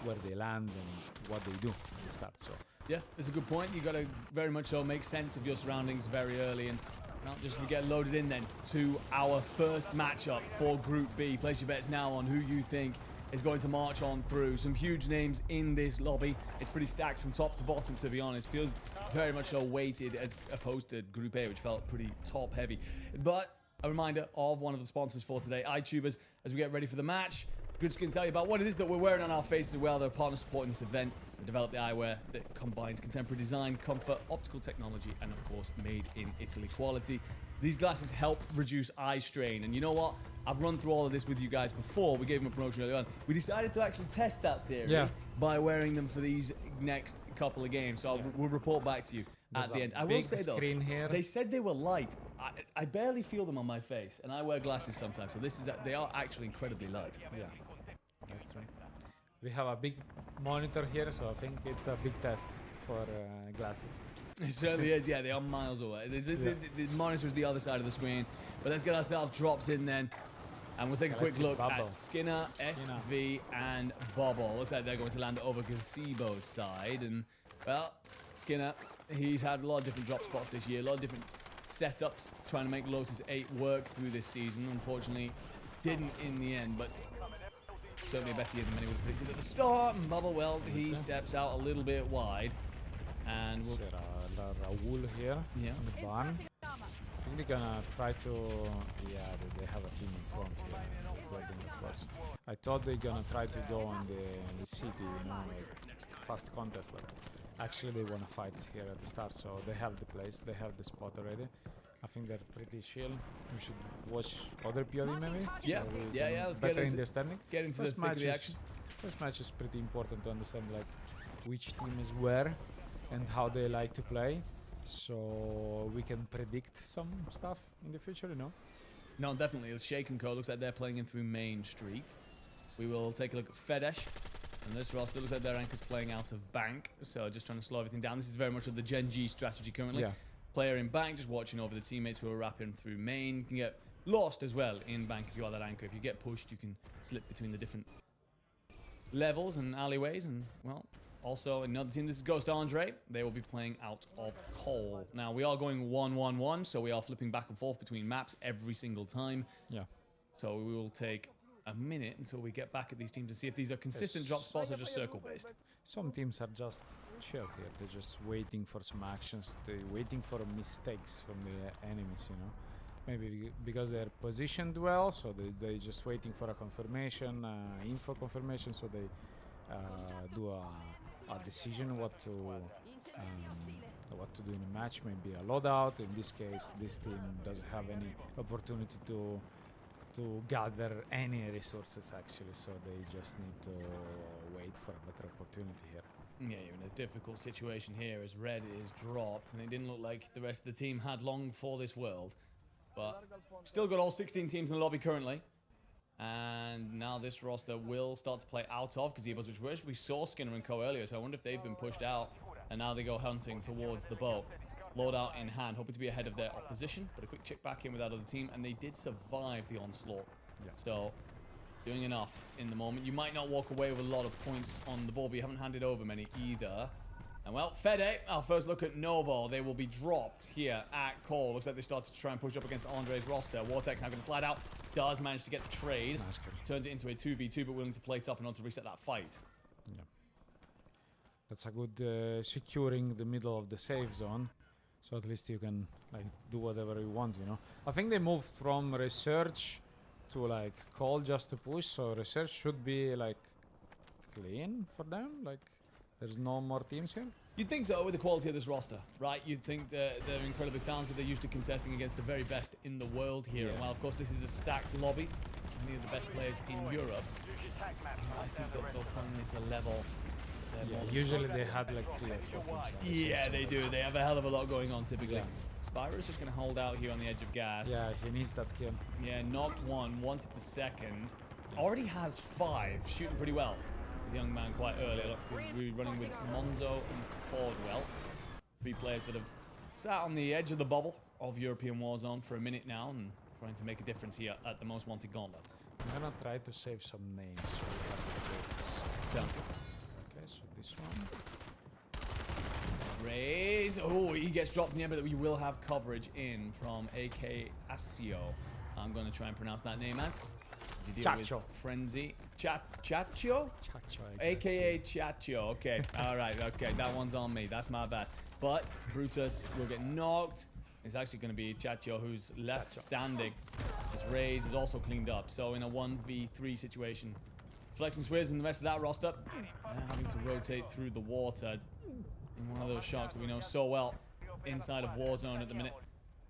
where they land and what they do at the start. So yeah, it's a good point. You got to very much so make sense of your surroundings very early and not just get loaded in then to our first matchup for Group B. Place your bets now on who you think is going to march on through. Some huge names in this lobby. It's pretty stacked from top to bottom, to be honest. Feels very much so weighted as opposed to Group A, which felt pretty top heavy. But a reminder of one of the sponsors for today, iTubers, as we get ready for the match. Good Skin tell you about what it is that we're wearing on our faces as well. They're a partner supporting this event. They developed the eyewear that combines contemporary design, comfort, optical technology, and of course, made in Italy quality. These glasses help reduce eye strain. And you know what? I've run through all of this with you guys before. We gave them a promotion earlier on. We decided to actually test that theory by wearing them for these next couple of games. So we'll report back to you at the end. I will say though, they said they were light. I barely feel them on my face, and I wear glasses sometimes. So they are actually incredibly light. Yeah, that's true. We have a big monitor here, so I think it's a big test for glasses. It certainly is, yeah, they are miles away. The monitor is the other side of the screen. But let's get ourselves dropped in then. And we'll take a quick look at Skinner, SV, and Bobble. Looks like they're going to land over Gazebo's side. And, well, Skinner, he's had a lot of different drop spots this year, a lot of different setups, trying to make Lotus 8 work through this season. Unfortunately, didn't in the end, but certainly a better year than many would have predicted at the start. And Bubble, well, he steps out a little bit wide. And we'll Raul here in the barn. I think they're gonna try to... Yeah, they have a team in front here. Building, of course. I thought they're gonna try to go on the city, like fast contest, but actually they wanna fight here at the start, so they have the place, they have the spot already. I think they're pretty chill. We should watch other POV maybe? Yeah, let's get understanding. Get into the thick of the action. First match is pretty important to understand like which team is where and how they like to play, so we can predict some stuff in the future, No, definitely. It's Shake & Co. Looks like they're playing in through Main Street. We will take a look at Fedesh. And this roster looks like their anchor's playing out of Bank, so just trying to slow everything down. This is very much of the Gen G strategy currently. Player in Bank, just watching over the teammates who are wrapping through Main. You can get lost as well in bank if you are that anchor. If you get pushed, you can slip between the different levels and alleyways. And, well, also another team, this is Ghost Andre. They will be playing out of Cole. Now, we are going 1-1-1, so we are flipping back and forth between maps every single time. Yeah. So we will take a minute until we get back at these teams to see if these are consistent drop spots or just circle-based. Some teams are just chill here. They're just waiting for some actions. They're waiting for mistakes from the enemies, you know. Maybe because they're positioned well, so they're just waiting for a confirmation, info confirmation, so they do a decision what to do in a match. Maybe a loadout. In this case, this team doesn't have any opportunity to gather any resources actually, so they just need to wait for a better opportunity here. Yeah, you're in a difficult situation here as red is dropped, and it didn't look like the rest of the team had long for this world. But still got all 16 teams in the lobby currently. And now this roster will start to play out of gazebos, which we saw Skinner and Co earlier, so I wonder if they've been pushed out, and now they go hunting towards the boat. Loadout in hand, hoping to be ahead of their opposition, but a quick check back in with that other team, and they did survive the onslaught. Yeah. So, doing enough in the moment. You might not walk away with a lot of points on the board, but you haven't handed over many either. And well, Fede, our first look at Novo. They will be dropped here at Cole. Looks like they start to try and push up against Andre's roster. Vortex now going to slide out. Does manage to get the trade. Nice. Turns it into a 2v2, but willing to play it up in order to reset that fight. Yeah. That's a good securing the middle of the safe zone. So at least you can like do whatever you want, you know. I think they moved from research to like call just to push, so research should be like clean for them. Like there's no more teams here. You'd think so with the quality of this roster, right? You'd think that they're incredibly talented. They're used to contesting against the very best in the world here. Yeah. And while of course this is a stacked lobby, many of the best players in Europe, I think that they'll find this a level. Yeah, usually they had like 3 or 4 teams. Yeah, they do. They have a hell of a lot going on typically. Yeah. Spyro's just going to hold out here on the edge of gas. Yeah, he needs that kill. Yeah, knocked one, wanted the second. Already has 5, shooting pretty well. This young man quite early. Look, we're running with Monzo and Caldwell. 3 players that have sat on the edge of the bubble of European Warzone for a minute now and trying to make a difference here at the most wanted Gauntlet. I'm gonna try to save some names so we have the Sounds good. Okay, so this one. Raise. Oh, he gets dropped in the end, but we will have coverage in from AK Asio. I'm going to try and pronounce that name as. You deal with Chacho. Frenzy. Chacho? Chacho, AKA Chacho. Okay. All right. Okay. That one's on me. That's my bad. But Brutus will get knocked. It's actually going to be Chacho who's left standing. His Raise is also cleaned up. So in a 1v3 situation, Flex and Swizz and the rest of that roster having to rotate through the water in one of those sharks that we know so well inside of Warzone at the minute.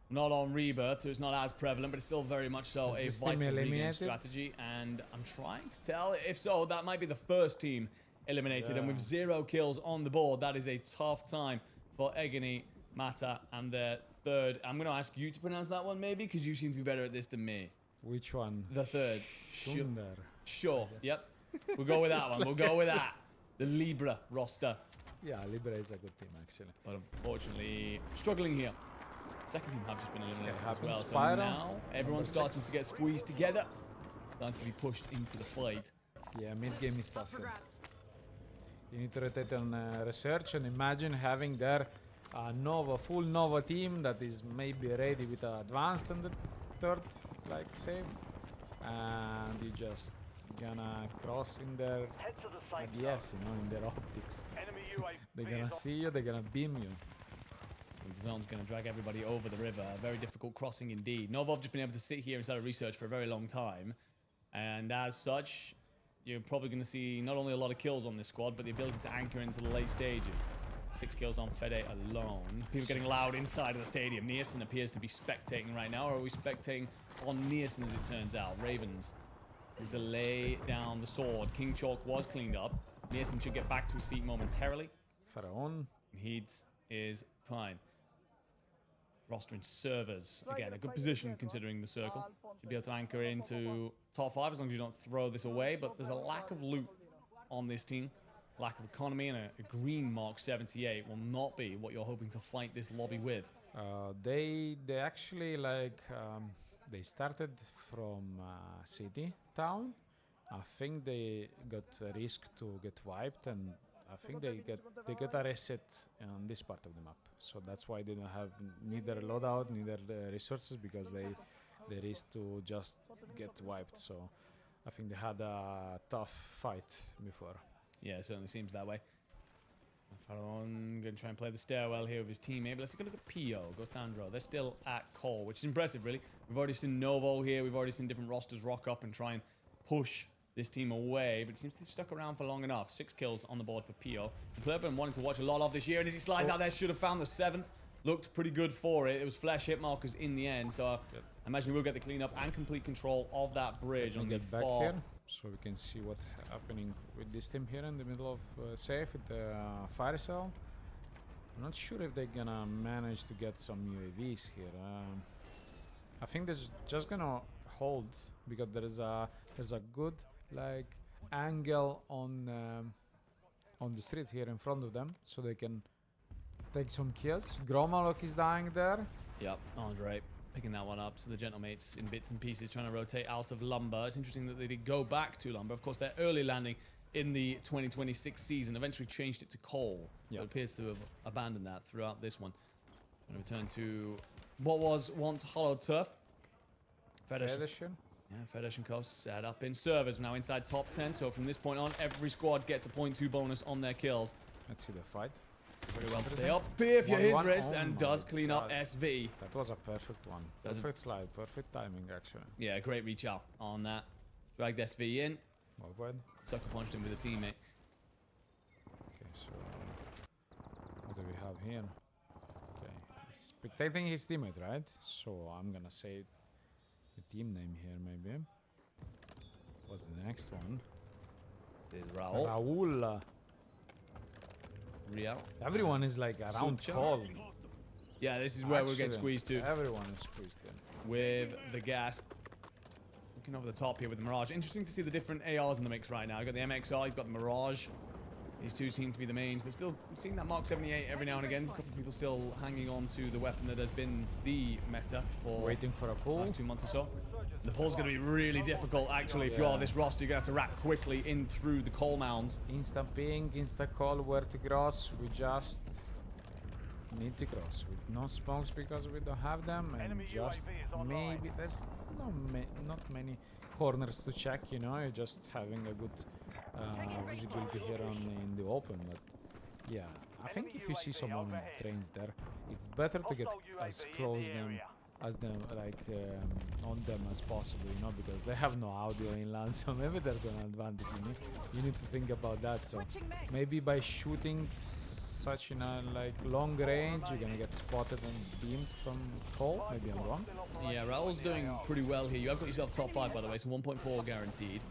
Not on Rebirth, so it's not as prevalent, but it's still very much so a vital regame strategy. And I'm trying to tell, if so, that might be the first team eliminated. And with 0 kills on the board, that is a tough time for Egony, Mata, and their third. I'm going to ask you to pronounce that one, maybe, because you seem to be better at this than me. Which one? The third. Schunder. Sure. Yep. We'll go with that one. We'll go with that. The Libra roster. Yeah, Libra is a good team actually. But unfortunately, struggling here. Second team have just been eliminated as well. So Spyro, now everyone's starting to get squeezed together. Starting to be pushed into the fight. Yeah, mid-game is tough. You need to rotate on research and imagine having their Nova, full Nova team that is maybe ready with an advanced and the third like save. And you just gonna cross in their ADS, you know, in their optics. They're gonna see you, they're gonna beam you. The zone's going to drag everybody over the river. A very difficult crossing indeed. Novov just been able to sit here inside of research for a very long time. And as such, you're probably going to see not only a lot of kills on this squad, but the ability to anchor into the late stages. 6 kills on Fede alone. People getting loud inside of the stadium. Nearson appears to be spectating right now. Or are we spectating on Nearson as it turns out? Ravens need to lay down the sword. King Chalk was cleaned up. Nearson should get back to his feet momentarily. Pharaon. Heat is fine. Rostering servers. Again, a good position considering the circle. Should be able to anchor into top 5 as long as you don't throw this away. But there's a lack of loot on this team. Lack of economy, and a green Mark 78 will not be what you're hoping to fight this lobby with. They actually like They started from city town. I think they got a risk to get wiped, and I think they got a reset on this part of the map. So that's why they don't have neither loadout, neither the resources, because they risk to just get wiped. So I think they had a tough fight before. Yeah, it certainly seems that way. Faron going to try and play the stairwell here with his teammate. But let's take a look at Pio. Goes down the road. They're still at call, which is impressive, really. We've already seen Novo here. We've already seen different rosters rock up and try and push this team away. But it seems to have stuck around for long enough. 6 kills on the board for Pio. The player I've been wanting to watch a lot of this year. And as he slides out there, should have found the 7th. Looked pretty good for it. It was flash hit markers in the end. So I imagine we'll get the cleanup and complete control of that bridge on the Get back far. here, so we can see what's happening with this team here in the middle of safe with the fire cell. I'm not sure if they're gonna manage to get some UAVs here. I think they're just gonna hold because there's a good like angle on the street here in front of them, so they can take some kills. Gromalok is dying there. Yep, Andre picking that one up. So the Gentlemates in bits and pieces trying to rotate out of Lumber. It's interesting that they did go back to Lumber. Of course, their early landing in the 2026 season eventually changed it to coal. Yep. It appears to have abandoned that throughout this one. And return to what was once hollowed turf. Federation. Yeah, Federation Coast set up in servers. Now inside top 10. So from this point on, every squad gets a 0.2 bonus on their kills. Let's see the fight. Very well. Stay up here for his 1-1. wrist Oh and my does clean up God. SV. That was a perfect one. That's a- Perfect slide, perfect timing actually. Yeah, great reach out on that. Dragged SV in. Well played. Sucker punched him with a teammate. Okay, so what do we have here? Okay, he's protecting his teammate, right? So I'm gonna say the team name here, maybe. What's the next one? This is Raul. Raul. Real. Everyone is like around Sucha. call. Yeah, this is where we're getting Actually, squeezed to Everyone is squeezed in. with the gas. Looking over the top here with the Mirage. Interesting to see the different ARs in the mix right now. You've got the MXR, you've got the Mirage. These two seem to be the mains, but still seeing that Mark 78 every now and again. A couple of people still hanging on to the weapon that has been the meta for Waiting for a the pull. last 2 months or so. The pull's going to be really difficult, actually. If you are this roster, you're going to have to rack quickly in through the coal mounds. Instant ping, instant call, where to cross. We just need to cross with no smokes because we don't have them, and Enemy just UAV is online. maybe there's not many corners to check. You know, you're just having a good visibility here on in the open. But yeah, I think if you see someone in the trains there, it's better to get as close them on them as possible, you know, because they have no audio inland, so maybe there's an advantage. You need to think about that. So maybe by shooting such in a like long range, you're gonna get spotted and beamed from coal. Maybe I'm wrong. Yeah, Raul's doing pretty well here. You have got yourself top 5, by the way, so 1.4 guaranteed.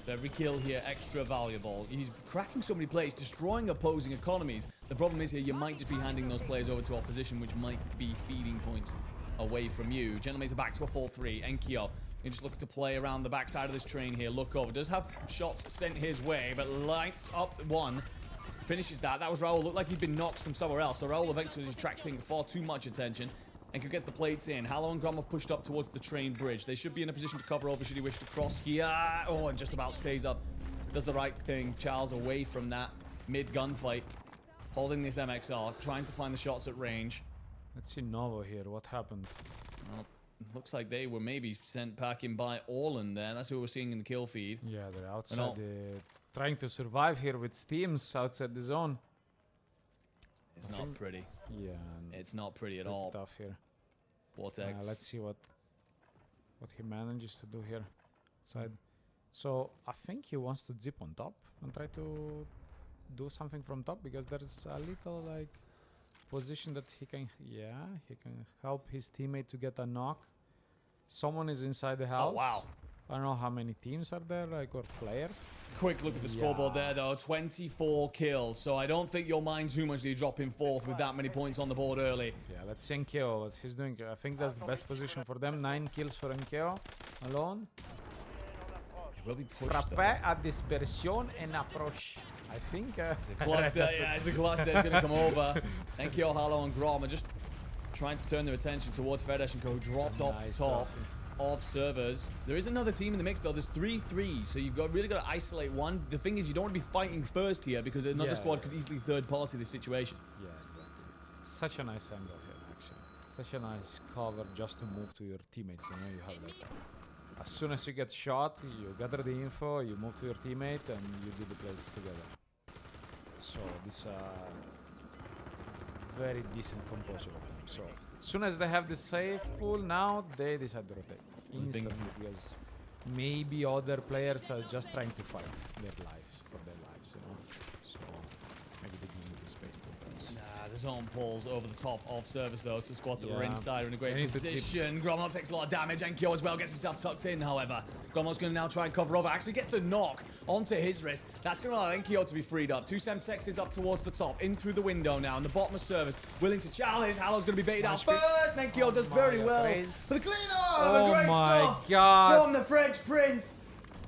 So every kill here, extra valuable. He's cracking so many plays, destroying opposing economies. The problem is here, you might just be handing those players over to opposition, which might be feeding points away from you. Gentlemates are back to a 4-3. Enkyo, you just looking to play around the backside of this train here. Look over. Does have shots sent his way, but lights up one. Finishes that. That was Raul. Looked like he'd been knocked from somewhere else. So Raul eventually attracting far too much attention. Enkyo gets the plates in. Hallow and Gromov pushed up towards the train bridge. They should be in a position to cover over should he wish to cross here. Oh, and just about stays up. Does the right thing. Charles away from that mid-gunfight. Holding this MXR. Trying to find the shots at range. Let's see Novo here. What happened? Well, looks like they were maybe sent packing by Orland there. That's who we're seeing in the kill feed. Yeah, they're outside. Trying to survive here with Steams outside the zone. It's not pretty. Yeah, It's not pretty at pretty all. tough here. Vortex. Let's see what he manages to do here. Side. So I think he wants to zip on top and try to do something from top, because there's a little like position that he can help his teammate to get a knock. Someone is inside the house. Oh, wow. I don't know how many teams are there, like, or players. Quick look at the scoreboard there, though. 24 kills. So I don't think you'll mind too much that you drop in 4th with that many points on the board early. Yeah, let's see Enkeo, what he's doing. I think that's the best position for them. 9 kills for Enkeo alone. It will be pushed, Frappe a dispersion and approach. I think. It's a cluster, yeah, it's a cluster. It's going to come over. Enkyo, Hallow, and Grom are just trying to turn their attention towards Fedesh and Co, who dropped off the top. of servers. There is another team in the mix, though. There's 3-3, so you've really got to isolate one. The thing is, you don't want to be fighting first here because another squad could easily third-party this situation. Yeah, exactly. Such a nice angle here, actually. Such a nice cover just to move to your teammates. You know, you have like as soon as you get shot, you gather the info, you move to your teammate, and you do the plays together. So this very decent composure of them. So as soon as they have the safe pool, now they decide to rotate instantly because maybe other players are just trying to fight their lives for their lives, you know. So maybe they give you the space to advance. Nah, the zone pulls over the top of servers though, so the squad that were Yeah. inside are in a great They need to position. Gromlok takes a lot of damage, Enkyo as well gets himself tucked in, however. Gromlok's going to now try and cover over, actually gets the knock onto his wrist. That's going to allow Enkyo to be freed up. Two Semtexes up towards the top, in through the window now, and the bottom of servers, willing to challenge. Hallow's going to be baited out first, Enkyo does very well. For the cleanup, Oh great my stuff God. from the French Prince.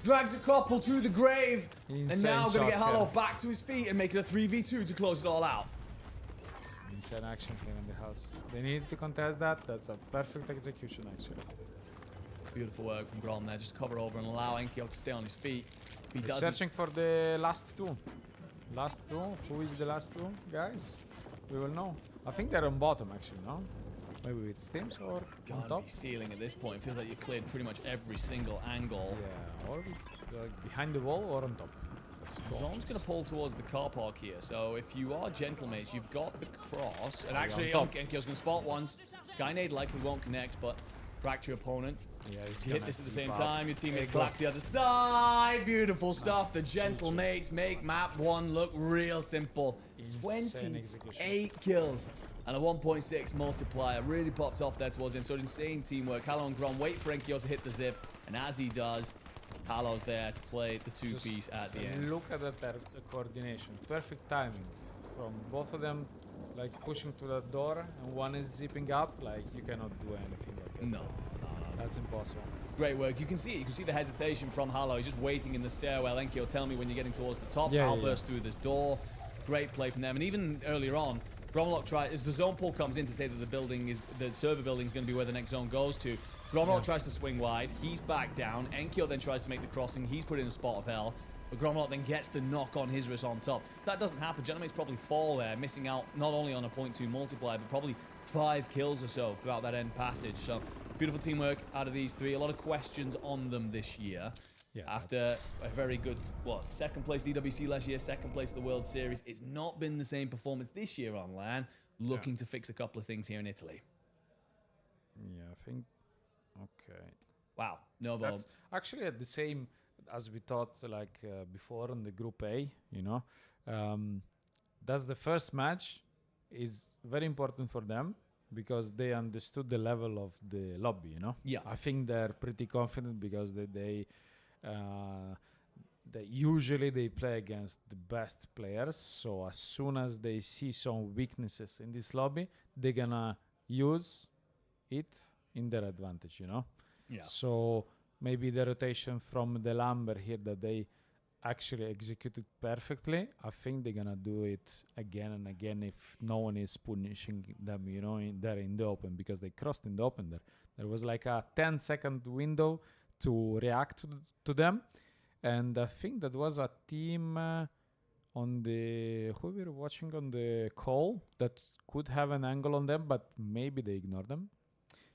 Drags a couple to the grave, and Insane now going to get shots Hallow here. back to his feet and make it a 3v2 to close it all out. Insane action here in the house. They need to contest that. That's a perfect execution, actually. Beautiful work from Grom there, just cover over and allow Enkyo to stay on his feet. If he They're doesn't, searching for the last two. Last two? Who is the last two, guys? We will know. I think they're on bottom, actually, no? Maybe with Steams or on gotta top? be ceiling at this point. Feels like you cleared pretty much every single angle. Yeah, or behind the wall or on top. That's two Zone's options. going to pull towards the car park here, so if you are gentlemates, you've got the cross. And actually, on top. Enkyo's going to spot once. Skynade likely won't connect, but fracture opponent. Yeah, it's You hit gonna this at the zip same up. time, your teammates Hey, collapse go. the other side. Beautiful stuff. The Nice. gentle mates make map 1 look real simple. Insane execution. 28 kills and a 1.6 multiplier. Really popped off there towards the end. So insane teamwork. Hallow and Grom wait for Enkyo to hit the zip, and as he does, Hallow's there to play the two-piece at the end. Look at that coordination. Perfect timing from both of them, like pushing to that door, and one is zipping up. Like you cannot do anything like this. No. That's impossible. Great work. You can see it. You can see the hesitation from Hallow. He's just waiting in the stairwell. Enkyo, tell me when you're getting towards the top. Yeah, I'll yeah, burst through this door. Great play from them. And even earlier on, Gromlok tried, as the zone pull comes in to say that the server building is going to be where the next zone goes to. Gromlok tries to swing wide. He's back down. Enkyo then tries to make the crossing. He's put in a spot of hell. But Gromlok then gets the knock on his wrist on top. If that doesn't happen, Gentlemates probably fall there, missing out not only on a 0.2 multiplier, but probably 5 kills or so throughout that end passage. So beautiful teamwork out of these three. A lot of questions on them this year. Yeah, After a very good, second place DWC last year, second place at the World Series. It's not been the same performance this year on LAN. Looking to fix a couple of things here in Italy. Yeah, I think. Okay. Wow. Novo. That's actually at the same as we thought, like before on the Group A. You know, that's the first match is very important for them because they understood the level of the lobby. You know. Yeah. I think they're pretty confident because they usually they play against the best players. So as soon as they see some weaknesses in this lobby, they're gonna use it in their advantage, you know. Yeah. So maybe the rotation from the Lumber here that they actually executed perfectly, I think they're gonna do it again and again if no one is punishing them, you know, in the open, because they crossed in the open there. There was like a 10-second window to react to them, and I think that was a team on the who we were watching on the call that could have an angle on them, but maybe they ignored them.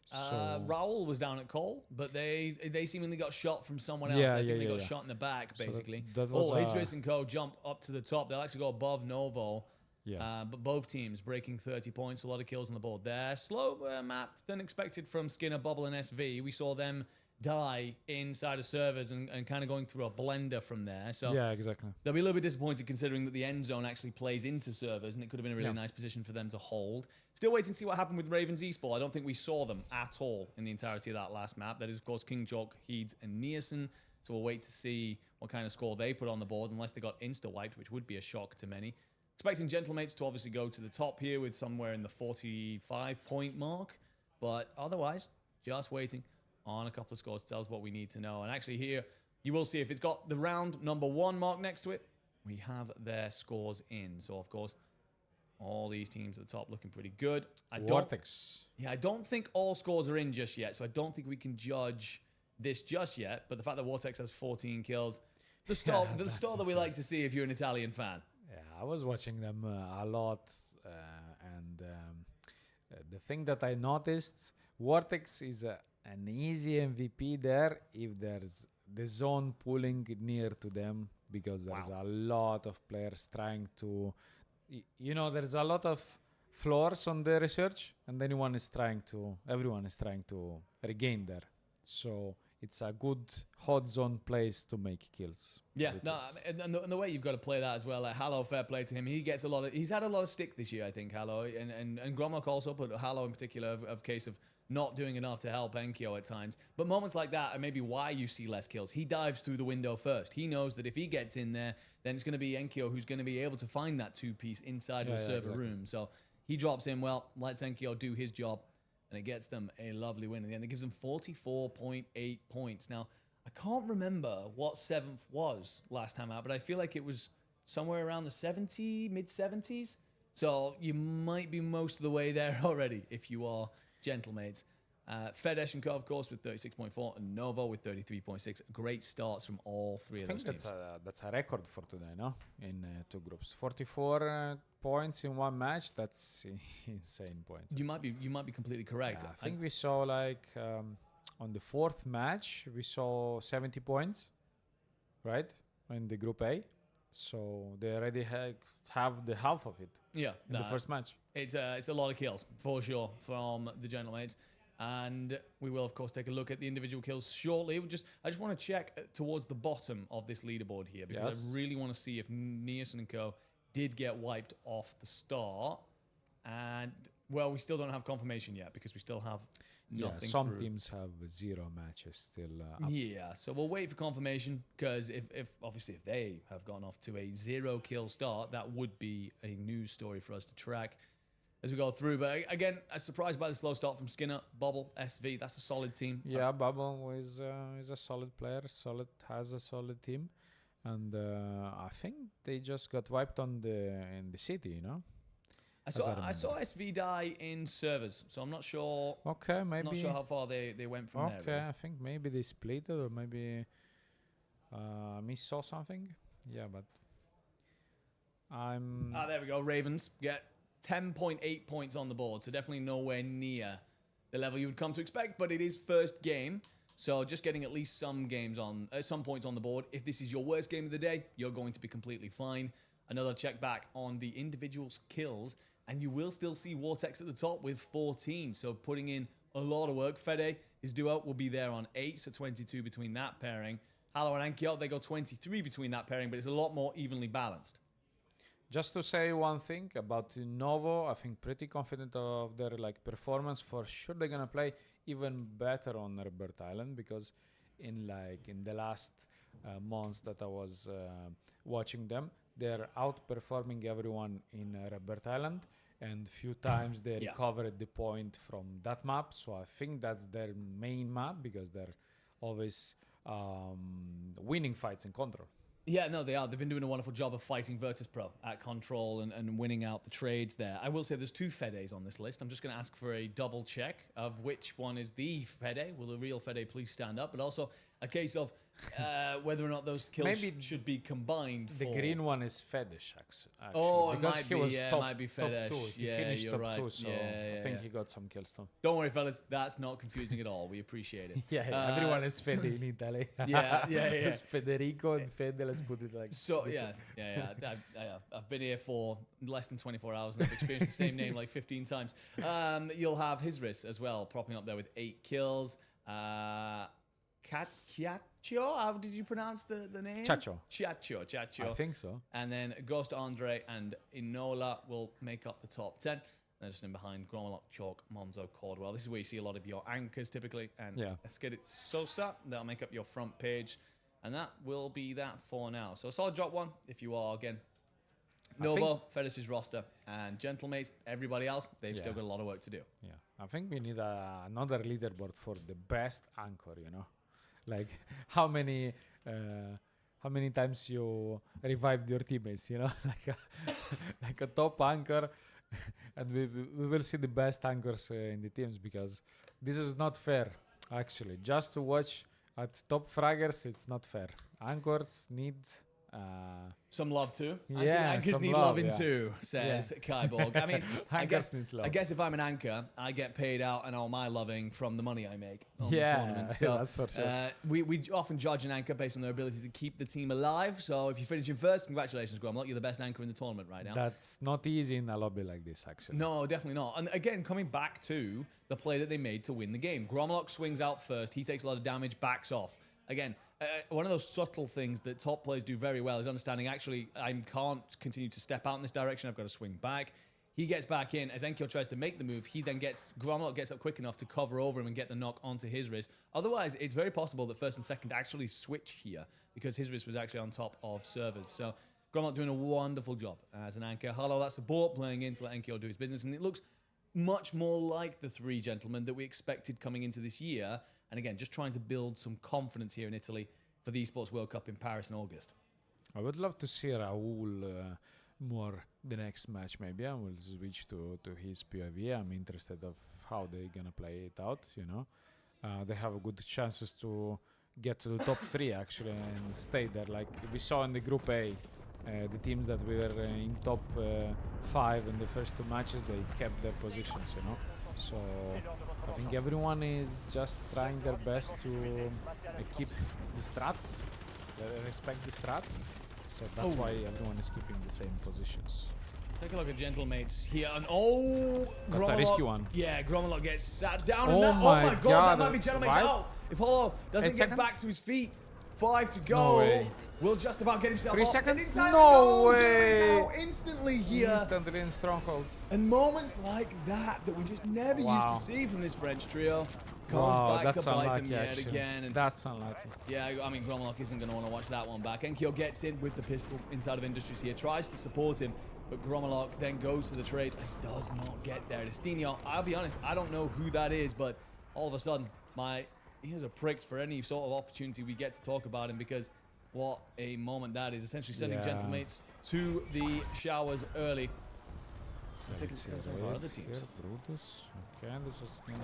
So Raul was down at Cole, but they seemingly got shot from someone else. Yeah, I think yeah, they got yeah. shot in the back, So basically. that was Isris and Co jump up to the top. They'll actually go above Novo. yeah. But both teams breaking 30 points, a lot of kills on the board there. Slower map than expected from Skinner, Bubble, and SV. We saw them die inside of servers and kind of going through a blender from there. So Yeah, exactly. they'll be a little bit disappointed considering that the end zone actually plays into servers, and it could have been a really Yeah. nice position for them to hold. Still waiting to see what happened with Ravens Esport. I don't think we saw them at all in the entirety of that last map. That is, of course, King Jock, Heeds, and Nielsen. So we'll wait to see what kind of score they put on the board, unless they got insta-wiped, which would be a shock to many. Expecting Gentlemates to obviously go to the top here with somewhere in the 45-point mark. But otherwise, just waiting on a couple of scores to tell us what we need to know. And actually here, you will see if it's got the round number 1 mark next to it, we have their scores in. So, of course, All these teams at the top looking pretty good. Vortex. I don't think all scores are in just yet, so I don't think we can judge this just yet. But the fact that Vortex has 14 kills, the start that we like to see if you're an Italian fan. Yeah, I was watching them a lot, and the thing that I noticed, Vortex is an easy MVP there if there's the zone pulling near to them, because there's a lot of players trying to, there's a lot of floors on the research, and everyone is trying to regain there. So it's a good hot zone place to make kills. Yeah, no, and the way you've got to play that as well. Like Hallow, fair play to him. He's had a lot of stick this year, I think, Hallow, and Gromlock also, but Hallow in particular, of case of not doing enough to help Enkyo at times. But moments like that are maybe why you see less kills. He dives through the window first. He knows that if he gets in there, then it's going to be Enkyo who's going to be able to find that two-piece inside of the server room. So he drops in well, lets Enkyo do his job, and it gets them a lovely win. In the end, it gives them 44.8 points. Now, I can't remember what 7th was last time out, but I feel like it was somewhere around the mid-70s. So you might be most of the way there already if you are gentlemates. Fedesh and Co, of course, with 36.4, and Novo with 33.6. Great starts from all three of those teams. That's a record for today, no? In two groups, 44 points in one match. That's insane points. You might be completely correct. Yeah, I think we saw on the fourth match we saw 70 points, right, in the Group A. So they already have the half of it. Yeah, in the first match. It's a lot of kills for sure from the gentlemates. And we will, of course, take a look at the individual kills shortly. I just want to check towards the bottom of this leaderboard here, because I really want to see if Nielsen and Co did get wiped off the start. And, well, we still don't have confirmation yet, because we still have nothing some through. Teams have 0 matches still up. Yeah, so we'll wait for confirmation, because if they have gone off to a 0-kill start, that would be a news story for us to track as we go through. But again, I'm surprised by the slow start from Skinner. Bubble, SV, that's a solid team. Yeah, Bubble is a solid player, has a solid team. And I think they just got wiped in the city, I saw SV die in servers, so I'm not sure. Okay, maybe. Not sure how far they went from there. Okay, Really. I think maybe they split it, or maybe me saw something. Yeah, but I'm. There we go. Ravens get 10.8 points on the board, so definitely nowhere near the level you would come to expect. But it is first game, so just getting at least some points on the board. If this is your worst game of the day, you're going to be completely fine. Another check back on the individual's kills, and you will still see Vortex at the top with 14. So putting in a lot of work. Fede, his duo, will be there on 8, so 22 between that pairing. Hallow and Enkyo, they go 23 between that pairing, but it's a lot more evenly balanced. Just to say one thing about Novo, I think pretty confident of their performance. For sure, they're gonna play even better on Rebirth Island, because in the last months that I was watching them, they're outperforming everyone in Rebirth Island, and few times they recovered the point from that map. So I think that's their main map, because they're always winning fights in Control. Yeah, no, they are. They've been doing a wonderful job of fighting Virtus Pro at Control and winning out the trades there. I will say there's 2 Fedes on this list. I'm just going to ask for a double check of which one is the Fede. Will the real Fede please stand up? But also a case of whether or not those kills should be combined. The green one is Fedesh, actually. Oh, it because might he be. was Yeah, top, it might be top Fedesh. 2. He finished you're top right. 2, so I think he got some kills too. Don't worry, fellas. That's not confusing at all. We appreciate it. Everyone is Fede in Italy. It's Federico and Fede. Let's put it like. So I've been here for less than 24 hours, and I've experienced the same name like 15 times. You'll have Hisris as well, propping up there with 8 kills. Chiaccio, how did you pronounce the name? Chiaccio. I think so. And then Ghost Andre and Inola will make up the top 10. They're just in behind Gromlock, Chalk, Monzo, Cordwell. This is where you see a lot of your anchors typically. And Eskedit Sosa, that'll make up your front page. And that will be that for now. So a solid drop 1 if you are, again, Novo, Fedish's roster, and Gentlemates, everybody else, they've still got a lot of work to do. Yeah, I think we need another leaderboard for the best anchor, Like, how many how many times you revived your teammates, you know, like a top anchor, and we will see the best anchors in the teams, because this is not fair, actually. Just to watch at top fraggers, it's not fair. Anchors need some love too. Yeah, anchors some need love, loving yeah. too, says Kyborg. I mean, I Anchors guess, need love. I guess if I'm an anchor, I get paid out and all my loving from the money I make on the Yeah, tournament. So that's for sure. we often judge an anchor based on their ability to keep the team alive. So if you finish in first, congratulations, Gromlock. You're the best anchor in the tournament right now. That's not easy in a lobby like this, actually. No, definitely not. And again, coming back to the play that they made to win the game. Gromlock swings out first. He takes a lot of damage, backs off. Again, one of those subtle things that top players do very well is understanding, actually, I can't continue to step out in this direction. I've got to swing back. He gets back in. As Enkyo tries to make the move, he then Gromlock gets up quick enough to cover over him and get the knock onto his wrist. Otherwise, it's very possible that first and second actually switch here, because his wrist was actually on top of servers. So Gromlock doing a wonderful job as an anchor. Hello, that support playing in to let Enkyo do his business. And it looks much more like the three gentlemen that we expected coming into this year. And again, just trying to build some confidence here in Italy for the Esports World Cup in Paris in August. I would love to see Raul more the next match. Maybe I will switch to his POV. I'm interested of how they're gonna play it out. You know, they have a good chances to get to the top 3 actually and stay there. Like we saw in the Group A, the teams that were in top 5 in the first 2 matches, they kept their positions. You know, so I think everyone is just trying their best to keep the strats, respect the strats. So that's why everyone is keeping the same positions. Take a look at Gentlemates here, and That's a risky one. Yeah, Gromlock gets sat down, Oh and that, my God, that might be Gentlemates right? out. If Holo doesn't 8 get seconds? back to his feet, 5 to go. No way. Will just about get himself 3 up. seconds? And inside No the goal, way. Gentlemates out instantly here. Instantly in stronghold. And moments like that we just never used to see from this French trio comes back to bite them yet again. And that's unlucky. yeah, I mean, Gromlock isn't going to want to watch that one back. Enkyo gets in with the pistol inside of Industries here, tries to support him, but Gromlock then goes for the trade and does not get there. Destinio, I'll be honest, I don't know who that is, but all of a sudden, my ears are pricked for any sort of opportunity we get to talk about him, because what a moment that is. Essentially sending Gentlemates to the showers early. Let's take a look at some of our other teams. Here, Brutus. Okay, this is gonna...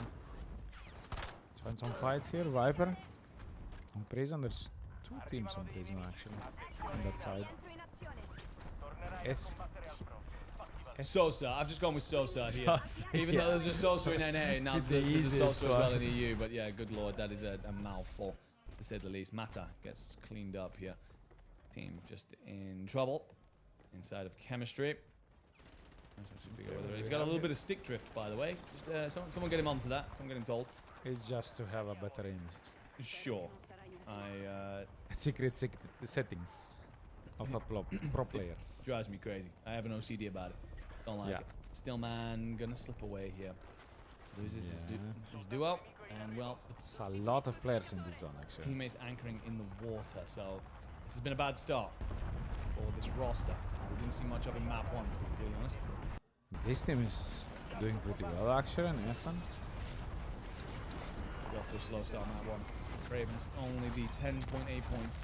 Let's find some fights here. Viper. On prison, there's 2 teams on prison actually. On that side. Sosa, I've just gone with Sosa here. Sosa, Even though there's a Sosa in NA, now It's there's the a easiest Sosa as well one. in EU. But yeah, good lord, that is a mouthful, to say the least. Mata gets cleaned up here. Team just in trouble inside of chemistry. He's got a little bit of stick drift, by the way. Just someone get him onto that. Someone get him told. It's just to have a better aim assist. Sure. Secret settings of a pro players. Drives me crazy. I have an OCD about it. Don't like it. Stillman gonna slip away here. Loses his duo. And well, It's a lot of players in this zone actually. teammates anchoring in the water. So this has been a bad start for this roster. We didn't see much of in map 1, to be completely honest. This team is doing pretty well actually in Essen. We're off to a slow start on that one. Ravens only the 10.8 points.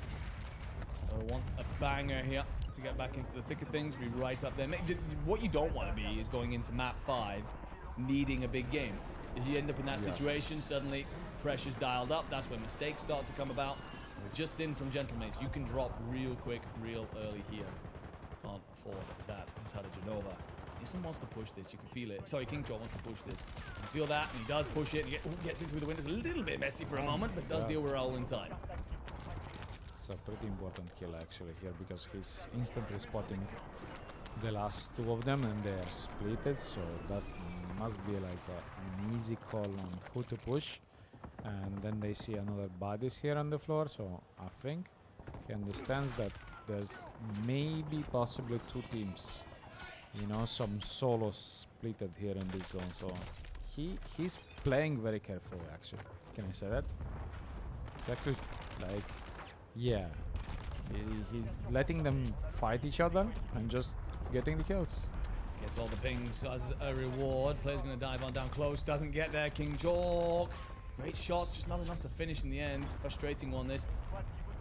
So we want a banger here to get back into the thick of things. Be right up there. What you don't want to be is going into map 5 needing a big game. If you end up in that situation, suddenly pressure's dialed up. That's when mistakes start to come about. We've just seen from Gentlemates, you can drop real quick, real early here. Can't afford that inside of Genova. Nissan wants to push this, you can feel it. Sorry, Kingjaw wants to push this. You can feel that, and he does push it. He gets in through the windows, a little bit messy for a moment, but does deal with Raul in time. It's a pretty important kill actually here, because he's instantly spotting the last 2 of them and they're splitted, so that must be like an easy call on who to push. And then they see another bodies here on the floor, so I think he understands that there's maybe possibly 2 teams. You know, some solos splitted here in this zone, so he's playing very carefully actually. Can I say that? It's actually like, yeah, he's letting them fight each other and just getting the kills. Gets all the pings as a reward. Player's going to dive on down close. Doesn't get there. King Jork. Great shots, just not enough to finish in the end. Frustrating one, this.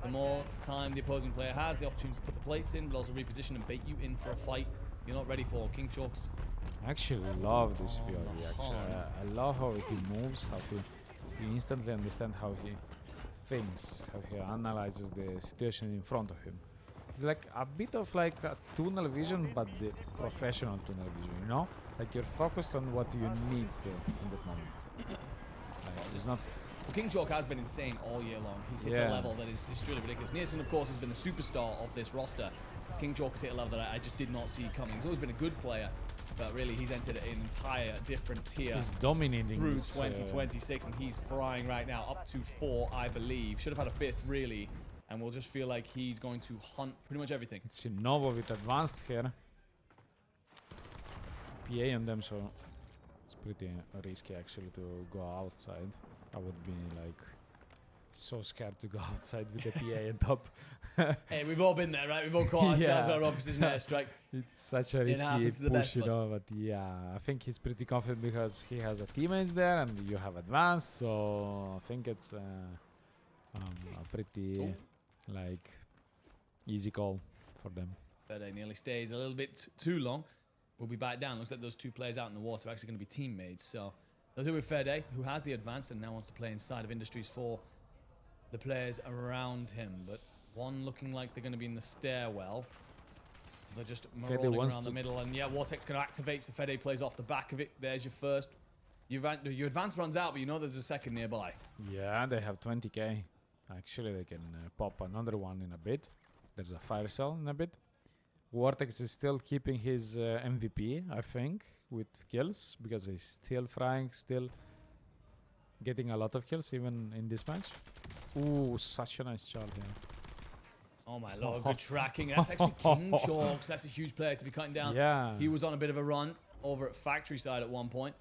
The more time the opposing player has, the opportunity to put the plates in, but also reposition and bait you in for a fight you're not ready for. King Chalk's I actually love this on POV. the Actually, hunt. I love how he moves, how he instantly understands how he thinks, how he analyzes the situation in front of him. It's like a bit of like a tunnel vision, but the professional tunnel vision, you know? Like you're focused on what you need to in that moment. Like, it's not. Well, King Chalk has been insane all year long. He's hit a level that is truly ridiculous. Nielsen, of course, has been the superstar of this roster. King Chalk has hit a level that I just did not see coming. He's always been a good player, but really he's entered an entire different tier. He's dominating through this, 2026, and he's flying right now up to 4, I believe. Should have had a 5th, really, and we'll just feel like he's going to hunt pretty much everything. It's Nova with advanced here. PA on them, so it's pretty risky actually to go outside. I would be like so scared to go outside with the PA on top. Hey, we've all been there, right? We've all caught ourselves our own precision airstrike. It's such a risky push, you know, but yeah, I think he's pretty confident because he has a teammates there and you have advanced, so I think it's a pretty like easy call for them. Fede nearly stays a little bit too long. We'll be back down. Looks like those two players out in the water are actually going to be teammates. So they'll do it with Fede, who has the advance and now wants to play inside of Industries for the players around him. But one looking like they're going to be in the stairwell. They're just marauding around the middle. And yeah, Vortex can activate, so Fede plays off the back of it. There's your first. Your advance runs out, but you know there's a second nearby. Yeah, they have 20k. Actually, they can pop another one in a bit. There's a fire cell in a bit. Vortex is still keeping his MVP, I think, with kills, because he's still frying, still getting a lot of kills, even in this match. Ooh, such a nice shot here. Oh my lord, good tracking. That's actually King Chalks. That's a huge player to be cutting down. Yeah. He was on a bit of a run over at Factory Side at one point.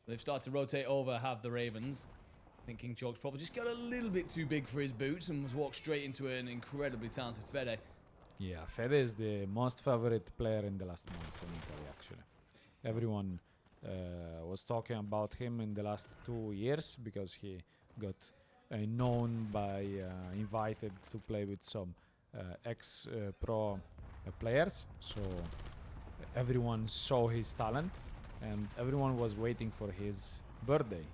They've started to rotate over, have the Ravens. I think King Chalks probably just got a little bit too big for his boots and was walked straight into an incredibly talented Fede. Yeah, Fede is the most favorite player in the last months in Italy, actually. Everyone was talking about him in the last 2 years because he got known by invited to play with some ex-pro players. So everyone saw his talent and everyone was waiting for his birthday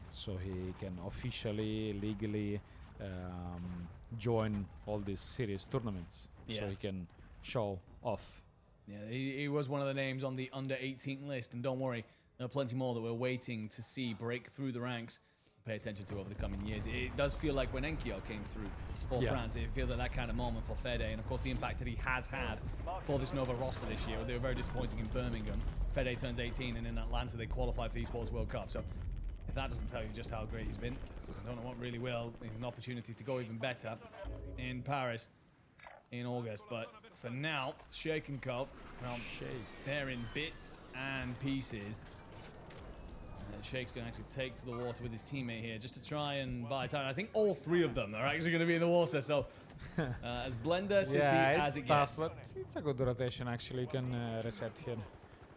so he can officially, legally join all these serious tournaments. So he can show off. Yeah, he was one of the names on the under 18 list, and don't worry, there are plenty more that we're waiting to see break through the ranks. Pay attention to over the coming years. It does feel like when Enkyo came through for France, it feels like that kind of moment for Fede, and of course the impact that he has had for this Nova roster this year. They were very disappointing in Birmingham. Fede turns 18, and in Atlanta they qualify for the Esports World Cup. So if that doesn't tell you just how great he's been, I don't know what really will. An opportunity to go even better in Paris in August, but for now, Shake and Co. They're in bits and pieces. Shake's going to actually take to the water with his teammate here just to try and buy time. I think all 3 of them are actually going to be in the water, so as Blender City as it gets. But it's a good rotation, actually. You can reset here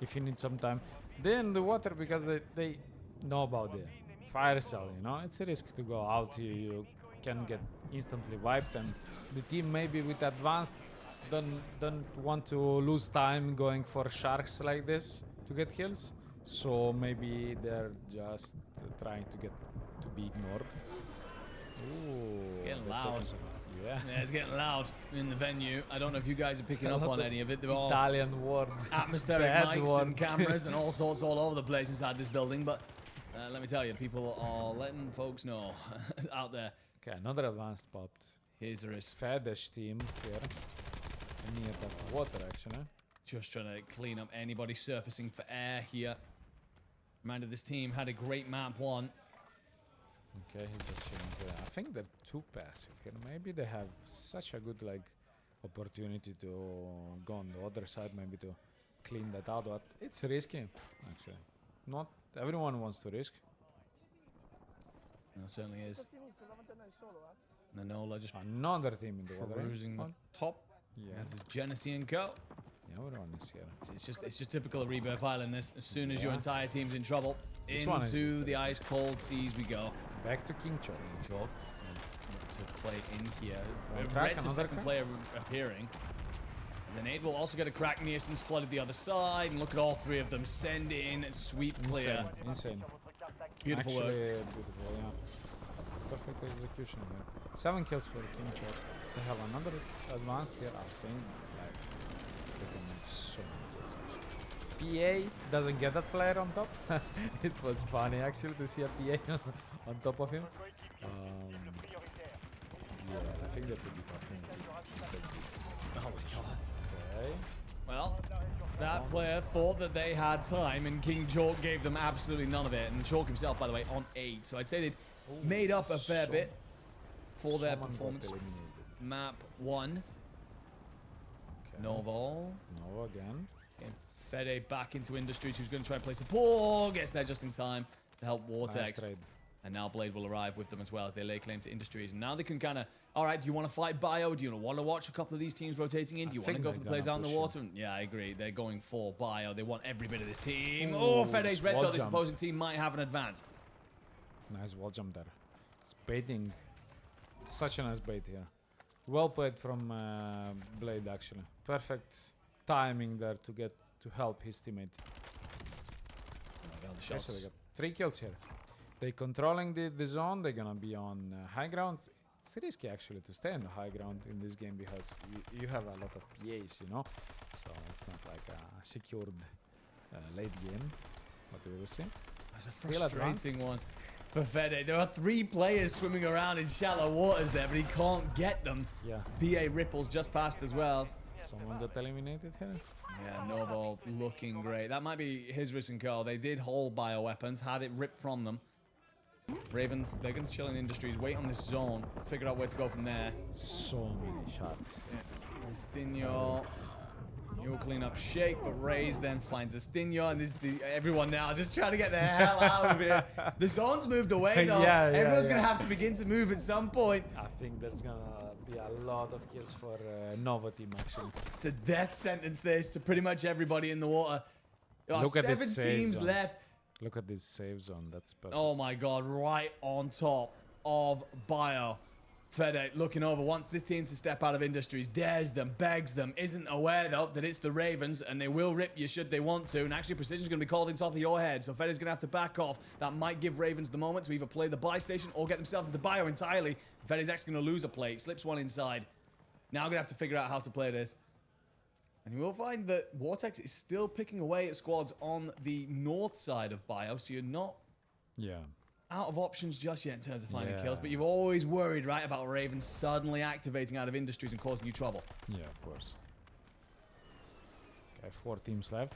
if you need some time. Then the water, because they know about the fire cell, you know, it's a risk to go out. You can get instantly wiped, and the team maybe with advanced don't want to lose time going for sharks like this to get kills, so maybe they're just trying to be ignored. Ooh, it's getting loud. Yeah, it's getting loud in the venue. I don't know if you guys are picking up on any of it. They're all Italian words, atmospheric mics and cameras and all sorts all over the place inside this building, but let me tell you, people are letting folks know out there. Okay, another advanced popped. Here's the risk. Fedish team here. Near that water, actually. Just trying to clean up anybody surfacing for air here. Reminder, this team had a great map 1. Okay, he's just chilling here. I think they're too passive here. Maybe they have such a good opportunity to go on the other side, maybe to clean that out, but it's risky, actually. Not everyone wants to risk. No, it certainly is. Nanola just another team in the water. Cruising on top. Yeah, this is Genesee and Co. Yeah, everyone is here. It's just typical of Rebirth Island. This, as soon as your entire team's in trouble, into the ice cold seas we go. Back to King Chalk. to play in here. One crack, Red, the another second crack. player appearing. And then Aid will also get a crack near since flooded the other side. And look at all three of them send in sweep clear. Insane. Beautiful Actually, work. beautiful, yeah. Perfect execution here. 7 kills for King Chop. They have another advanced here, I think. Like, they can make so many kills actually. PA doesn't get that player on top. It was funny actually to see a PA on top of him. Yeah, I think that would be perfect. This. Oh my god. Okay. Well, that player thought that they had time, and King Chalk gave them absolutely none of it. And Chalk himself, by the way, on 8. So I'd say they'd made up a fair bit for their performance. Map 1. Okay. Novo. Nova again. Getting Fede back into Industries, who's going to try and play support. Gets there just in time to help Vortex. Nice trade. And now Blade will arrive with them as well as they lay claim to Industries. And now they can kind of, all right, do you want to fight Bio? Do you want to watch a couple of these teams rotating in? Do you want to go for the plays out in the water? Yeah, I agree. They're going for Bio. They want every bit of this team. Ooh, Oh, Fede's red dot. This jump. opposing team might have an advanced. Nice wall jump there. It's baiting. Such a nice bait here. Well played from Blade actually. Perfect timing there to help his teammate. Oh my god, the Okay, shots. so they got 3 kills here. They controlling the zone. They're gonna be on high ground. It's risky actually to stay on the high ground in this game because you have a lot of PAs, you know. So it's not like a secured late game. But we will see. That's a Still advanced. frustrating one for Fede. There are 3 players swimming around in shallow waters there, but he can't get them. Yeah. PA Ripples just passed as well. Someone got eliminated here. Yeah, Novo looking great. That might be his risk and curl. They did hold bioweapons, had it ripped from them. Ravens, they're going to chill in Industries, wait on this zone, figure out where to go from there. So many shots. Estinho, he'll clean up Shake, but Raze then finds Estinho, and this is everyone now just trying to get the hell out of here. The zone's moved away though. Yeah, yeah, Everyone's going to yeah. have to begin to move at some point. I think there's gonna be a lot of kills for Nova team actually. It's a death sentence this to pretty much everybody in the water. Look at this 7 save teams zone. left. Look at this save zone. That's perfect. Oh my god, right on top of Bio. Fede looking over, wants this team to step out of Industries, dares them, begs them, isn't aware though that it's the Ravens and they will rip you should they want to. And actually Precision's going to be called in top of your head, so Fede's going to have to back off. That might give Ravens the moment to either play the buy station or get themselves into Bio entirely. Fede's actually going to lose a play, slips one inside. Now going to have to figure out how to play this. And you will find that Vortex is still picking away at squads on the north side of Bio, so you're not Yeah. out of options just yet in terms of finding Yeah. kills, but you've always worried, right, about Ravens suddenly activating out of Industries and causing you trouble. Yeah, of course. Okay, 4 teams left.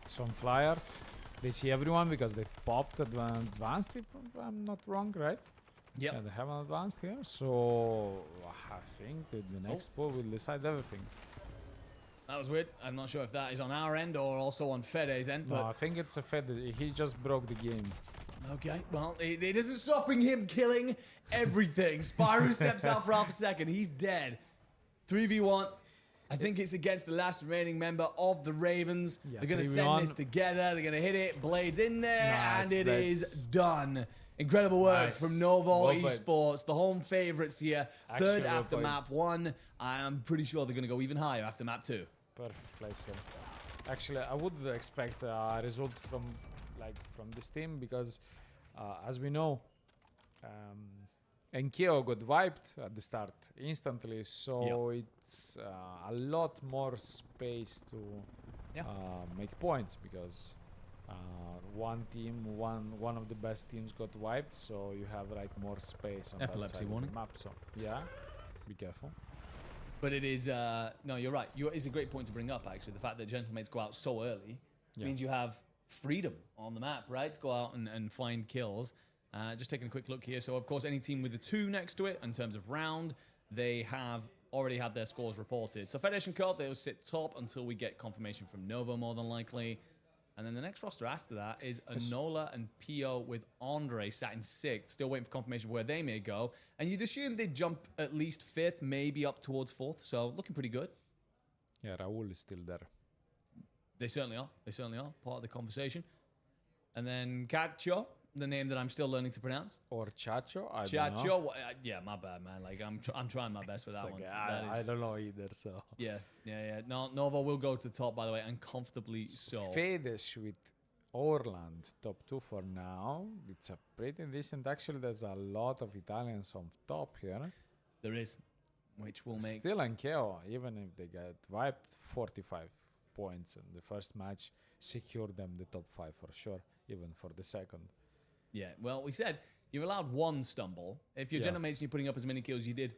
Some flyers. They see everyone because they popped advanced, if I'm not wrong, right? Yep. Yeah, they have an advanced here, so I think that the next poll will decide everything. That was weird. I'm not sure if that is on our end or also on Fede's end, No, but I think it's a Fed. He just broke the game. okay. Well, it isn't stopping him killing everything. Spyro steps out for half a second. He's dead. 3v1. I think it's against the last remaining member of the Ravens. Yeah, They're going to 3v1. send this together. They're going to hit it. Blade's in there, Nice, and it Blades. is done. Incredible work Nice. from Novo Well played. Esports, the home favorites here. Actually, Third well after played. map 1. I'm pretty sure they're going to go even higher after map 2. Perfect place here. Actually, I would expect a result from this team because, as we know, Enkeo got wiped at the start instantly, so it's a lot more space to make points because one of the best teams got wiped, so you have like more space on Epilepsy that side warning. of the map. So yeah, be careful. But it is, no, you're right. It's a great point to bring up, actually. The fact that Gentlemates go out so early means you have freedom on the map, right? To go out and find kills. Just taking a quick look here. So, of course, any team with a 2 next to it, in terms of round, they have already had their scores reported. So, Federation Cup, they will sit top until we get confirmation from Novo, more than likely. And then the next roster after that is Enola and Pio with Andre sat in 6th. Still waiting for confirmation of where they may go. And you'd assume they'd jump at least 5th, maybe up towards 4th. So looking pretty good. Yeah, Raul is still there. They certainly are. They certainly are. Part of the conversation. And then Cacho the name that I'm still learning to pronounce. Or Chacho? I don't know. Chacho. Yeah, my bad, man. Like I'm trying my best with that one. I don't know either. So Yeah. No, Nova will go to the top, by the way, and comfortably so. Fedish with Orland top 2 for now. It's a pretty decent. Actually, there's a lot of Italians on top here. There is, which will make Still Ankeo, even if they get wiped, 45 points in the first match, secure them the top 5 for sure, even for the second. Yeah, well, we said you're allowed one stumble. If your general mates are putting up as many kills you did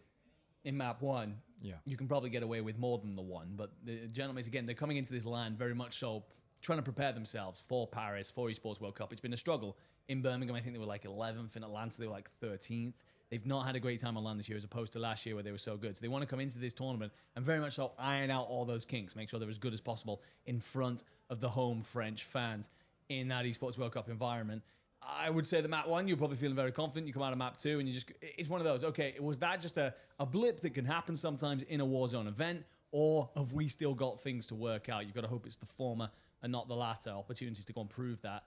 in map 1, you can probably get away with more than the one. But the general mates, again, they're coming into this land very much so trying to prepare themselves for Paris, for Esports World Cup. It's been a struggle. In Birmingham, I think they were like 11th. In Atlanta, they were like 13th. They've not had a great time on land this year as opposed to last year where they were so good. So they want to come into this tournament and very much so iron out all those kinks, make sure they're as good as possible in front of the home French fans in that Esports World Cup environment. I would say the map 1, you're probably feeling very confident. You come out of map 2 and you just, it's one of those, okay, was that just a blip that can happen sometimes in a Warzone event, or have we still got things to work out? You've got to hope it's the former and not the latter. Opportunities to go and prove that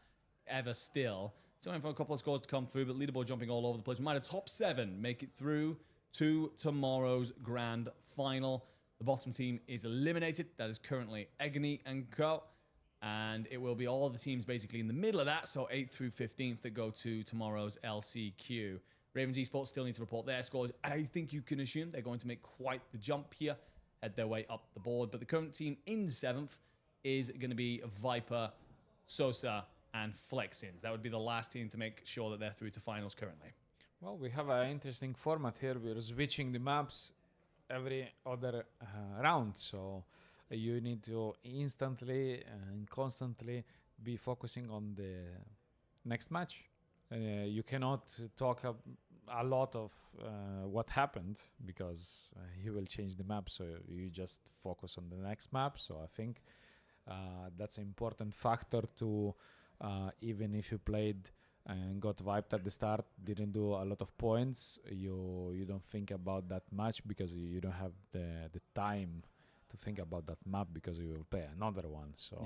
ever still. So waiting for a couple of scores to come through, but leaderboard jumping all over the place. We might have top 7 make it through to tomorrow's grand final. The bottom team is eliminated. That is currently Egony and Co. And it will be all the teams basically in the middle of that, so 8th through 15th that go to tomorrow's LCQ. Ravens Esports still need to report their scores. I think you can assume they're going to make quite the jump here, head their way up the board. But the current team in 7th is going to be Viper, Sosa, and Flexins. That would be the last team to make sure that they're through to finals currently. Well, we have an interesting format here. We're switching the maps every other round, so you need to instantly and constantly be focusing on the next match. You cannot talk a lot of what happened because he will change the map, so you just focus on the next map. So I think that's an important factor to even if you played and got wiped at the start, didn't do a lot of points, you don't think about that much because you don't have the time to think about that map because you will play another one. So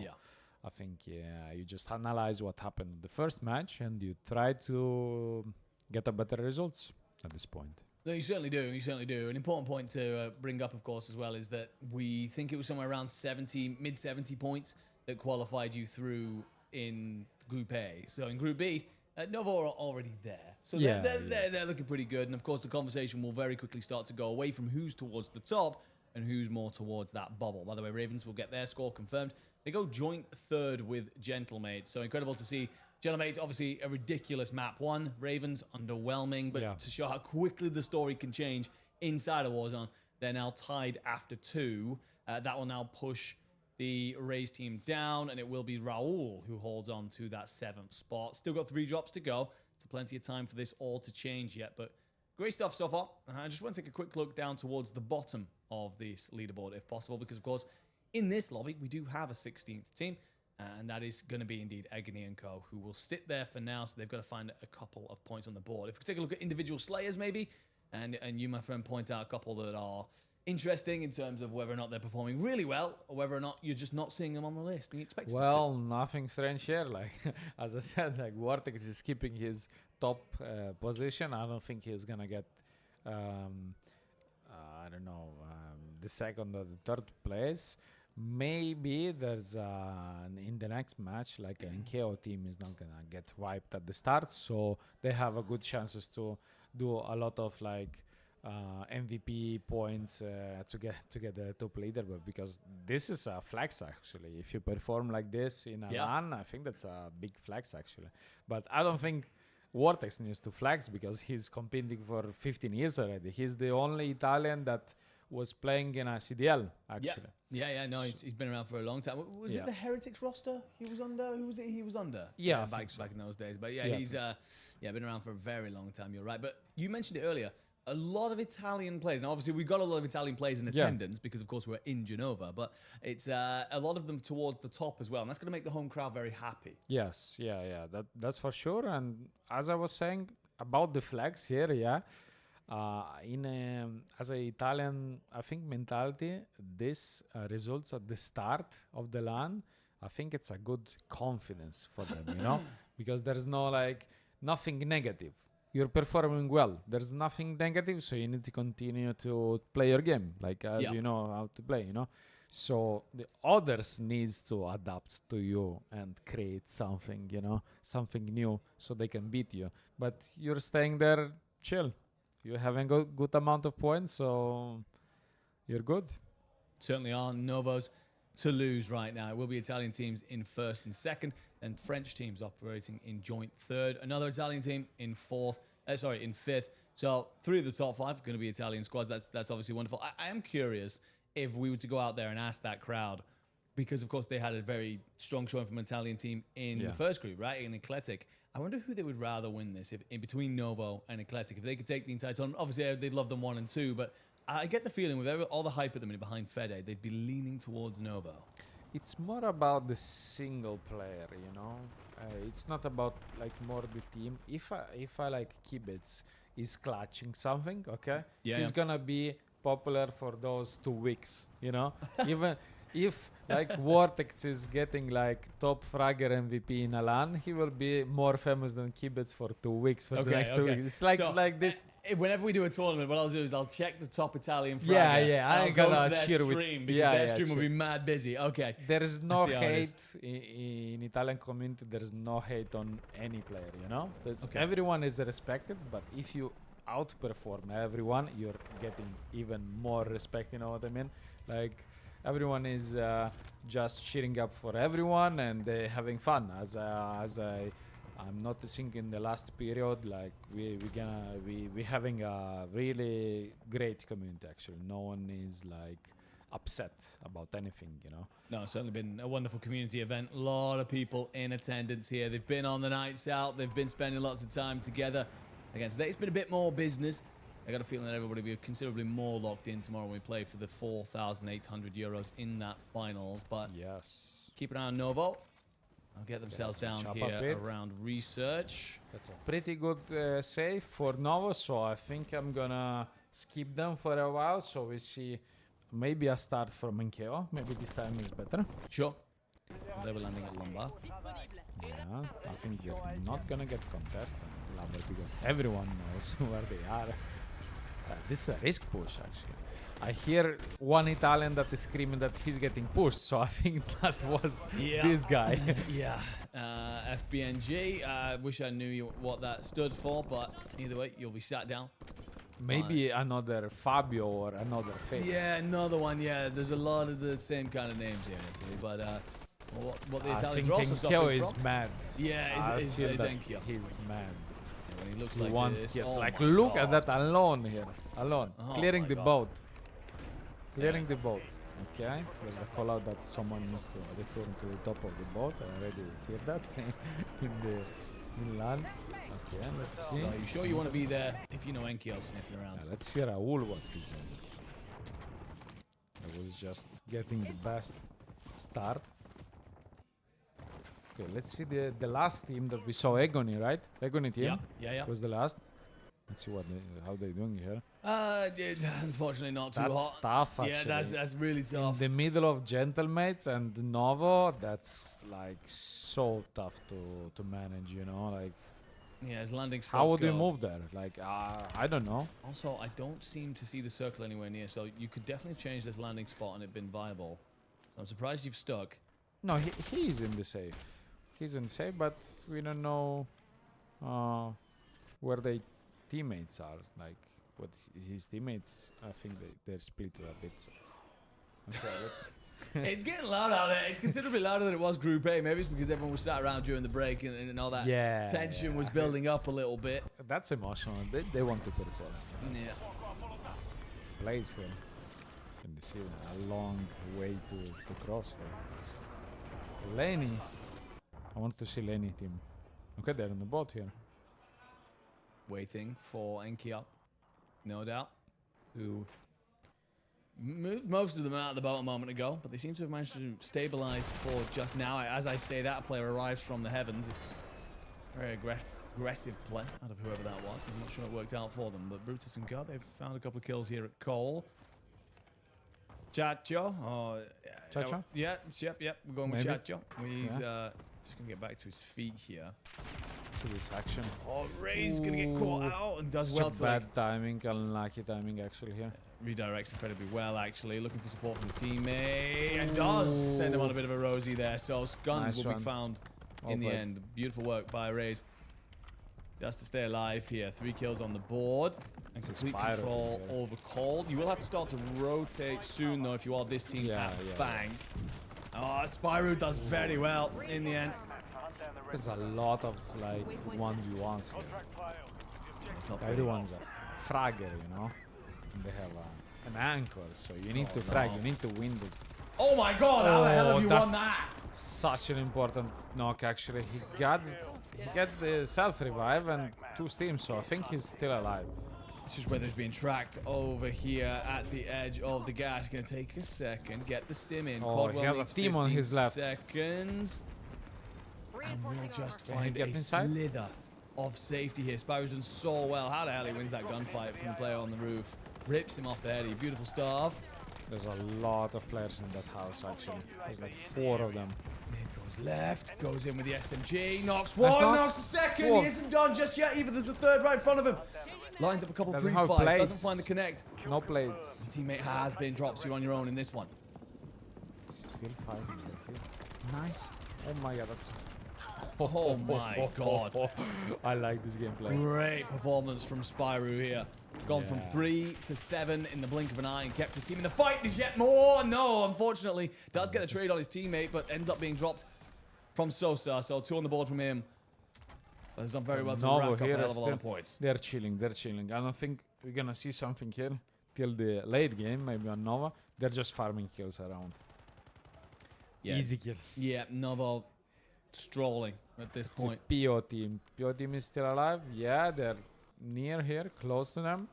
I think you just analyze what happened in the first match and you try to get a better results at this point. No, you certainly do. You certainly do. An important point to bring up, of course, as well, is that we think it was somewhere around 70, mid 70 points that qualified you through in Group A. So in Group B, Nova are already there. So they're looking pretty good. And of course, the conversation will very quickly start to go away from who's towards the top and who's more towards that bubble. By the way, Ravens will get their score confirmed. They go joint 3rd with Gentlemates. So incredible to see. Gentlemates, obviously a ridiculous map 1. Ravens, underwhelming. But to show how quickly the story can change inside of Warzone, they're now tied after 2. That will now push the Rays team down, and it will be Raul who holds on to that 7th spot. Still got 3 drops to go, so plenty of time for this all to change yet, but great stuff so far. I just want to take a quick look down towards the bottom of this leaderboard if possible, because of course in this lobby we do have a 16th team, and that is going to be indeed Agony and Co, who will sit there for now, so they've got to find a couple of points on the board. If we take a look at individual Slayers maybe, and you, my friend, point out a couple that are interesting in terms of whether or not they're performing really well, or whether or not you're just not seeing them on the list. And you expect well, nothing strange here. Like as I said, like Vortex is keeping his top position. I don't think he's gonna get, I don't know, the 2nd or the 3rd place. Maybe there's in the next match, like an KO team is not gonna get wiped at the start, so they have a good chances to do a lot of like MVP points to get the top leader, but because this is a flex actually. If you perform like this in a LAN, I think that's a big flex actually. But I don't think Vortex needs to flex because he's competing for 15 years already. He's the only Italian that was playing in a CDL actually. No, he's been around for a long time. Was it the Heretics roster he was under? Who was it he was under? Back in those days. But he's been around for a very long time. You're right. But you mentioned it earlier. A lot of Italian players. Now, obviously, we've got a lot of Italian players in attendance because, of course, we're in Genova. But it's a lot of them towards the top as well. And that's going to make the home crowd very happy. Yes, that's for sure. And as I was saying about the flags here, as an Italian, I think mentality, this results at the start of the LAN, I think it's a good confidence for them, because there's no like nothing negative. You're performing well. There's nothing negative, so you need to continue to play your game, like as you know how to play, you know. So the others needs to adapt to you and create something, you know, something new, so they can beat you. But you're staying there, chill. You're having a good amount of points, so you're good. Certainly are Novo's to lose right now. It will be Italian teams in first and second, and French teams operating in joint third. Another Italian team in in fifth. So 3 of the top 5 are going to be Italian squads. That's obviously wonderful. I am curious if we were to go out there and ask that crowd, because of course they had a very strong showing from an Italian team in the first group, right? In Eclectic. I wonder who they would rather win this, if in between Novo and Eclectic. If they could take the entire tournament, obviously they'd love them 1 and 2, but I get the feeling with all the hype at the minute behind Fede, they'd be leaning towards Novo. It's more about the single player, you know. It's not about like more the team. If I like Kibitz is clutching something, okay, he's gonna be popular for those 2 weeks, you know. Even if like Vortex is getting like top fragger MVP in a LAN, he will be more famous than Kibitz for 2 weeks for the next 2 weeks. It's like like this. Whenever we do a tournament, what I'll do is I'll check the top Italian fragger. I go gonna to their cheer stream with, because their stream will be mad busy. Okay. There is no hate in Italian community. There is no hate on any player, you know. Everyone is respected, but if you outperform everyone, you're getting even more respect. You know what I mean? Like everyone is just cheering up for everyone and having fun. As I'm noticing in the last period, like we having a really great community. Actually, no one is like upset about anything, you know. No, it's certainly been a wonderful community event. A lot of people in attendance here. They've been on the nights out. They've been spending lots of time together. Again, today it's been a bit more business. I got a feeling that everybody will be considerably more locked in tomorrow when we play for the 4,800 euros in that finals. But keep an eye on Novo. I'll get themselves down here around research. That's a pretty good save for Novo, so I think I'm gonna skip them for a while. So we see maybe a start from Enkeo. Maybe this time is better. Sure. They were landing at Lombard. Yeah, I think they're not gonna get contested Lombard because everyone knows where they are. This is a risk push, actually. I hear one Italian that is screaming that he's getting pushed, so I think that was this guy. FBNG. I wish I knew what that stood for, but either way, you'll be sat down. Maybe another Fabio or another Fabio. Yeah, another one. Yeah, there's a lot of the same kind of names here in Italy, but what the Italians are also suffering is from. mad. Yeah, is Enkeo. He's mad. When he looks like this. Yes, like look at that alone here. Alone. Clearing the boat. Clearing the boat. Okay. There's a call out that someone needs to return to the top of the boat. I already hear that in LAN. Okay, let's see. Are you sure you want to be there if you know Enkeo sniffing around? Let's see Raul what he's doing. I was just getting the best start. Okay, let's see the last team that we saw, Egoni, right? Egoni team? Yeah. Was the last. Let's see how they're doing here. Unfortunately not too that's hot. Tough, actually. Yeah, that's really tough. In the middle of Gentlemates and Novo, that's like so tough to manage, you know? Like, yeah, his landing spots. How would we move there? Like, I don't know. Also, I don't seem to see the circle anywhere near, so you could definitely change this landing spot and it been viable. So I'm surprised you've stuck. No, he's in the safe. He's in safe, but we don't know where they teammates are, like what his teammates. I think they're split a bit. Okay, it's getting loud out there. It's considerably louder than it was Group A. Maybe it's because everyone was sat around during the break and all that tension was building up a little bit. That's emotional. They want to perform. Yeah. Plays here. And you see a long way to cross here. Lenny. I want to see Lenny team. Okay, they're on the boat here. Waiting for Enkeo, no doubt, who moved most of them out of the boat a moment ago, but they seem to have managed to stabilize for just now. As I say that, a player arrives from the heavens. Very aggressive play out of whoever that was. I'm not sure it worked out for them, but Brutus and God, they've found a couple of kills here at Cole. Chacho. Chacho? Yep. We're going with Chacho. He's just going to get back to his feet here. to this action. Oh, Ray's gonna get caught out and does well Such to like, bad timing, unlucky timing actually here. redirects incredibly well, actually. Looking for support from the teammate. And does send him on a bit of a rosy there. So Scun Nice will one. be found Well in the played. end. Beautiful work by Rays. Just to stay alive here. 3 kills on the board. And It's complete expired control here. over Cold. You will have to start to rotate soon, though, if you are this team Yeah, at yeah. Bang. Oh, Spyro does very well in the end. There's a lot of like 1v1s here. It's not pretty. Everyone's a fragger, you know? And they have an anchor, so you need to frag, you need to win this. Oh my god, how the hell have you won that's that? Such an important knock actually. He gets the self-revive and 2 steams, so I think he's still alive. This is where there's being tracked over here at the edge of the gas. Gonna take a second, get the stim in. Oh, Caldwell he has a needs team on 15 his left. Seconds. And we'll just Can he find get a inside? slither of safety here. Spyro's done so well. How the hell he wins that gunfight from the player on the roof? Rips him off the head. Beautiful stuff. There's a lot of players in that house actually. There's like 4 of them. Mid goes left, goes in with the SMG, knocks That's one, not- knocks the second. Whoa. He isn't done just yet either. There's a third right in front of him. Lines up a couple of Doesn't have pre-fires, doesn't plates. find the connect. No plates. Teammate has been dropped, so you're on your own in this one. Still fighting right here. Nice. Oh my god, that's... Oh my god. I like this gameplay. Great performance from Spyro here. Gone from Yeah. 3 to 7 in the blink of an eye and kept his team in the fight. There's yet more. No, unfortunately. Does get a trade on his teammate, but ends up being dropped from Sosa. So 2 on the board from him. But he's done very well to Novo rack up a here hell is of a lot of still- points. They're chilling, they're chilling. I don't think we're gonna see something here till the late game, maybe on Nova. They're just farming kills around. Yeah. Easy kills. Yeah, Novo strolling at this It's point. a PO team. PO team is still alive. Yeah, they're near here, close to them.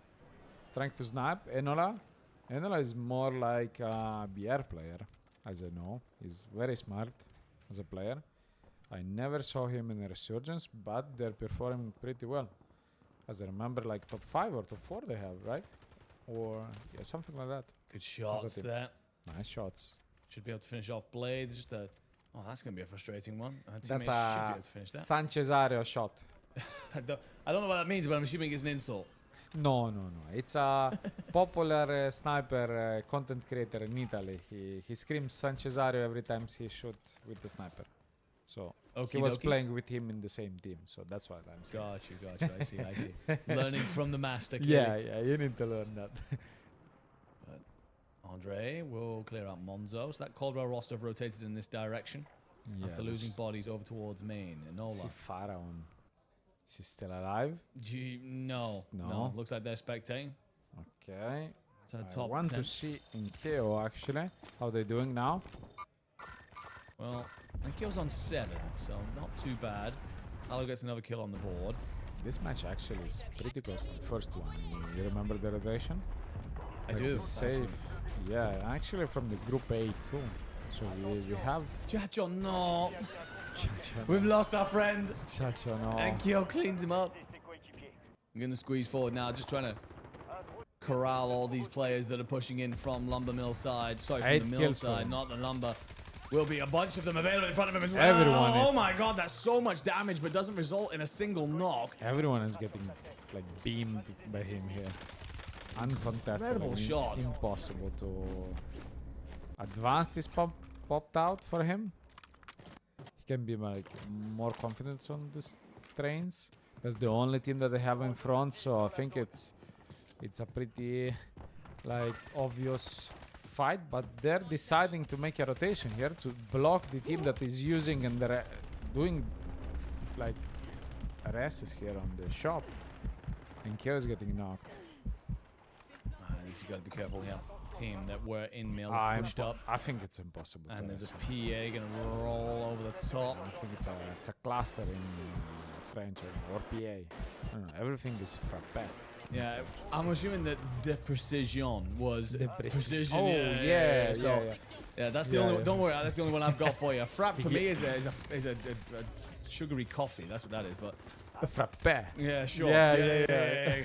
Trying to snipe. Enola. Enola is more like a BR player, as I know. He's very smart as a player. I never saw him in a resurgence, but they're performing pretty well. As I remember, like top 5 or top 4 they have, right? Or yeah, something like that. Good shots Positive. there. Nice shots. Should be able to finish off Blades. Just a... Oh, that's going to be a frustrating one. Our That's teammates should be a able to finish that. Sanchezario shot. I don't know what that means, but I'm assuming it's an insult. No, no, no. It's a popular sniper content creator in Italy. He screams Sanchezario every time he shoots with the sniper. So he was playing with him in the same team. So that's what I'm saying. Got you. I see. Learning from the master, Yeah, clearly. yeah. You need to learn that. Andre will clear out Monzo. So that Caldwell roster have rotated in this direction. After losing bodies over towards main. Enola. See Pharaon. She's still alive. No. Looks like they're spectating. Okay. To the I top want 10. to see in KO actually how they're doing now. Well, Nkyo's on 7, so not too bad. Halo gets another kill on the board. This match actually is pretty close to the first one. You remember the rotation? I Like do. the save. Yeah, actually from the group A too. So we have Chacho, no. Chacho. We've lost our friend. Chacho, no. Nkyo cleans him up. I'm going to squeeze forward now, just trying to corral all these players that are pushing in from Lumber Mill side. Sorry, from 8 the Mill kills for side, him. not the Lumber. Will be a bunch of them available in front of him as well. Everyone Oh is. my god, that's so much damage, but doesn't result in a single knock. Everyone is getting like beamed by him here. Uncontested. Incredible shots. Impossible to advanced is popped out for him. He can be like more confident on these trains. That's the only team that they have in front, so I think it's a pretty like obvious fight, but they're deciding to make a rotation here to block the team that is using and they're doing like arrests here on the shop. And Kyo is getting knocked. This you got to be careful here. Team that were in Mill pushed up, I think it's impossible. and to there's a arrest. PA gonna roll over the top. I think it's a cluster in French or PA. I don't know. Everything is frappe. Yeah, I'm assuming that the precision was precision. Oh yeah, So, yeah, that's the only. Yeah. Don't worry, that's the only one I've got for you. Frap for me is a sugary coffee. That's what that is. But The frappe. yeah, sure. Yeah.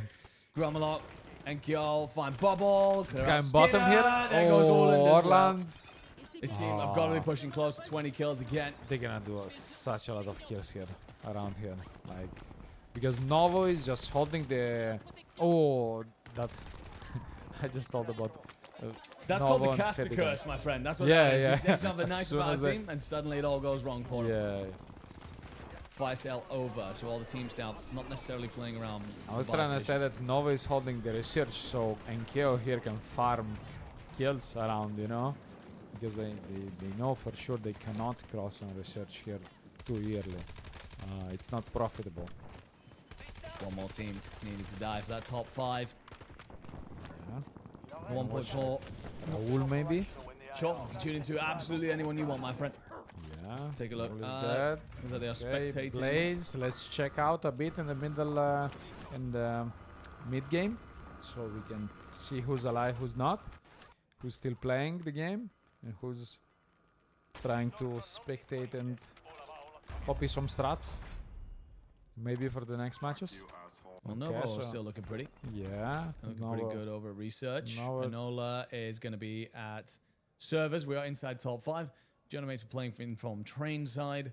This team have got to be pushing close to 20 kills again. They're gonna do such a lot of kills here, around here. Like, because Novo is just holding the... Oh, that... I just thought about... That's Novo called the and caster Fedigan. curse, my friend. That's what Yeah, that is. yeah. You say something As nice soon about as a I- team, and suddenly it all goes wrong for them. Yeah. Fire sale over, so all the teams now not necessarily playing around. I was the buy trying to say stations. that Novo is holding the research, so Enkeo here can farm kills around, you know? Because they know for sure they cannot cross on research here too early. It's not profitable. Just one more team needed to die for that top 5. Yeah. 1.4. Raul maybe? Sure, you can tune into absolutely anyone you want, my friend. Yeah. Take a look. Raul is dead. Looks like they are Okay, spectating. Blaze, let's check out a bit in the middle, in the mid game, so we can see who's alive, who's not, who's still playing the game, and who's trying to spectate and copy some strats, maybe for the next matches. Well, Okay, Novo so- still looking pretty. Yeah, Looking pretty good over at research. Novo- Enola is going to be at servers. We are inside top 5. Genemates are playing from train side.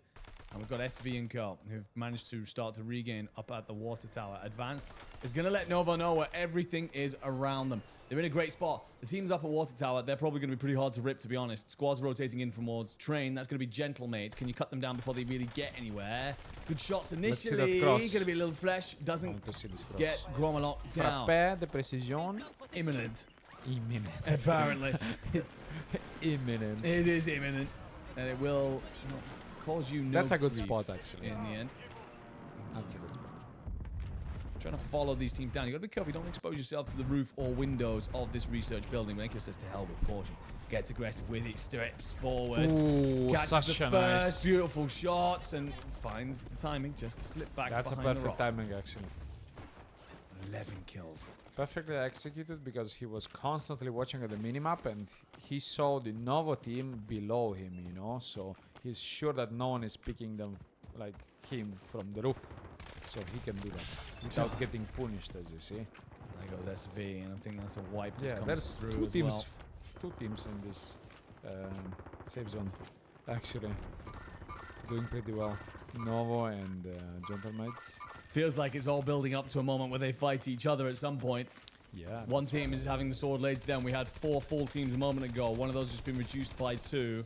And we've got SV and Co, who've managed to start to regain up at the water tower. Advanced is going to let Novo know where everything is around them. They're in a great spot. The team's up at water tower. They're probably going to be pretty hard to rip, to be honest. Squads rotating in from towards train. That's going to be Gentlemates. Can you cut them down before they really get anywhere? Good shots see that initially. cross. Going to be a little flesh. I Doesn't want to see this cross. get Gromalok down. Frappe, the precision, Imminent. imminent. Apparently. It's imminent. It is imminent. And it will cause you no That's a good grief spot, actually. in the end. That's a good spot. Trying to follow these teams down. You got to be careful. You don't expose yourself to the roof or windows of this research building. Mankio says to hell with caution. Gets aggressive with it. Steps forward. Ooh, Catches such the a first nice. beautiful shots and finds the timing just to slip back That's a behind the perfect rock. timing, actually. 11 kills. Perfectly executed because he was constantly watching at the minimap and he saw the Novo team below him, you know, so he's sure that no one is picking them like him from the roof, so he can do that without getting punished, as you see. There goes SV, and I think that's a wipe that's Yeah, comes there's through two as teams, well. two teams in this safe zone, actually doing pretty well. Novo and Gentlemates. Feels like it's all building up to a moment where they fight each other at some point. Yeah. One that's team is having the sword laid to them. We had 4 full teams a moment ago. One of those has been reduced by 2.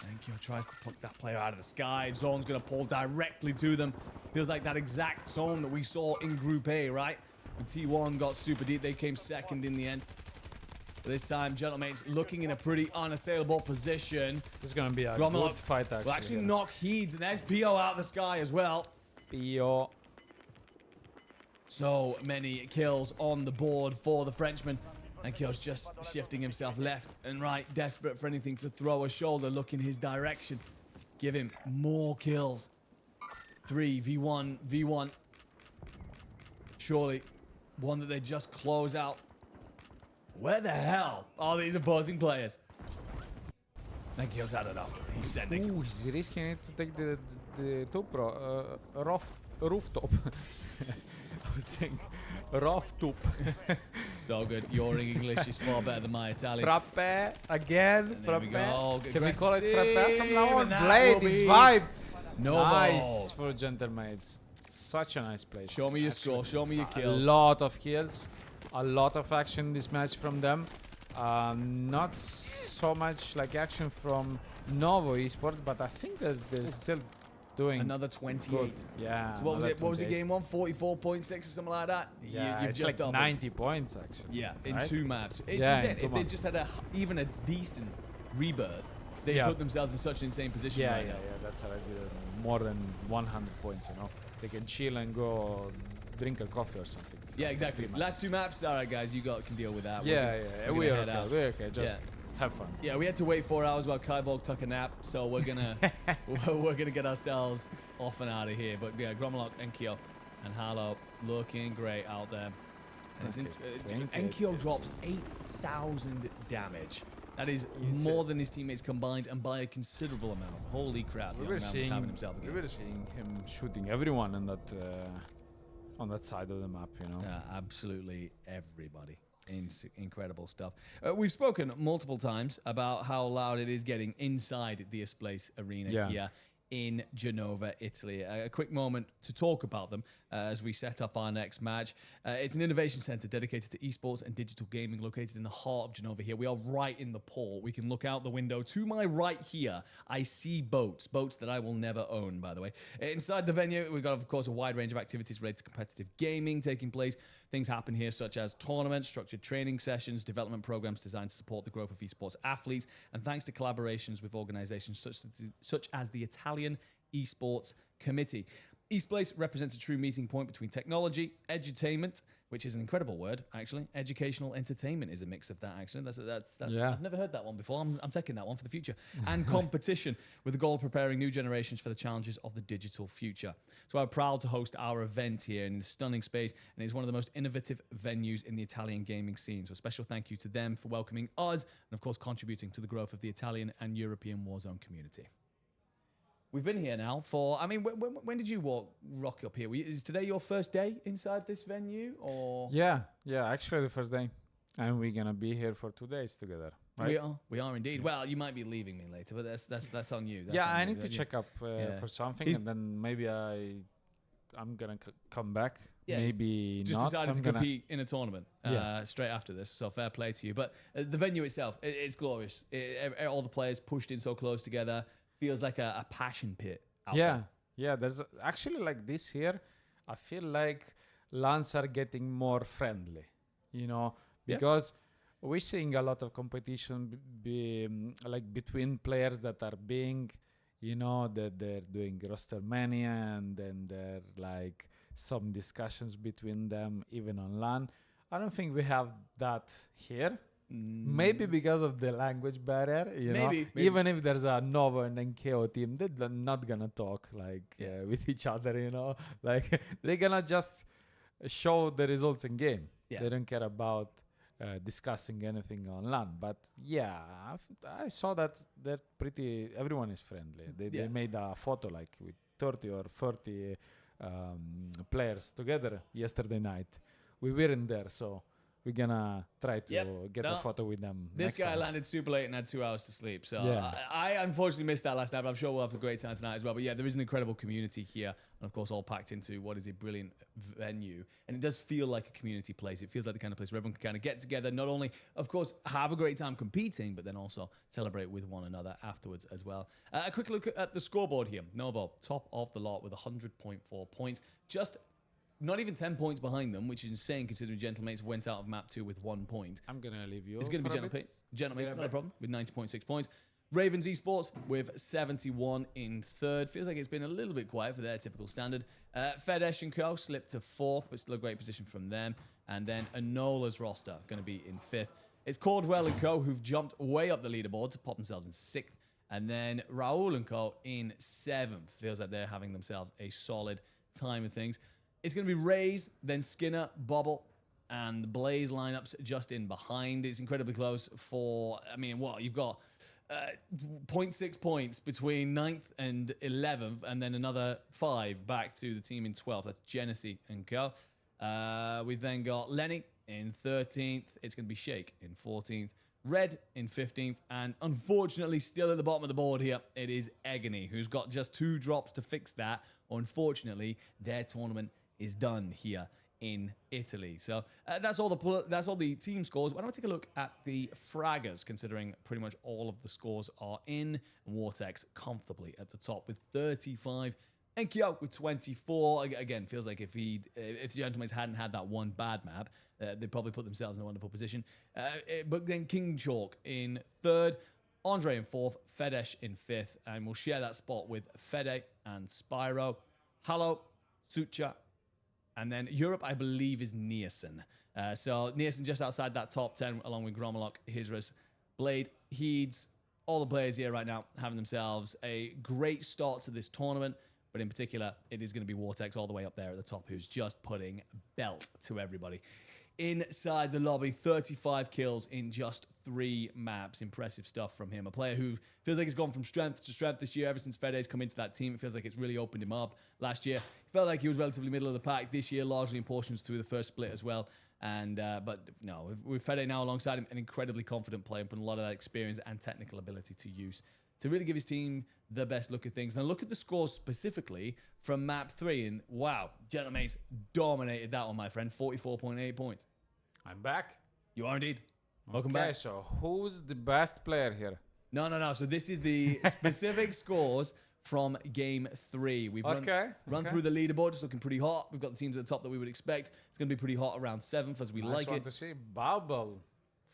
Enkyo tries to pluck that player out of the sky. Zone's going to pull directly to them. Feels like that exact zone that we saw in Group A, right? When T1 got super deep, they came second in the end. But this time, Gentlemates looking in a pretty unassailable position. This is gonna be a Gromalok good fight, actually. Will actually here. knock Heeds, and there's PO out of the sky as well. Pio. So many kills on the board for the Frenchman. And Kyo's just shifting himself left and right, desperate for anything to throw a shoulder, look in his direction. Give him more kills. 3v1, v1. Surely one that they just close out. Where the hell are these opposing players? And Kyo's had enough. He's sending. Ooh, he's risking it to take the top rooftop. I was saying rooftop. It's all good. Your English is far better than my Italian. Frappe again. And there we go. Can we call it frappe from now on? And that Blade will is be vibed. Novo. Nice for Gentlemates. Such a nice play. Show me your score. Show me your A kills. lot of kills. A lot of action in this match from them. Not so much like action from Novo Esports, but I think that they're still doing Another 28. good. Yeah. So what was another it? What was it? 28. Game 1? 44.6 or something like that. Yeah, you've it's just like doubled. 90 points actually. Yeah, in right? 2 maps. It's Yeah, insane. in 2 If they maps. just had even a decent rebirth, they Yeah. put themselves in such an insane position Yeah, right yeah, now. yeah. That's how I did it. More than 100 points, you know. They can chill and go drink a coffee or something. Yeah, exactly. 3 maps. Last 2 maps. All right, guys, you can deal with that. Yeah, We're we're gonna head okay. out. We're okay. Just have fun. Yeah, we had to wait 4 hours while Kaivolk took a nap, so we're gonna we're gonna get ourselves off and out of here. But yeah, Gromalok, Enkyo, and Harlow looking great out there. And it's Okay, 28 Enkyo kills. drops 8,000 damage. That is Insane. more than his teammates combined, and by a considerable amount. Holy crap! The We young were man was seeing, having himself again. we were seeing him shooting everyone on that side of the map, you know. Yeah, absolutely everybody. Incredible stuff. We've spoken multiple times about how loud it is getting inside the Isplace Arena here in Genova, Italy. A quick moment to talk about them as we set up our next match. It's an innovation center dedicated to esports and digital gaming located in the heart of Genova here. We are right in the port. We can look out the window. To my right here, I see boats that I will never own, by the way. Inside the venue, we've got, of course, a wide range of activities related to competitive gaming taking place. Things happen here such as tournaments, structured training sessions, development programs designed to support the growth of esports athletes, and thanks to collaborations with organizations such as the Italian Esports Committee. Eastplace represents a true meeting point between technology, edutainment, which is an incredible word, actually. Educational entertainment is a mix of that, actually. That's I've never heard that one before. I'm taking that one for the future. And competition, with the goal of preparing new generations for the challenges of the digital future. So I'm proud to host our event here in this stunning space, and it's one of the most innovative venues in the Italian gaming scene. So a special thank you to them for welcoming us, and of course contributing to the growth of the Italian and European Warzone community. We've been here now for, I mean, when did you rock up here? Is today your first day inside this venue, or? Yeah, actually the first day. And we're going to be here for 2 days together. Right? We are indeed. Well, you might be leaving me later, but that's on you. I need to check up for something, and then maybe I'm going to come back. Yeah, maybe just not. decided to compete in a tournament straight after this, so fair play to you. But the venue itself, it's glorious. All the players pushed in so close together. Feels like a passion pit out there. Yeah, there's actually like this here. I feel like LANs are getting more friendly, because we're seeing a lot of competition like between players that are being, that they're doing roster mania, and then there like some discussions between them even on LAN. I don't think we have that here. Maybe because of the language barrier, maybe. Even if there's a Nova and NKO team, they're not gonna talk with each other, like they're gonna just show the results in game. They don't care about discussing anything on LAN. But I saw that everyone is friendly. They made a photo like with 30 or 40 players together yesterday night. We weren't there, so we're gonna try to get a photo with them. This guy landed super late and had 2 hours to sleep. So I unfortunately missed that last night, but I'm sure we'll have a great time tonight as well. But yeah, there is an incredible community here. And of course, all packed into what is a brilliant venue. And it does feel like a community place. It feels like the kind of place where everyone can kind of get together, not only, of course, have a great time competing, but then also celebrate with one another afterwards as well. A quick look at the scoreboard here. Novo, top of the lot with 100.4 points. Just not even 10 points behind them, which is insane considering Gentlemates went out of map 2 with 1 point. I'm going to leave you. It's going to be Gentlemates, not a problem, with 90.6 points. Ravens Esports with 71 in third. Feels like it's been a little bit quiet for their typical standard. Fedesh & Co. slipped to fourth, but still a great position from them. And then Enola's roster going to be in fifth. It's Cordwell & Co. who've jumped way up the leaderboard to pop themselves in sixth. And then Raul & Co. in seventh. Feels like they're having themselves a solid time of things. It's going to be Rays, then Skinner, Bobble, and the Blaze lineups just in behind. It's incredibly close for, you've got 0.6 points between 9th and 11th, and then another 5 back to the team in 12th. That's Genesee and Co. We've then got Lenny in 13th. It's going to be Shake in 14th. Red in 15th, and unfortunately still at the bottom of the board here, it is Egony, who's got just 2 drops to fix that. Unfortunately, their tournament is done here in Italy. So that's all the team scores. Why don't we take a look at the fraggers, considering pretty much all of the scores are in. Vortex comfortably at the top with 35. And Kyo with 24. Again, feels like if the Gentlemen hadn't had that one bad map, they'd probably put themselves in a wonderful position. But then King Chalk in third, Andre in fourth, Fedesh in fifth, and we'll share that spot with Fede and Spyro. Hallo, Sucha, and then Europe, I believe, is Nielsen. So Nielsen just outside that top 10, along with Gromolok, Hisras, Blade, Heeds, all the players here right now having themselves a great start to this tournament. But in particular, it is going to be Vortex all the way up there at the top, who's just putting belt to everybody. inside the lobby. 35 kills in just 3 maps. Impressive stuff from him. A player who feels like he's gone from strength to strength this year. Ever since Fede's come into that team, it feels like it's really opened him up. Last year, he felt like he was relatively middle of the pack. This year, largely in portions through the first split as well. And but no, with Fede now alongside him, an incredibly confident player, putting a lot of that experience and technical ability to use to really give his team the best look at things. Now look at the scores specifically from map 3, and wow, Gentlemates dominated that one, my friend. 44.8 points. I'm back. You are indeed. Welcome Okay, back. so who's the best player here? No. So this is the specific scores from game 3. We've run through the leaderboard. It's looking pretty hot. We've got the teams at the top that we would expect. It's going to be pretty hot around 7th as we like it. To see Bubble.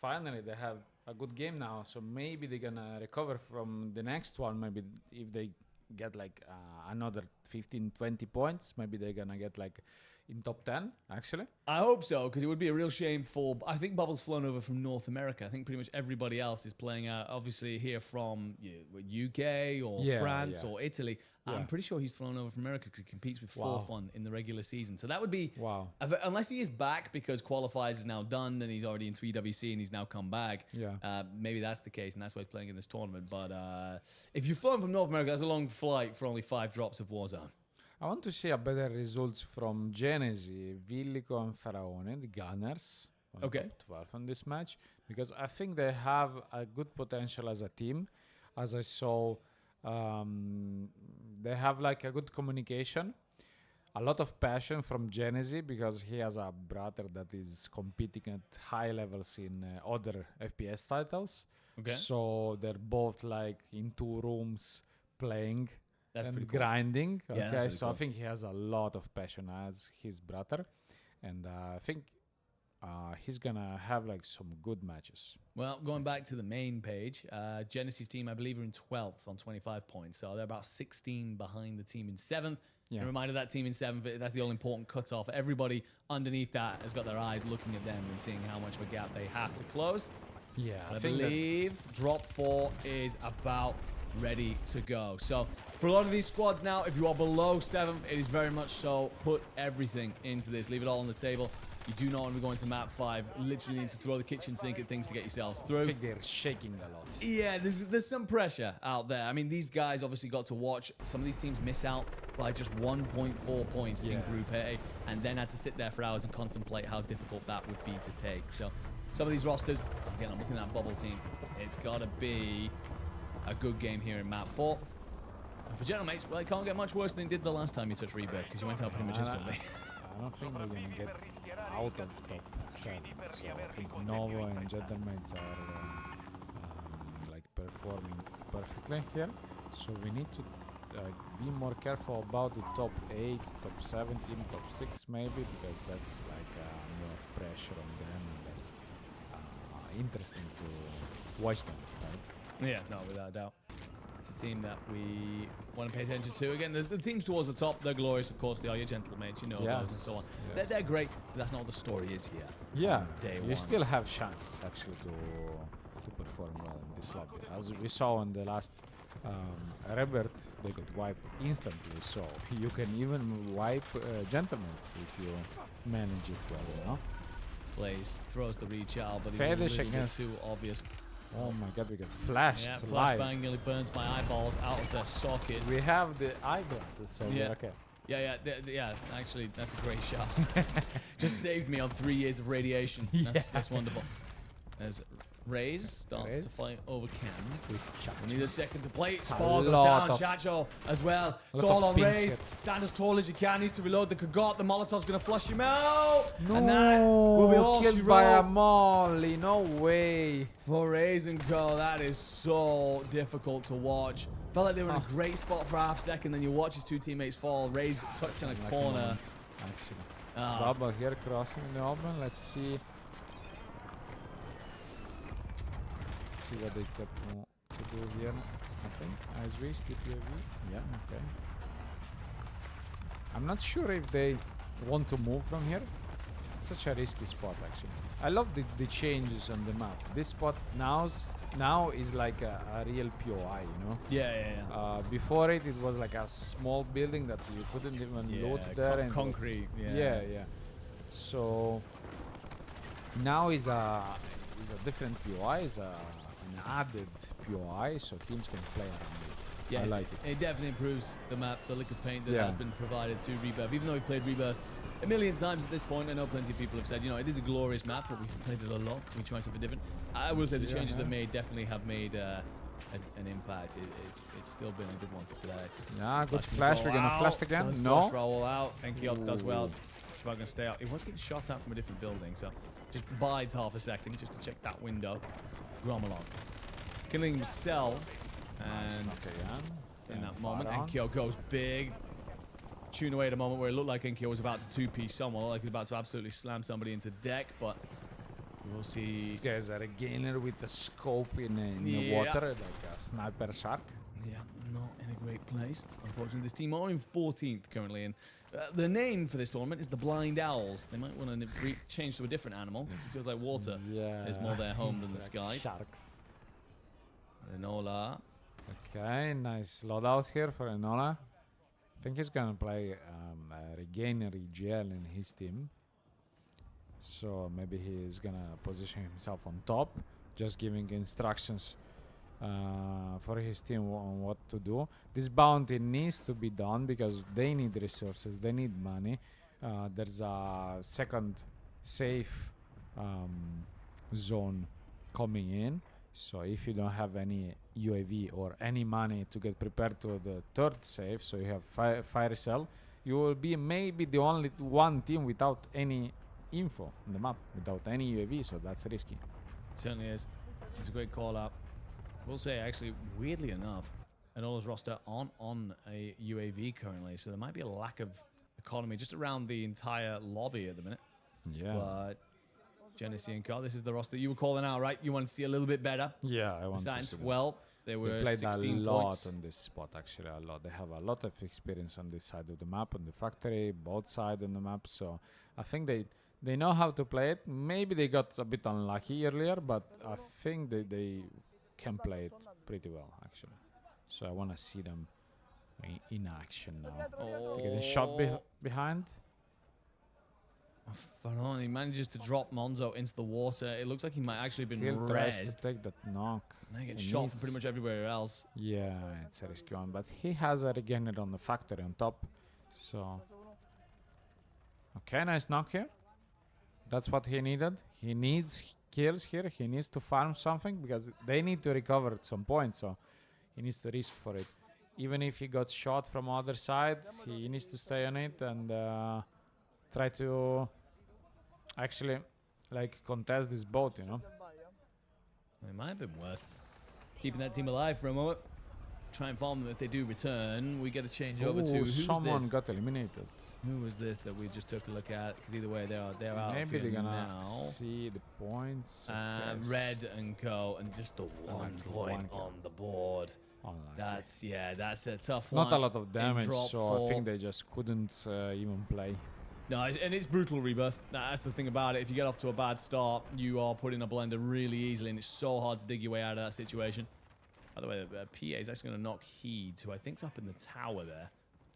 Finally, they have a good game now, so maybe they're gonna recover from the next one. Maybe if they get like another 15-20 points, maybe they're gonna get like in top 10 actually. I hope so, because it would be a real shame for... I think Bubble's flown over from North America. I think pretty much everybody else is playing obviously here from UK or France or Italy. Yeah. I'm pretty sure he's flown over from America because he competes with Fun in the regular season. So that would be... Wow. Unless he is back because qualifiers is now done and he's already in 3WC and he's now come back. Yeah. Maybe that's the case and that's why he's playing in this tournament. But if you've flown from North America, that's a long flight for only 5 drops of Warzone. I want to see a better results from Genesi, Villico and Faraone, the Gunners. Okay. Top 12 on this match, because I think they have a good potential as a team. As I saw, they have like a good communication, a lot of passion from Genesi, because he has a brother that is competing at high levels in other FPS titles. Okay. So they're both like in 2 rooms playing. That's and pretty cool. grinding. Yeah, Okay, really so cool. I think he has a lot of passion as his brother, and I think he's gonna have like some good matches. Well, going back to the main page, Genesis team, I believe, are in 12th on 25 points. So they're about 16 behind the team in 7th. Yeah. And a reminder, that team in 7th, that's the all-important cutoff. Everybody underneath that has got their eyes looking at them and seeing how much of a gap they have to close. Yeah, I believe drop 4 is about ready to go. So for a lot of these squads now, if you are below 7th, it is very much so. Put everything into this. Leave it all on the table. You do not want to be going to map 5. Literally need to throw the kitchen sink at things to get yourselves through. I think they're shaking a lot. Yeah, there's some pressure out there. I mean, these guys obviously got to watch some of these teams miss out by just 1.4 points in Group A, and then had to sit there for hours and contemplate how difficult that would be to take. So some of these rosters, again, I'm looking at that bubble team. It's got to be a good game here in map 4. And for Gentlemates, well, it can't get much worse than it did the last time you touched Rebirth, because you went out pretty much instantly. I don't think we're gonna get out of top 7. So I think Novo and Gentlemates are like performing perfectly here. So we need to be more careful about the top 8, top 17, top 6 maybe, because that's like more pressure on them, and that's interesting to watch them, right? Yeah, no, without a doubt. It's a team that we want to pay attention to. Again, the teams towards the top, they're glorious, of course. They are your Gentlemates, you know those and so on. Yes. They're great, but that's not what the story is here. Yeah, Day you one. still have chances actually to perform well in this lobby. As we saw on the last Rebirth, they got wiped instantly. So you can even wipe Gentlemates if you manage it well, you know? Blaze throws the reach out, but he's Fetish a little bit against- too obvious. Oh my god, we got flashed Yeah, live. flashbang nearly burns my eyeballs out of their sockets. We have the eyeglasses, so Yeah. we're okay. Yeah, actually, that's a great shot. Just saved me on 3 years of radiation. That's wonderful. As Raze starts to Raze. fight over Cam. With We need a second to play. a Spar goes lot down. of- Chacho as well. It's lot all of on pings Raze. here. Stand as tall as you can. Needs to reload the Kagot. The Molotov's going to flush him out. No, And that will be all she killed by a wrote molly. No way. for Raze and Co. That is so difficult to watch. Felt like they were in a great spot for half second. Then you watch his 2 teammates fall. Raze touched in a Like corner. moment, actually. Ah. Bubble here crossing in the open. Let's see. See what they got to do here. Nothing. Eyes raised, TPAV. Yeah, okay. I'm not sure if they want to move from here. It's such a risky spot, actually. I love the changes on the map. This spot now is like a real POI, you know? Yeah. Before it was like a small building that you couldn't even load there. And concrete. yeah. So Now is a different POI, is an added POI, so teams can play around it. Yes, I like it. It definitely improves the map, the lick of paint that Yeah. has been provided to Rebirth. Even though we've played Rebirth a million times at this point, I know plenty of people have said, you know, it is a glorious map, but we've played it a lot. Can we try something different? I will say the changes that made definitely have made an impact. It's still been a good one to play. Yeah, good flash. We're gonna flash again. Does No. flash roll out, and Kiel does well. Ooh. Shabbat gonna stay out. He was getting shot at from a different building, so just bides half a second just to check that window. Gromalon killing himself, and Knock again. in that Far moment, on. Enkyo goes big. Tune away at a moment where it looked like Enkyo was about to two-piece someone, like he was about to absolutely slam somebody into deck, but we'll see. These guys are a gainer with the scope in the Yeah. water, like a sniper shark. Yeah, not in a great place. Unfortunately, this team are in 14th currently, and the name for this tournament is the Blind Owls. They might want to change to a different animal. It feels like water is more their home than the It's skies. Sharks. Enola. Okay, nice loadout here for Enola. I think he's gonna play Regainer EGL in his team. So maybe he's gonna position himself on top, just giving instructions for his team on what to do. This bounty needs to be done because they need resources, they need money. There's a second safe zone coming in. So if you don't have any UAV or any money to get prepared to the third safe, so you have fire cell, you will be maybe the only one team without any info on the map, without any UAV, so that's risky. It certainly is. It's a great call out. We'll say, actually, weirdly enough, Enola's roster aren't on a UAV currently, so there might be a lack of economy just around the entire lobby at the minute. Yeah. But Genesee and Carl, this is the roster you were calling out, right? You want to see a little bit better. Yeah, I want to Starting see that. 12th, they They were played 16 a lot points. on this spot, actually, a lot. They have a lot of experience on this side of the map, on the factory, both sides on the map. So I think they know how to play it. Maybe they got a bit unlucky earlier, but I think they can play it pretty well, actually. So I want to see them in action now. Oh, They're getting shot behind. Faroni manages to drop Monzo into the water. It looks like he might actually have been Still tries to rezzed. take that knock. And they get He shot from needs- pretty much everywhere else. Yeah, it's a risky one, but he has a regainer on the factory on top. So okay, nice knock here. That's what he needed. He needs kills here. He needs to farm something because they need to recover at some point. So he needs to risk for it. Even if he got shot from other side, he needs to stay on it and try to actually like contest this boat, you know. It might have been worth keeping that team alive for a moment. Try and farm them if they do return. We get a change over to Ooh, who's someone this? got eliminated. Who was this that we just took a look at? Because either way, they're out. Maybe they're gonna now. see the points. Red and Co. and just the one Unlucky, point one kill. on the board. Unlucky. That's a tough one. Not a lot of damage, drop so I four. think they just couldn't even play. No, and it's brutal Rebirth. That's the thing about it. If you get off to a bad start, you are put in a blender really easily, and it's so hard to dig your way out of that situation. By the way, the PA is actually going to knock Heed, who I think's up in the tower there.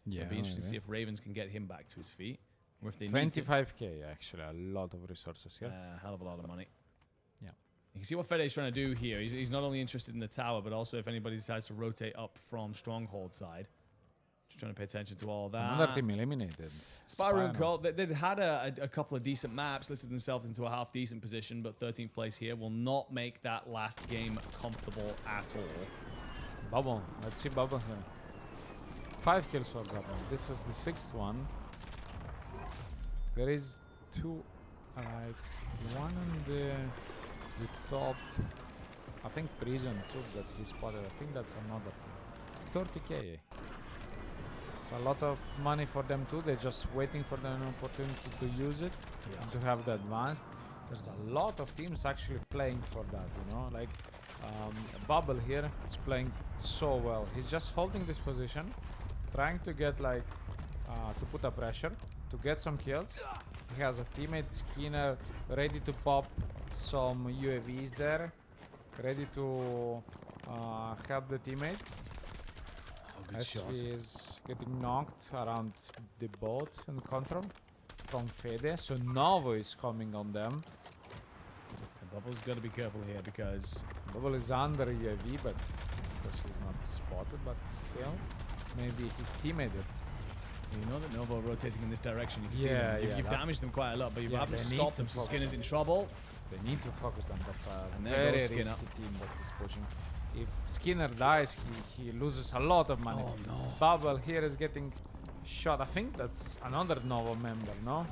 Yeah, It'll be interesting to see if Ravens can get him back to his feet, or if they 25k actually, a lot of resources here. a hell of a lot of money. Yeah. You can see what Fede's trying to do here. He's not only interested in the tower, but also if anybody decides to rotate up from Stronghold side. Just trying to pay attention to all that. Another team eliminated. Spyro and Colt, they'd had a couple of decent maps, listed themselves into a half-decent position, but 13th place here will not make that last game comfortable at all. Bubble. Let's see Bubble here. 5 kills for Bubble. This is the 6th one. There is two, like one on the top. I think Prison too that he spotted. I think that's another team. 30k. It's a lot of money for them too. They're just waiting for an opportunity to use it and to have the advanced. There's a lot of teams actually playing for that, you know, like Bubble here is playing so well. He's just holding this position, trying to get like to put a pressure, to get some kills. He has a teammate Skinner ready to pop some UAVs there, ready to help the teammates. Good As shot. he is getting knocked around the boat and control from Fede. So Novo is coming on them. Bubble's got to be careful here because Bubble is under UAV, but because he's not spotted, but still, maybe his teammate did. you know that Novo rotating in this direction. You can see Yeah, them. yeah, You've that's- damaged them quite a lot, but you yeah, haven't they need stopped to them. So focus Skinner's on in trouble. They need to focus them. That's a And there very goes risky Skinner. team that is pushing. If Skinner dies, he loses a lot of money. Oh no. Bubble here is getting shot. I think that's another Novo member, no?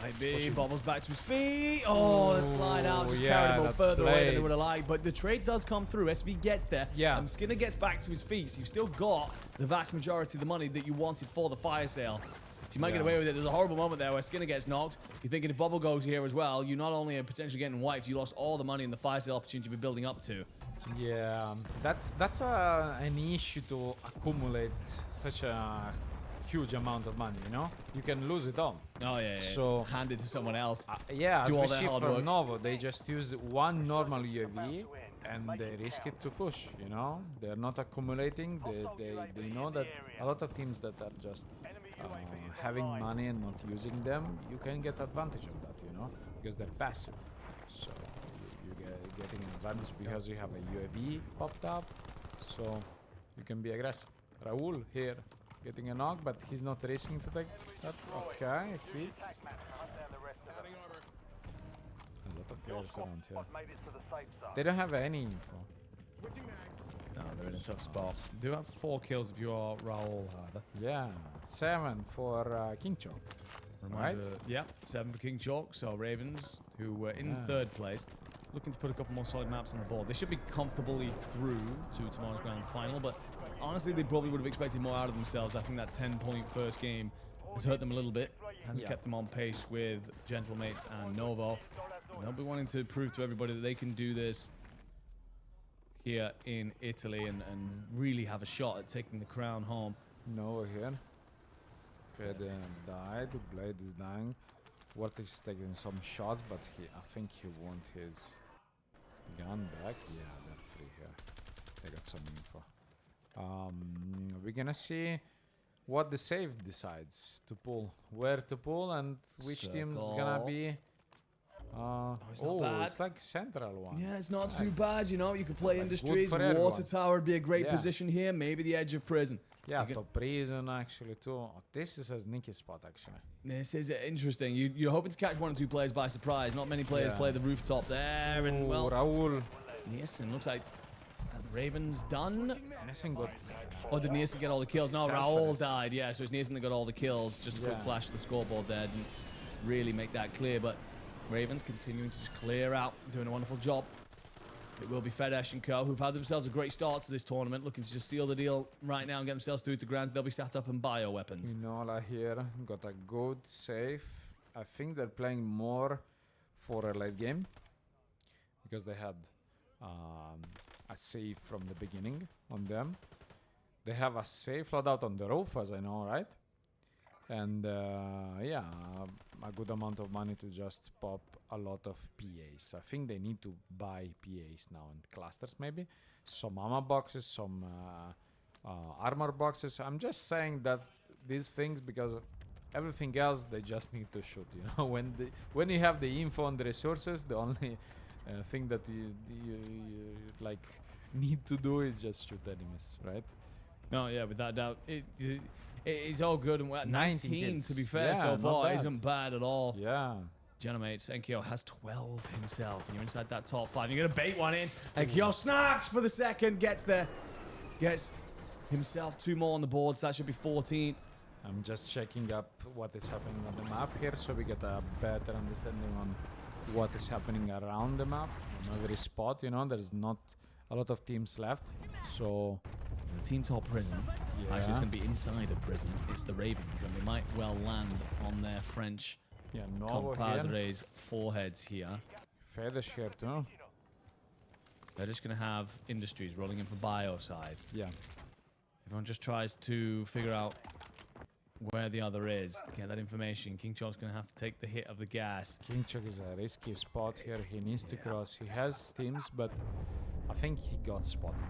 Might be. pushing. Bubbles back to his feet. Oh, the slide out just carried him a that's further away than he played. would have liked. But the trade does come through. SV gets there. Yeah. And Skinner gets back to his feet. So you've still got the vast majority of the money that you wanted for the fire sale. So you might get Yeah. away with it. There's a horrible moment there where Skinner gets knocked. You're thinking if Bubble goes here as well, you not only are potentially getting wiped, you lost all the money in the fire sale opportunity you've been building up to. Yeah, that's an issue to accumulate such a huge amount of money. You know, you can lose it all. Oh, yeah. So- hand it to someone else. Yeah, as Do all we that see hard from work. Novo, they just use one normal UAV and they risk it to push. You know, they're not accumulating. They know that a lot of teams that are just having money and not using them, you can get advantage of that. You know, because they're passive. So you're getting an advantage because you have a UAV popped up. So you can be aggressive. Raul here getting a knock, but he's not risking to take that. Okay, hits. A lot of players around here. Made it to the safe zone. They don't have any info. No, they're in a tough spot. Do have 4 kills if you are Raul, however. Yeah, 7 for King Chok. Right? Reminder, yeah, 7 for King Chalk. So Ravens, who were in Yeah. 3rd place, looking to put a couple more solid maps on the board. They should be comfortably through to tomorrow's grand final, but honestly, they probably would have expected more out of themselves. I think that 10-point first game has hurt them a little bit. Hasn't Yeah. kept them on pace with Gentlemates and Novo. And they'll be wanting to prove to everybody that they can do this here in Italy and really have a shot at taking the crown home. Nova here. Fed died. Blade is dying. Wart is taking some shots, but I think he wants his gun back. Yeah, they're free here. They got some info. We're gonna see what the save decides to pull, where to pull, and which team's gonna Circle. be. it's not bad. It's like central one. Yeah, it's not too Nice. bad, you know. You could play like good Industries, for Water everyone. Tower would be a great Yeah. position here. Maybe the edge of Prison. Yeah, You can- top prison actually too. Oh, this is a sneaky spot actually. This is interesting. You're hoping to catch 1 or 2 players by surprise. Not many players Yeah. play the rooftop there. And, Ooh, well, Raul. Nielsen looks like the Ravens done. Nielsen got. Or did Nielsen get all the kills? No, Selfless. Raul died. Yeah, so it's Nielsen that got all the kills. Just a quick Yeah. flash to the scoreboard there. Didn't really make that clear. But Ravens continuing to just clear out. Doing a wonderful job. It will be Fedesh and Co. who've had themselves a great start to this tournament. Looking to just seal the deal right now and get themselves through to grands. They'll be sat up in bioweapons. Nola here got a good save. I think they're playing more for a late game because they had a save from the beginning on them. They have a safe loadout on the roof, as I know, right? And yeah, a good amount of money to just pop a lot of PAs. I think they need to buy PAs now and clusters maybe. Some ammo boxes, some armor boxes. I'm just saying that these things because everything else they just need to shoot. You know, when you have the info and the resources, the only thing that you like need to do is just shoot enemies, right? No, yeah, without doubt. It's all good and well. 19 kids. to be fair Yeah, so not far. bad. Isn't bad at all. Yeah. Gentlemates, Enkyo has 12 himself, and you're inside that top 5. You're going to bait one in. Enkyo snaps for the second, gets there. Gets himself 2 more on the board, so that should be 14. I'm just checking up what is happening on the map here so we get a better understanding on what is happening around the map. On every spot, you know, there's not a lot of teams left. So, The team top prison, actually it's yeah. going to be inside of prison, is the Ravens, and they might well land on their French Yeah, Novo here. compadres' foreheads here. Fedesh here too. They're just going to have Industries rolling in for bio side. Yeah. Everyone just tries to figure out where the other is. Get that information. King Chok's going to have to take the hit of the gas. King Chok is a risky spot here. He needs to cross. He has teams, but I think he got spotted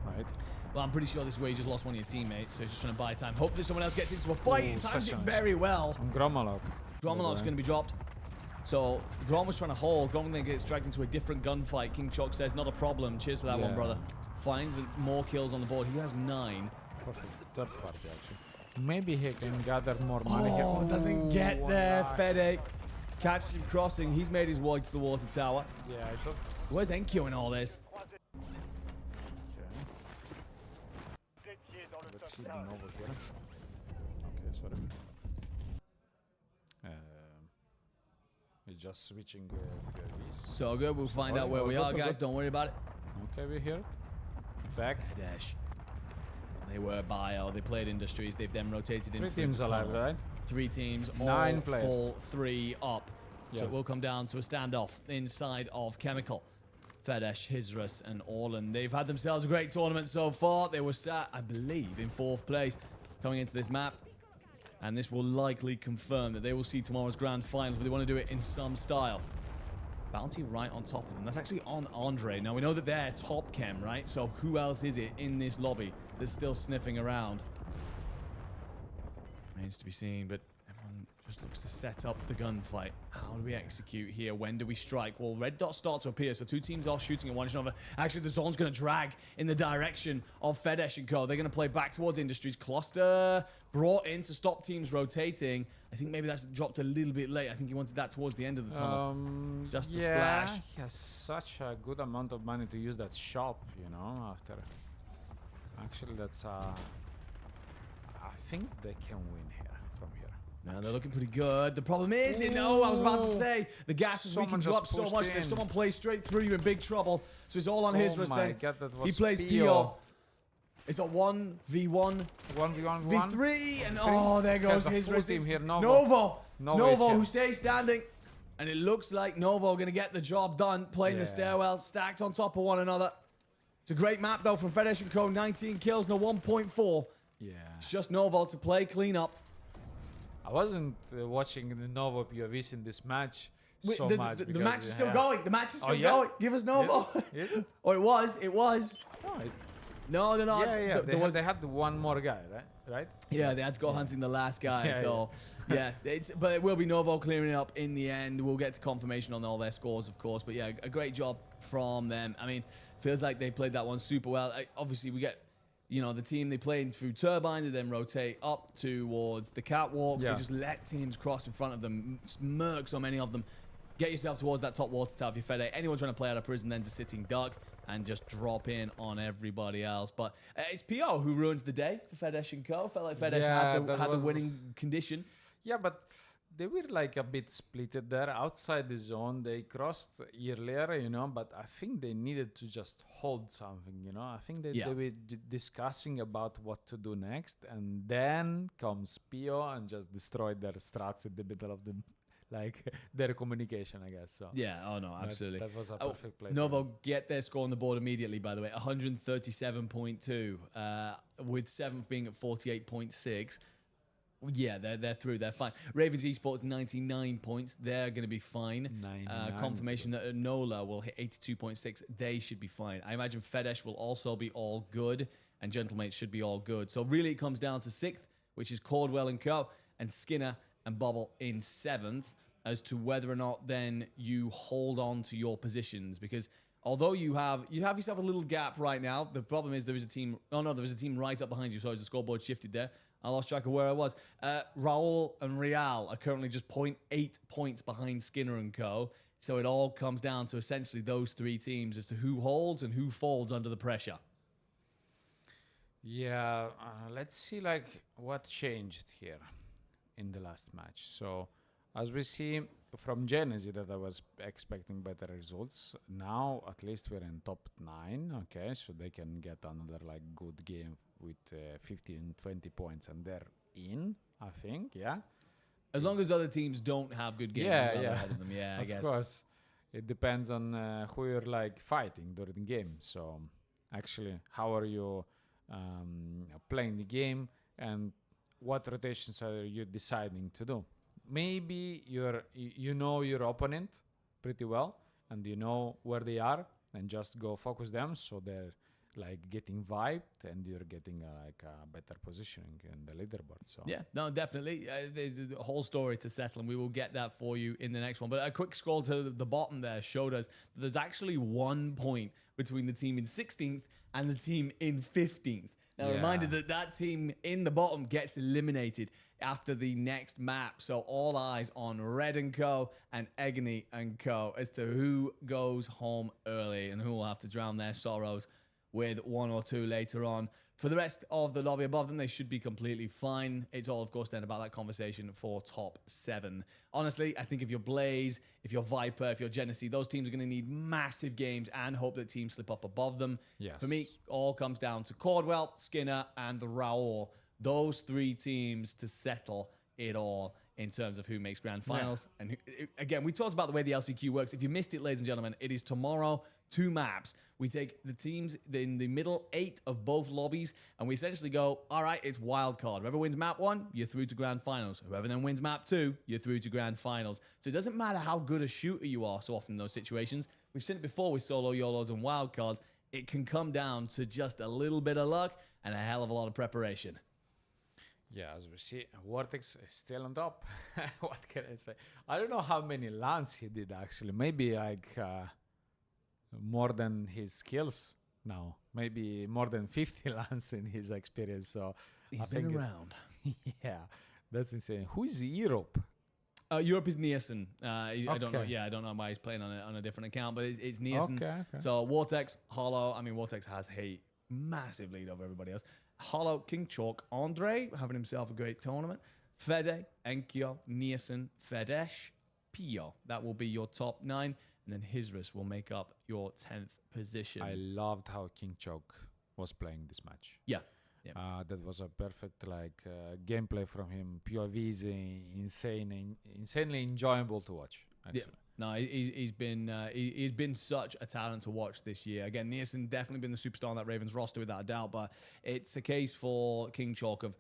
already, right? Well, I'm pretty sure this is where you just lost one of your teammates, so he's just trying to buy time. Hopefully someone else gets into a fight. Ooh, He times such it a- very well. And Gromalok. Gromalok's going to be dropped. So Grom was trying to hold. Grom then gets dragged into a different gunfight. King Chalk says, not a problem. Cheers for that one, brother. Finds more kills on the board. He has 9. Perfect. Third party, actually. Maybe he can gather more money here. Oh, doesn't get there. Fede catches him crossing. He's made his way to the water tower. Yeah, I thought. Where's Enkyo in all this? Let's see Nova here. Okay, sorry. We're just switching POVs. So good. We'll find out where we are, guys. Don't worry about it. Okay, we're here. Back. Dash. They were bio. They played industries. They've then rotated in. 3 teams alive, right? 3 teams. 9 all players. Full 3 up. Yeah. So it will come down to a standoff inside of Chemical. Fedesh, Hizrus, and Orlan. They've had themselves a great tournament so far. They were sat, I believe, in 4th place coming into this map. And this will likely confirm that they will see tomorrow's grand finals, but they want to do it in some style. Bounty right on top of them. That's actually on Andre. Now, we know that they're top chem, right? So who else is it in this lobby that's still sniffing around? Remains to be seen, but everyone just looks to set up the gunfight. How do we execute here? When do we strike? Well, red dots start to appear, so 2 teams are shooting at one another. Actually, the zone's going to drag in the direction of Fedesh and Co. They're going to play back towards Industries. Cluster brought in to stop teams rotating. I think maybe that's dropped a little bit late. I think he wanted that towards the end of the tunnel. Just a splash. He has such a good amount of money to use that shop, you know, after. Actually, that's I think they can win here, from here. Now they're looking pretty good. The problem is, I was about to say, the gas is weakening you up so much that if someone plays straight through, you're in big trouble. So it's all on his wrist then. He plays PO. It's a 1v1. 1v1. V3, and oh, there goes his wrist. Here, Novo. Novo who stays standing. And it looks like Novo going to get the job done, playing the stairwell, stacked on top of one another. It's a great map, though, from Fedesh and Co. 19 kills, no 1.4. Yeah. It's just Novo to play clean up. I wasn't watching the Novo POVs in this match so much. The match is still going. The match is still going. Give us Novo. Is it? Or it was. It was. No, No, they're not. Yeah, they had one more guy, right? Yeah, they had to go hunting the last guy. But it will be Novo clearing it up in the end. We'll get to confirmation on all their scores, of course. But yeah, a great job from them. I mean, feels like they played that one super well. Obviously, we get, the team they played through Turbine, they then rotate up towards the catwalk. They just let teams cross in front of them, smirk so many of them. Get yourself towards that top water tower if you're Fede. Anyone trying to play out of prison then to sitting duck and just drop in on everybody else. But it's PO who ruins the day for Fedesh and Co. Felt like Fedesh had the winning condition. Yeah, but they were like a bit splitted there outside the zone. They crossed earlier, but I think they needed to just hold something, I think they were discussing about what to do next, and then comes PO and just destroyed their strats in the middle of their communication, I guess. So yeah, oh no, absolutely. That was a perfect play. Novo get their score on the board immediately, by the way, 137.2, with 7th being at 48.6. Yeah, they're through. They're fine. Ravens Esports 99 points. They're going to be fine. Confirmation that Nola will hit 82.6. They should be fine. I imagine Fedesh will also be all good, and Gentlemates should be all good. So really, it comes down to 6th, which is Cordwell and Co, and Skinner and Bobble in 7th, as to whether or not then you hold on to your positions. Because although you have yourself a little gap right now, the problem is there is a team. Oh no, there is a team right up behind you. Sorry, the scoreboard shifted there. I lost track of where I was. Raul and Real are currently just 0.8 points behind Skinner and Co. So it all comes down to essentially those 3 teams as to who holds and who falls under the pressure. Yeah, let's see what changed here in the last match. So as we see from Genesis that I was expecting better results, now at least we're in top 9. Okay, so they can get another good game with 15, 20 points, and they're in, I think. Yeah, as long as other teams don't have good games ahead of them. Yeah, I guess. Of course, it depends on who you're fighting during the game. So actually, how are you playing the game, and what rotations are you deciding to do? Maybe you know your opponent pretty well, and you know where they are, and just go focus them so they're like getting vibed, and you're getting like a better positioning in the leaderboard. So Yeah, no, definitely. There's a whole story to settle, and we will get that for you in the next one. But a quick scroll to the bottom there showed us that there's actually 1 point between the team in 16th and the team in 15th. Now, a reminder that that team in the bottom gets eliminated after the next map. So all eyes on Red & Co. and Egony & Co. as to who goes home early and who will have to drown their sorrows with 1 or 2 later on. For the rest of the lobby above them, they should be completely fine. It's all, of course, then about that conversation for top 7. Honestly, I think if you're Blaze, if you're Viper, if you're Genesee, those teams are going to need massive games and hope that teams slip up above them. Yes. For me, all comes down to Cordwell, Skinner, and Raoul. Those 3 teams to settle it all in terms of who makes grand finals. And again, we talked about the way the LCQ works. If you missed it, ladies and gentlemen, it is tomorrow, 2 maps. We take the teams in the middle 8 of both lobbies, and we essentially go, all right, it's wild card. Whoever wins map 1, you're through to grand finals. Whoever then wins map 2, you're through to grand finals. So it doesn't matter how good a shooter you are so often in those situations. We've seen it before with solo YOLOs and wild cards. It can come down to just a little bit of luck and a hell of a lot of preparation. yeah, as we see, Vortex is still on top. What can I say? I don't know how many lands he did actually. Maybe like more than his skills now. Maybe more than 50 lands in his experience. So He's I been think around. yeah, that's insane. Who is Europe? Europe is Nielsen. I don't know. Okay. Yeah, I don't know why he's playing on a different account, but it's Nielsen. Okay. So Vortex, Hollow. I mean, Vortex has a massive lead over everybody else. Hollow, King Chalk, Andre having himself a great tournament. Fede, Enkyo, Nielsen, Fedesh, Pio. That will be your top 9, and then Hisrus will make up your 10th position. I loved how King Choke was playing this match. Yeah. That was a perfect gameplay from him. POV is insanely enjoyable to watch. Actually. Yeah. No, he's been such a talent to watch this year. Again, Nielsen definitely been the superstar on that Ravens roster without a doubt, but it's a case for King Chalk of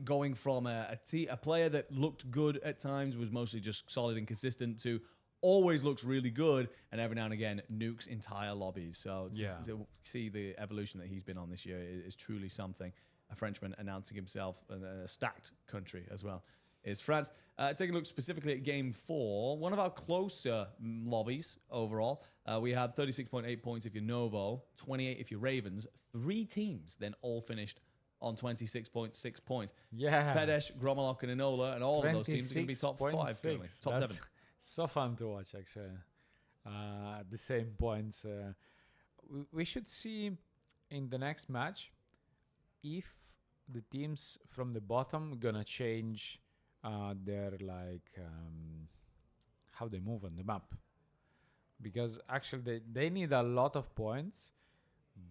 going from a player that looked good at times, was mostly just solid and consistent, to always looks really good, and every now and again nukes entire lobbies. So to see the evolution that he's been on this year is truly something. A Frenchman announcing himself in a stacked country as well is France. Taking a look specifically at Game 4, one of our closer lobbies overall. We had 36.8 points if you're Novo, 28 if you're Ravens. 3 teams then all finished on 26.6 points. Yeah. Fedesh, Gromolok, and Enola, and all of those teams are going to be top 5 currently. Top 7. So fun to watch, actually. The same points. We should see in the next match if the teams from the bottom gonna change their how they move on the map, because actually they need a lot of points,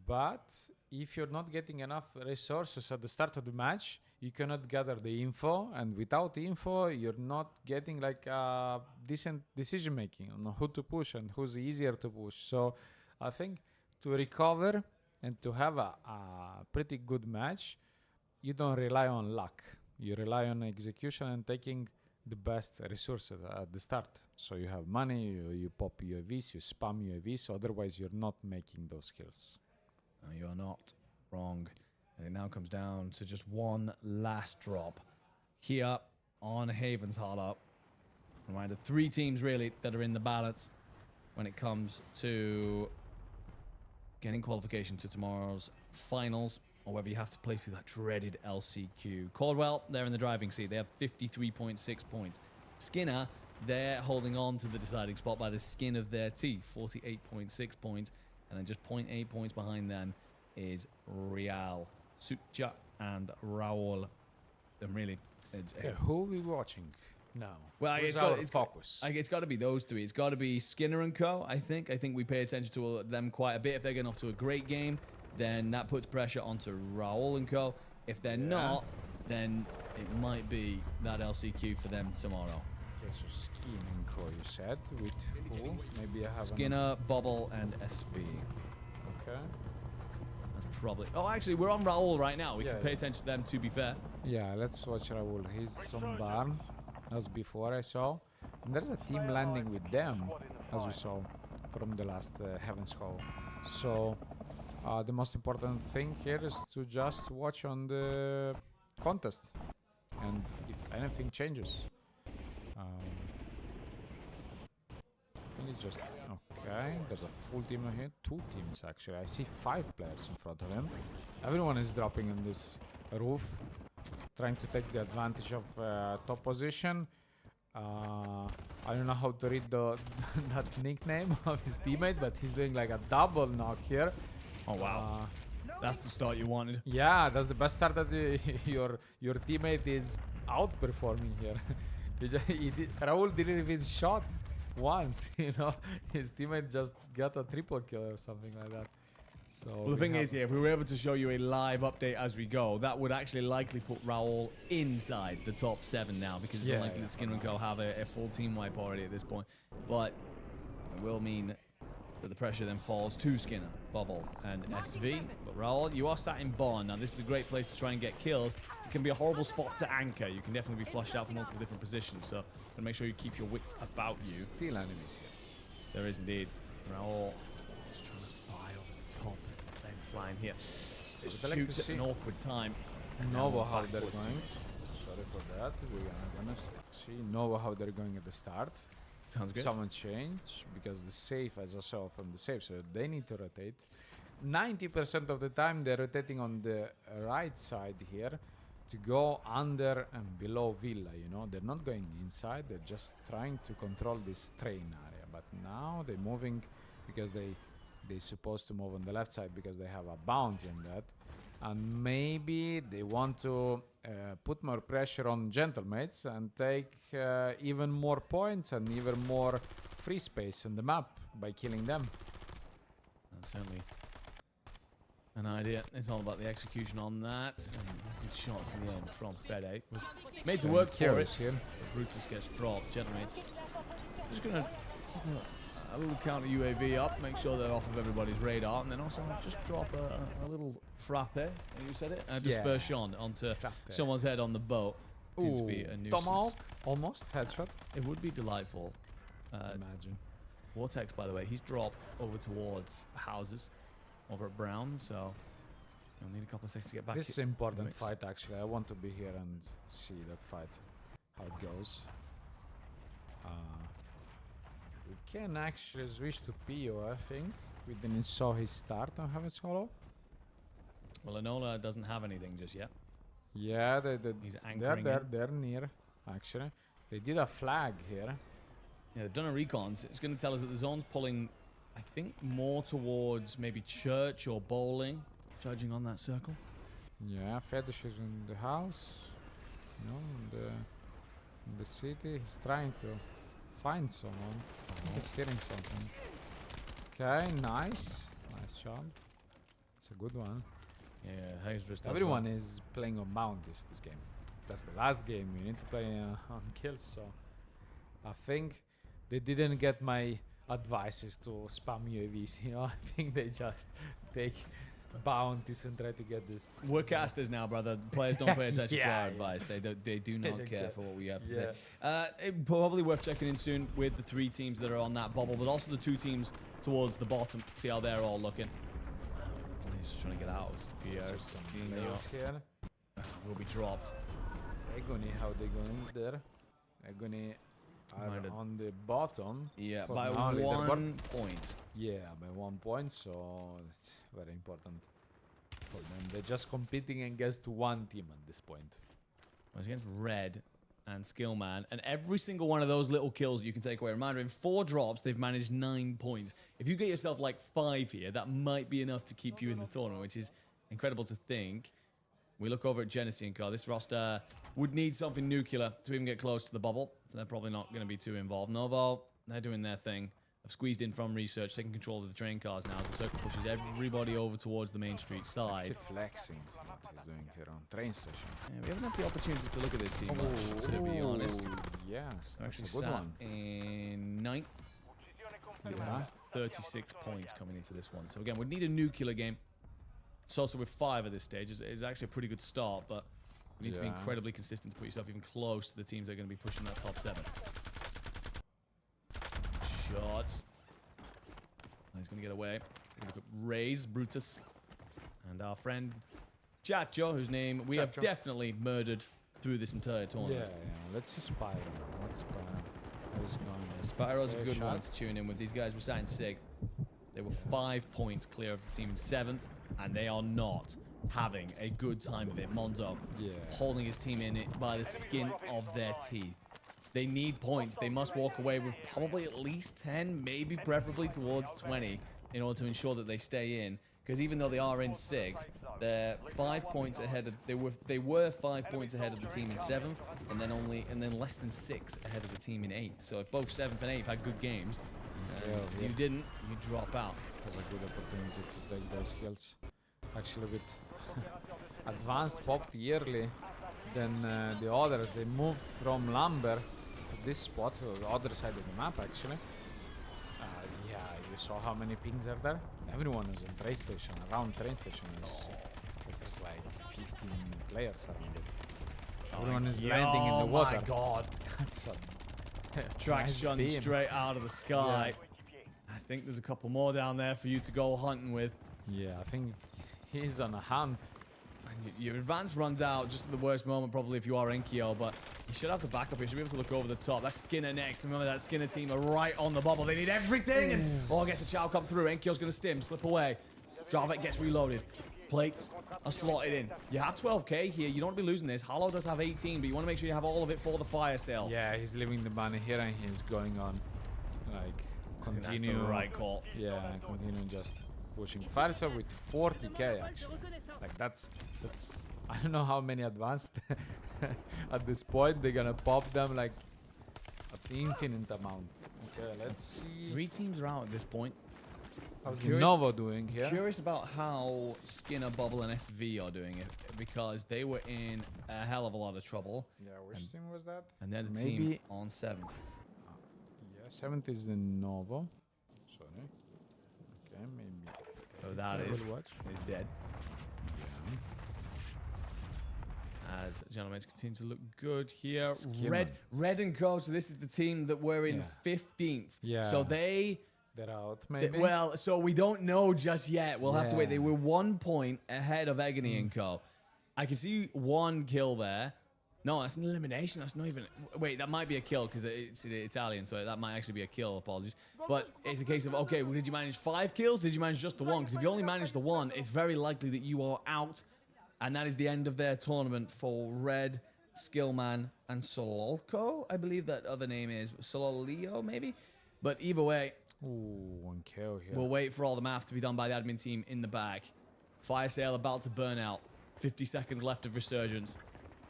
but if you're not getting enough resources at the start of the match, you cannot gather the info, and without info you're not getting like decent decision making on who to push and who's easier to push. So I think to recover and to have a pretty good match, you don't rely on luck, you rely on execution and taking the best resources at the start. So you have money, you pop UAVs, you spam UAVs, otherwise you're not making those kills. You are not wrong. And it now comes down to just one last drop here on Haven's Hollow. Reminder, 3 teams really that are in the balance when it comes to getting qualification to tomorrow's finals, or whether you have to play through that dreaded LCQ. Caldwell, they're in the driving seat. They have 53.6 points. Skinner, they're holding on to the deciding spot by the skin of their teeth, 48.6 points. And then just 0.8 points behind them is Real, Sucha, and Raul. And really, who are we watching now? Well, it's got to be those 3. It's got to be Skinner and Co. I think we pay attention to them quite a bit. If they're getting off to a great game, then that puts pressure onto Raul and Co. If they're not, then it might be that LCQ for them tomorrow. Okay, so Skin and Co, you said, with who? Maybe I have Skinner, Bobble, and SV. Okay. That's probably... Oh, actually, we're on Raul right now. We can pay attention to them, to be fair. Yeah, let's watch Raul. He's on barn, as before I saw. And there's a team landing with them, as we saw from the last Heaven's Hall. So The most important thing here is to just watch on the contest, and if anything changes, I think it's just okay. There's a full team here, 2 teams actually. I see 5 players in front of him. Everyone is dropping in this roof, trying to take the advantage of top position. I don't know how to read the that nickname of his teammate, but he's doing like a double knock here. Oh wow, that's the start you wanted. Yeah, that's the best start that your teammate is outperforming here. Raul didn't even shot once, you know. His teammate just got a triple kill or something like that. So Well, the thing is, yeah, if we were able to show you a live update as we go, that would actually likely put Raul inside the top 7 now, because it's unlikely that Skinner and Co have a full team wipe already at this point. But it will mean that the pressure then falls to Skinner, Bubble, and SV. But Raul, you are sat in Barn. Now, this is a great place to try and get kills. It can be a horrible spot to anchor. You can definitely be flushed out from multiple different positions. So, gotta make sure you keep your wits about you. Still enemies here. There is indeed. Raul is trying to spy over the top fence line here. It shoots at an awkward time. Nova how they're going. Sorry for that. We're gonna see Nova how they're going at the start. Sounds good. Someone change because the safe, as I saw from the safe, so they need to rotate. 90% of the time they're rotating on the right side here to go under and below Villa, you know. They're not going inside, they're just trying to control this train area. But now they're moving because they're supposed to move on the left side because they have a bounty on that. And maybe they want to put more pressure on Gentlemates and take even more points and even more free space on the map by killing them. That's certainly an idea. It's all about the execution on that. And good shots in the end from Fede. Was made to work for it. Here. Brutus gets dropped. Gentlemates just going to a little counter UAV up, make sure they're off of everybody's radar, and then also just drop a little frappe, you said it? Dispersion onto someone's head on the boat. Seems to be a nuisance. Tomahawk, almost headshot. It would be delightful. Imagine. Vortex, by the way, he's dropped over towards houses over at Brown, so you'll need a couple of seconds to get back. This is an important fight, actually. I want to be here and see that fight, how it goes. We can actually switch to Pio, I think. We didn't saw his start on Heaven Solo. Well, Enola doesn't have anything just yet. Yeah, He's anchoring they're near, actually. They did a flag here. Yeah, they've done a recon. So it's going to tell us that the zone's pulling, I think, more towards maybe church or bowling, judging on that circle. Yeah, Fetish is in the house. You know, in the city. He's trying to find someone. He's hitting something. Okay, nice. Nice shot. It's a good one. Yeah, Hayes versus Everyone is playing on bounties this game. That's the last game. You need to play on kills, so I think they didn't get my advices to spam UAVs, you know. I think they just take bounties and try to get this. We're casters now, brother. Players don't pay attention to our advice. They do not care for what we have to say. It's probably worth checking in soon with the 3 teams that are on that bubble, but also the 2 teams towards the bottom. See how they're all looking. He's just trying to get out. Pierce here. Will be dropped. Agony, how they going there? Agony are on the bottom. Yeah, by 1 point. Yeah, by 1 point, so it's very important for them. They're just competing against 1 team at this point. Well, it's against Red and Skillman, and every single one of those little kills you can take away. Reminder, in 4 drops, they've managed 9 points. If you get yourself like 5 here, that might be enough to keep you in the tournament, which is incredible to think. We look over at Genesee and Co. This roster would need something nuclear to even get close to the bubble, so they're probably not going to be too involved. Novo, they're doing their thing. I've squeezed in from research, taking control of the train cars now. The circle pushes everybody over towards the main street side. It's flexing what he's doing here on train station. Yeah, we haven't had the opportunity to look at this team much, to be honest. Yes, They're actually that's a good one. in 9th. Yeah. 36 points coming into this one. So again, we'd need a nuclear game. So with 5 at this stage is actually a pretty good start, but you need to be incredibly consistent to put yourself even close to the teams that are going to be pushing that top 7. Shots. He's going to get away. Look at Raze, Brutus And our friend Chacho, whose name we have definitely murdered through this entire tournament. Yeah. Let's see Spyro. What's Spyro? How's it going? Spyro's a good one to tune in with. These guys were sat in 6th. They were 5 points clear of the team in 7th, and they are not having a good time of it. Monzo holding his team in it by the skin of their teeth. They need points. They must walk away with probably at least 10, maybe preferably towards 20, in order to ensure that they stay in. Because even though they are in 6th, they're 5 points ahead of. They were 5 points ahead of the team in 7th, and then less than 6 ahead of the team in 8th. So if both 7th and 8th had good games, you didn't, you drop out. Has a good opportunity to take those kills. Actually, with advanced popped yearly, then the others they moved from Lumber to this spot, the other side of the map actually. Yeah, you saw how many pings are there. Everyone is in train station, around train station. There's like 15 players around it. Everyone is landing in the water. Oh my god. That's a traction nice straight out of the sky. I think there's a couple more down there for you to go hunting with. Yeah, I think he's on a hunt. And your advance runs out just at the worst moment, probably if you are Enkyo, but you should have the backup. You should be able to look over the top. That's Skinner next. Remember that Skinner team are right on the bubble. They need everything. And gets the chow come through. Enkyo's going to stim, slip away. Dravet gets reloaded. Plates are slotted in. You have 12k here. You don't want to be losing this. Hollow does have 18, but you want to make sure you have all of it for the fire sale. Yeah, he's leaving the money here and he's going on. Like, continue. That's the right call. Yeah, continue just pushing fire sale with 40k actually. Like that's I don't know how many advanced at this point. They're gonna pop them like at the infinite amount. Okay, let's see. 3 teams are out at this point. How's Novo doing here? Curious about how Skinner, Bubble, and SV are doing it, because they were in a hell of a lot of trouble. Yeah, which team was that? And they're the team on 7th. Yeah, 7th is the Novo. Sorry. Okay, maybe. So that is dead. As gentlemen continue to look good here. Red and Co. So this is the team that were in 15th. Yeah. So they're out, maybe. Well, so we don't know just yet. We'll have to wait. They were 1 point ahead of Egony and Co. I can see 1 kill there. No, that's an elimination. That's not even. Wait, that might be a kill because it's Italian, so that might actually be a kill. Apologies. But it's a case of, okay, well, did you manage 5 kills? Did you manage just the 1? Because if you only manage the 1, it's very likely that you are out. And that is the end of their tournament for Red, Skillman, and Sololko. I believe that other name is Sololio, maybe? But either way, ooh, 1 kill here. We'll wait for all the math to be done by the admin team in the back. Fire sale about to burn out. 50 seconds left of resurgence.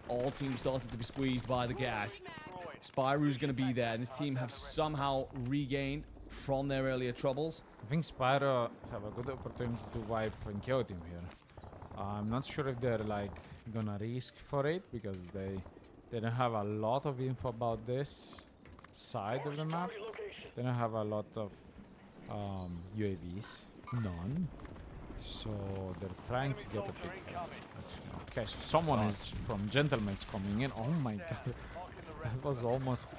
All teams started to be squeezed by the gas. Spyro's going to be there, and this team have somehow regained from their earlier troubles. I think Spyro have a good opportunity to wipe Enkyo team here. I'm not sure if they're like gonna risk for it because they don't have a lot of info about this side of the map. They don't have a lot of UAVs, none. So they're trying to get a pick. Okay, so someone is from Gentleman's coming in. Oh my god, that was almost.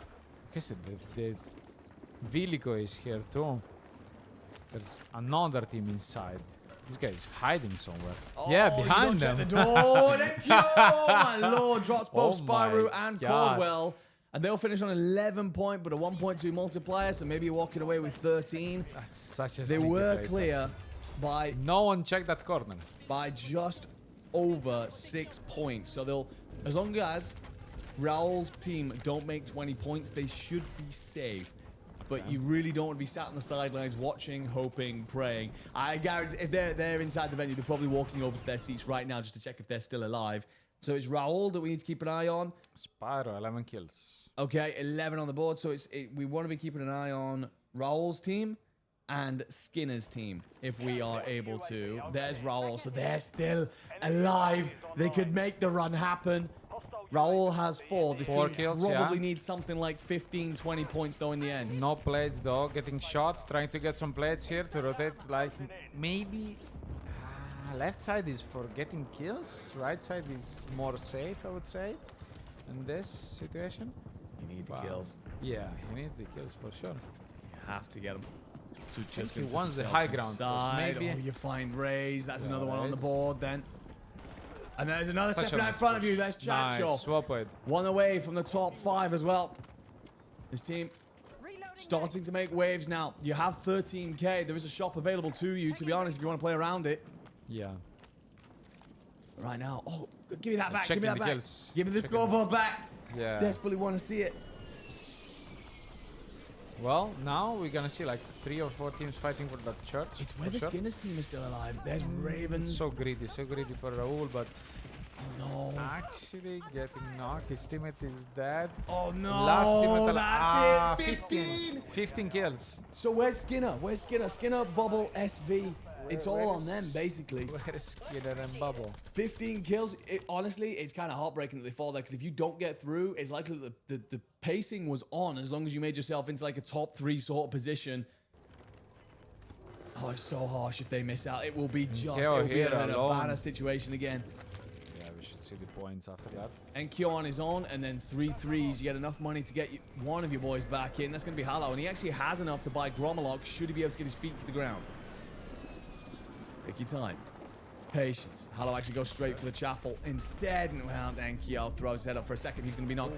Okay, so the Vilico is here too. There's another team inside. This guy is hiding somewhere. Oh, yeah, behind them. The door. Oh my lord! Drops both Spyro and Caldwell. And they'll finish on 11 point, but a 1.2 multiplier, so maybe you're walking away with 13. That's such a They were clear by... No one checked that corner. By just over 6 points. So they'll... As long as Raul's team don't make 20 points, they should be safe. But you really don't want to be sat on the sidelines watching, hoping, praying. I guarantee if they're inside the venue, they're probably walking over to their seats right now just to check if they're still alive. So it's Raul that we need to keep an eye on. Spyro, 11 kills. Okay, 11 on the board. So we want to be keeping an eye on Raul's team and Skinner's team if we are able to. There's Raul, so they're still alive. They could make the run happen. Raul has 4. This team kills, probably needs something like 15, 20 points though in the end. No plates though, getting shot. Trying to get some plates here to rotate. Like maybe left side is for getting kills. Right side is more safe, I would say, in this situation. You need the kills. Yeah, you need the kills for sure. You have to get them. Just he gonna wants tuck the himself high ground first, inside. maybe. Oh, you find Rays. That's Yeah, another one on the Rays. board then. And there's another Such step a out in nice front of push. you. There's Nice, Chacho. swap it. One away from the top 5 as well. This team starting to make waves now. You have 13k. There is a shop available to you, to be honest, if you want to play around it. Yeah. Right now. Oh, give me that back. Give checking me that the back. kills. Give me the Checking scoreboard back. Yeah. Desperately want to see it. Well, now we're gonna see like 3 or 4 teams fighting for that church. It's where for the sure. Skinners team is still alive. There's Ravens. So greedy for Raul, but Oh, no. actually getting knocked. His teammate is dead. Oh, no. Last teammate That's it. 15. 15 kills. So where's Skinner? Where's Skinner? Skinner, Bubble, SV. It's all on them, basically. Where is Skinner and Bubble? 15 kills. Honestly, it's kind of heartbreaking that they fall there, because if you don't get through, it's likely that the pacing was on as long as you made yourself into like a top 3 sort of position. Oh, it's so harsh if they miss out. It will be just it'll be a banner situation again. Yeah, we should see the points after that. And Kyo on his own, and then 3 threes. You get enough money to get one of your boys back in. That's going to be Hallow, and he actually has enough to buy Gromolok should he be able to get his feet to the ground. Take your time. Patience. Hallow actually goes straight for the chapel instead. And well, then Kyo throws his head up for a second. He's going to be knocked.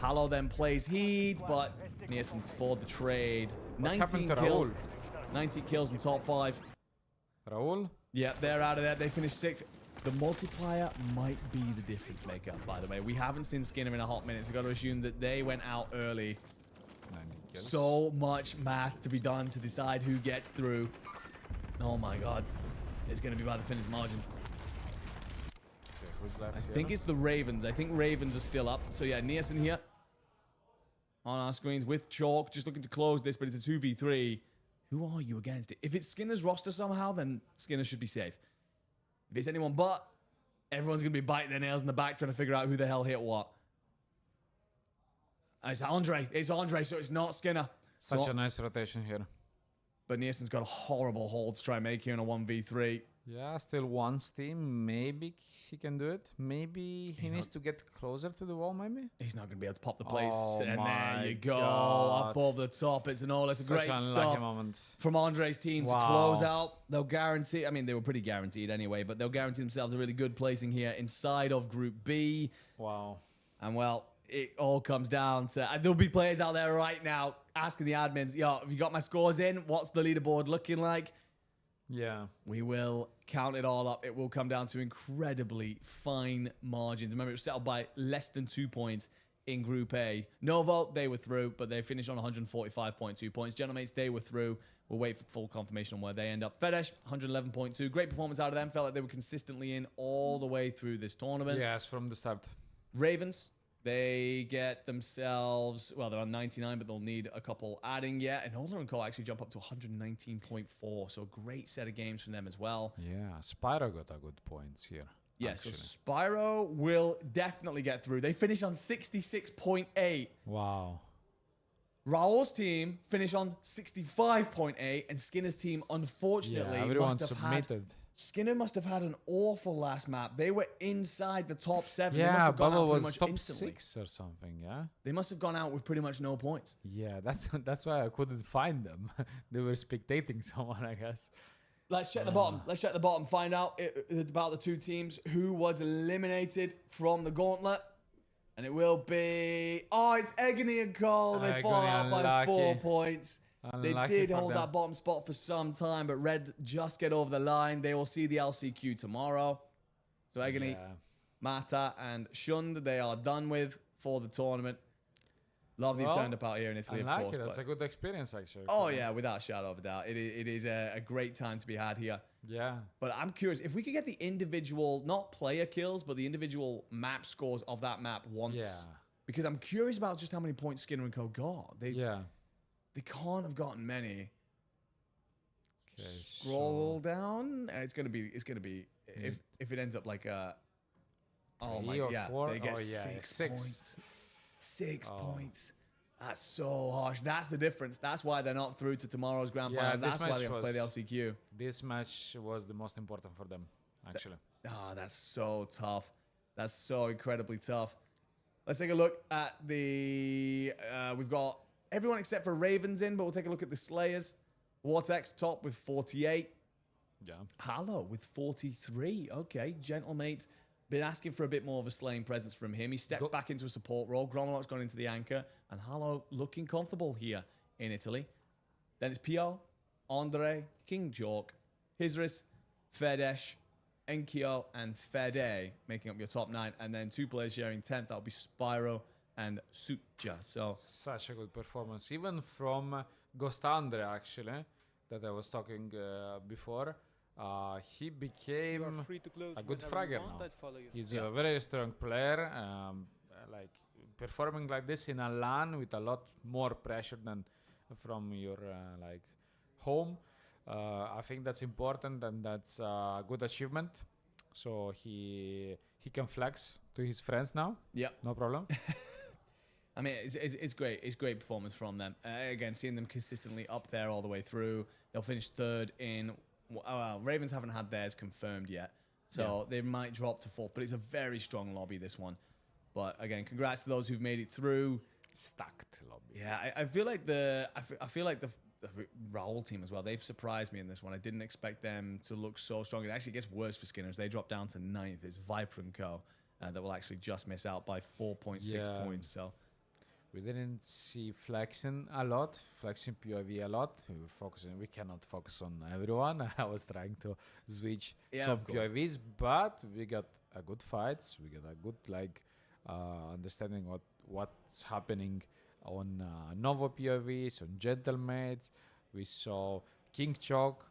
Hallow then plays Heat, but Nielsen's for the trade. What 19 happened to kills. Raul? 19 kills in top 5. Raul? Yeah, they're out of there. They finished 6th. The multiplier might be the difference maker, by the way. We haven't seen Skinner in a hot minute, so got to assume that they went out early. 90 kills. So much math to be done to decide who gets through. Oh my god. It's going to be by the finish margins. Okay, who's left I here? think it's the Ravens. I think Ravens are still up. So yeah, Nielsen here on our screens with Chalk. Just looking to close this, but it's a 2v3. Who are you against it? If it's Skinner's roster somehow, then Skinner should be safe. If it's anyone but, everyone's going to be biting their nails in the back trying to figure out who the hell hit what. It's Andre. It's Andre, so it's not Skinner. Such a nice rotation here. But Nielsen's got a horrible hold to try and make here in a 1v3. Yeah, still one steam. Maybe he can do it. Maybe he needs to get closer to the wall, maybe? He's not going to be able to pop the place. Oh And my there you go. God. Up over the top. It's an all. It's a Such great an stuff unlucky moment. from Andre's team to Wow. close out. They'll guarantee, I mean, they were pretty guaranteed anyway, but they'll guarantee themselves a really good placing here inside of Group B. Wow. And well, it all comes down to, there'll be players out there right now asking the admins, yo, have you got my scores in? What's the leaderboard looking like? Yeah. We will count it all up. It will come down to incredibly fine margins. Remember, it was settled by less than 2 points in Group A. Novo, they were through, but they finished on 145.2 points. Gentlemates, they were through. We'll wait for full confirmation on where they end up. Fedesh, 111.2. Great performance out of them. Felt like they were consistently in all the way through this tournament. Yes, from the start. Ravens, they get themselves, well, they're on 99, but they'll need a couple adding yet. And Holder & Co. actually jump up to 119.4. So a great set of games from them as well. Yeah, Spyro got a good points here. Yeah, actually. so Spyro will definitely get through. They finish on 66.8. Wow. Raul's team finish on 65.8. And Skinner's team, unfortunately, Yeah, everyone must have had... submitted. Skinner must have had an awful last map. They were inside the top 7. They must Yeah, have gone Bubba out pretty was much top instantly. 6 or something, yeah? They must have gone out with pretty much no points. Yeah, that's why I couldn't find them. They were spectating someone, I guess. Let's check the bottom. Let's check the bottom. Find out it's about the 2 teams who was eliminated from the Gauntlet. And it will be... Oh, it's Egony and Cole. They fall out by 4 points. They did hold that bottom spot for some time, but Red just get over the line. They will see the LCQ tomorrow. So Egony, Mata, and Shund, they are done with for the tournament. Love you've turned up out here in Italy, of course. That's a good experience, actually. Oh, yeah, without a shadow of a doubt. It is a great time to be had here. Yeah. But I'm curious, if we could get the individual, not player kills, but the individual map scores of that map once. Yeah. Because I'm curious about just how many points Skinner and Co. got. They can't have gotten many. Okay, Scroll down. And it's gonna be if it ends up like a they get 6 points. 6 points. That's so harsh. That's the difference. That's why they're not through to tomorrow's grand final. That's why they have to play the LCQ. This match was the most important for them, actually. That's so tough. That's so incredibly tough. Let's take a look at the... we've got everyone except for Ravens in, but we'll take a look at the Slayers. Vortex top with 48. Yeah. Hallow with 43. Okay, Gentlemate's been asking for a bit more of a slaying presence from him. He steps back into a support role. Gromolok's gone into the anchor. And Hallow looking comfortable here in Italy. Then it's Pio, Andre, King Jork, Hizris, Fedesh, Enkyo, and Fede making up your top 9. And then 2 players sharing 10th. That'll be Spyro and Sucha. So Such a good performance. Even from Ghost Andre, actually, that I was talking before. He became a good fragger now. He's a very strong player. Like performing like this in a LAN with a lot more pressure than from your like home. I think that's important and that's a good achievement. So he can flex to his friends now. Yeah, no problem. I mean, it's great. It's great performance from them. Again, seeing them consistently up there all the way through. They'll finish 3rd in. Ravens haven't had theirs confirmed yet, so they might drop to 4th. But it's a very strong lobby, this one. But again, congrats to those who've made it through. Stacked lobby. Yeah, I feel like the Raul team as well. They've surprised me in this one. I didn't expect them to look so strong. It actually gets worse for Skinners. They drop down to 9th. It's Viper and Co. That will actually just miss out by 4.6 points. So. We didn't see flexing a lot, flexing POV a lot. We were focusing. We cannot focus on everyone. I was trying to switch some POVs, but we got a good fights. We got a good understanding what's happening on Novo POVs, on Gentlemates. We saw King Chalk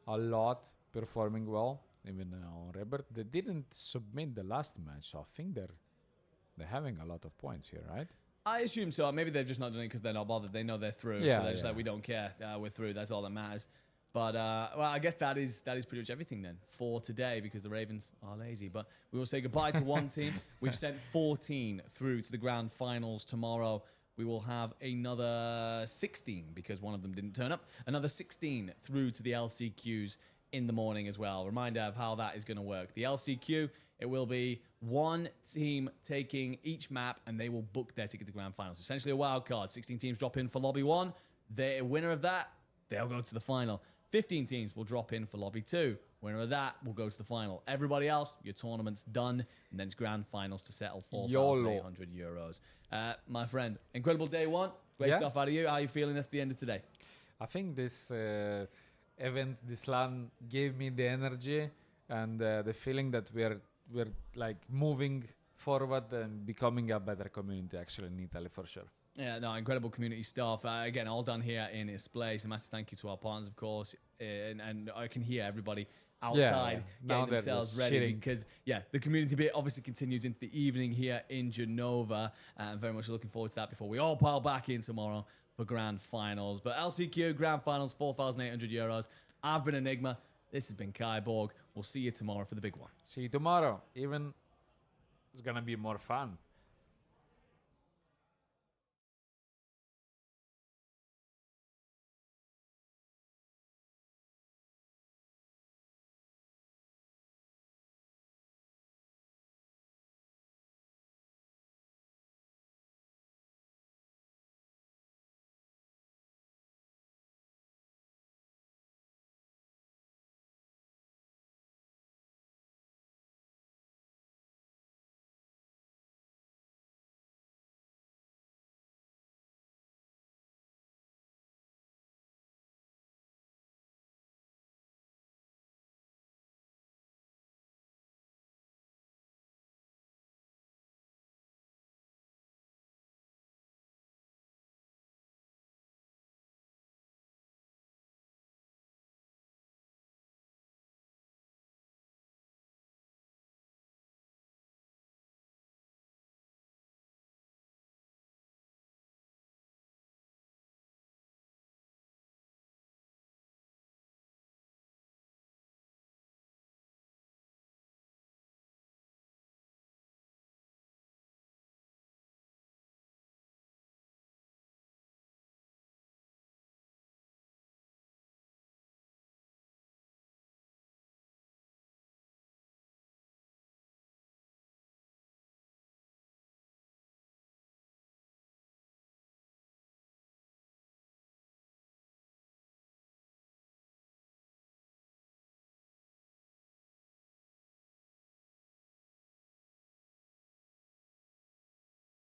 a lot performing well, even on Rebirth. They didn't submit the last match, so I think they're having a lot of points here, right? I assume so. Maybe they've just not done it because they're not bothered. They know they're through, so they're just like, we don't care. We're through. That's all that matters. But well, I guess that is pretty much everything then for today because the Ravens are lazy. But we will say goodbye to one team. We've sent 14 through to the grand finals tomorrow. We will have another 16 because one of them didn't turn up. Another 16 through to the LCQs in the morning as well. Reminder of how that is going to work. The LCQ, it will be one team taking each map and they will book their ticket to grand finals. Essentially a wild card. 16 teams drop in for lobby 1. The winner of that, they'll go to the final. 15 teams will drop in for lobby 2. Winner of that will go to the final. Everybody else, your tournament's done, and then it's grand finals to settle 4,800 euros. My friend, incredible day 1. Great stuff out of you. How are you feeling at the end of today? I think this event, this LAN, gave me the energy and the feeling that we're like moving forward and becoming a better community actually in Italy for sure. Yeah, no, incredible community stuff. Again, all done here in this place. A massive thank you to our partners, of course. And I can hear everybody outside getting themselves ready because, the community bit obviously continues into the evening here in Genova. And very much looking forward to that before we all pile back in tomorrow for grand finals. But LCQ grand finals, 4,800 euros. I've been Enigma. This has been Kai Borg. We'll see you tomorrow for the big one. See you tomorrow. Even it's going to be more fun.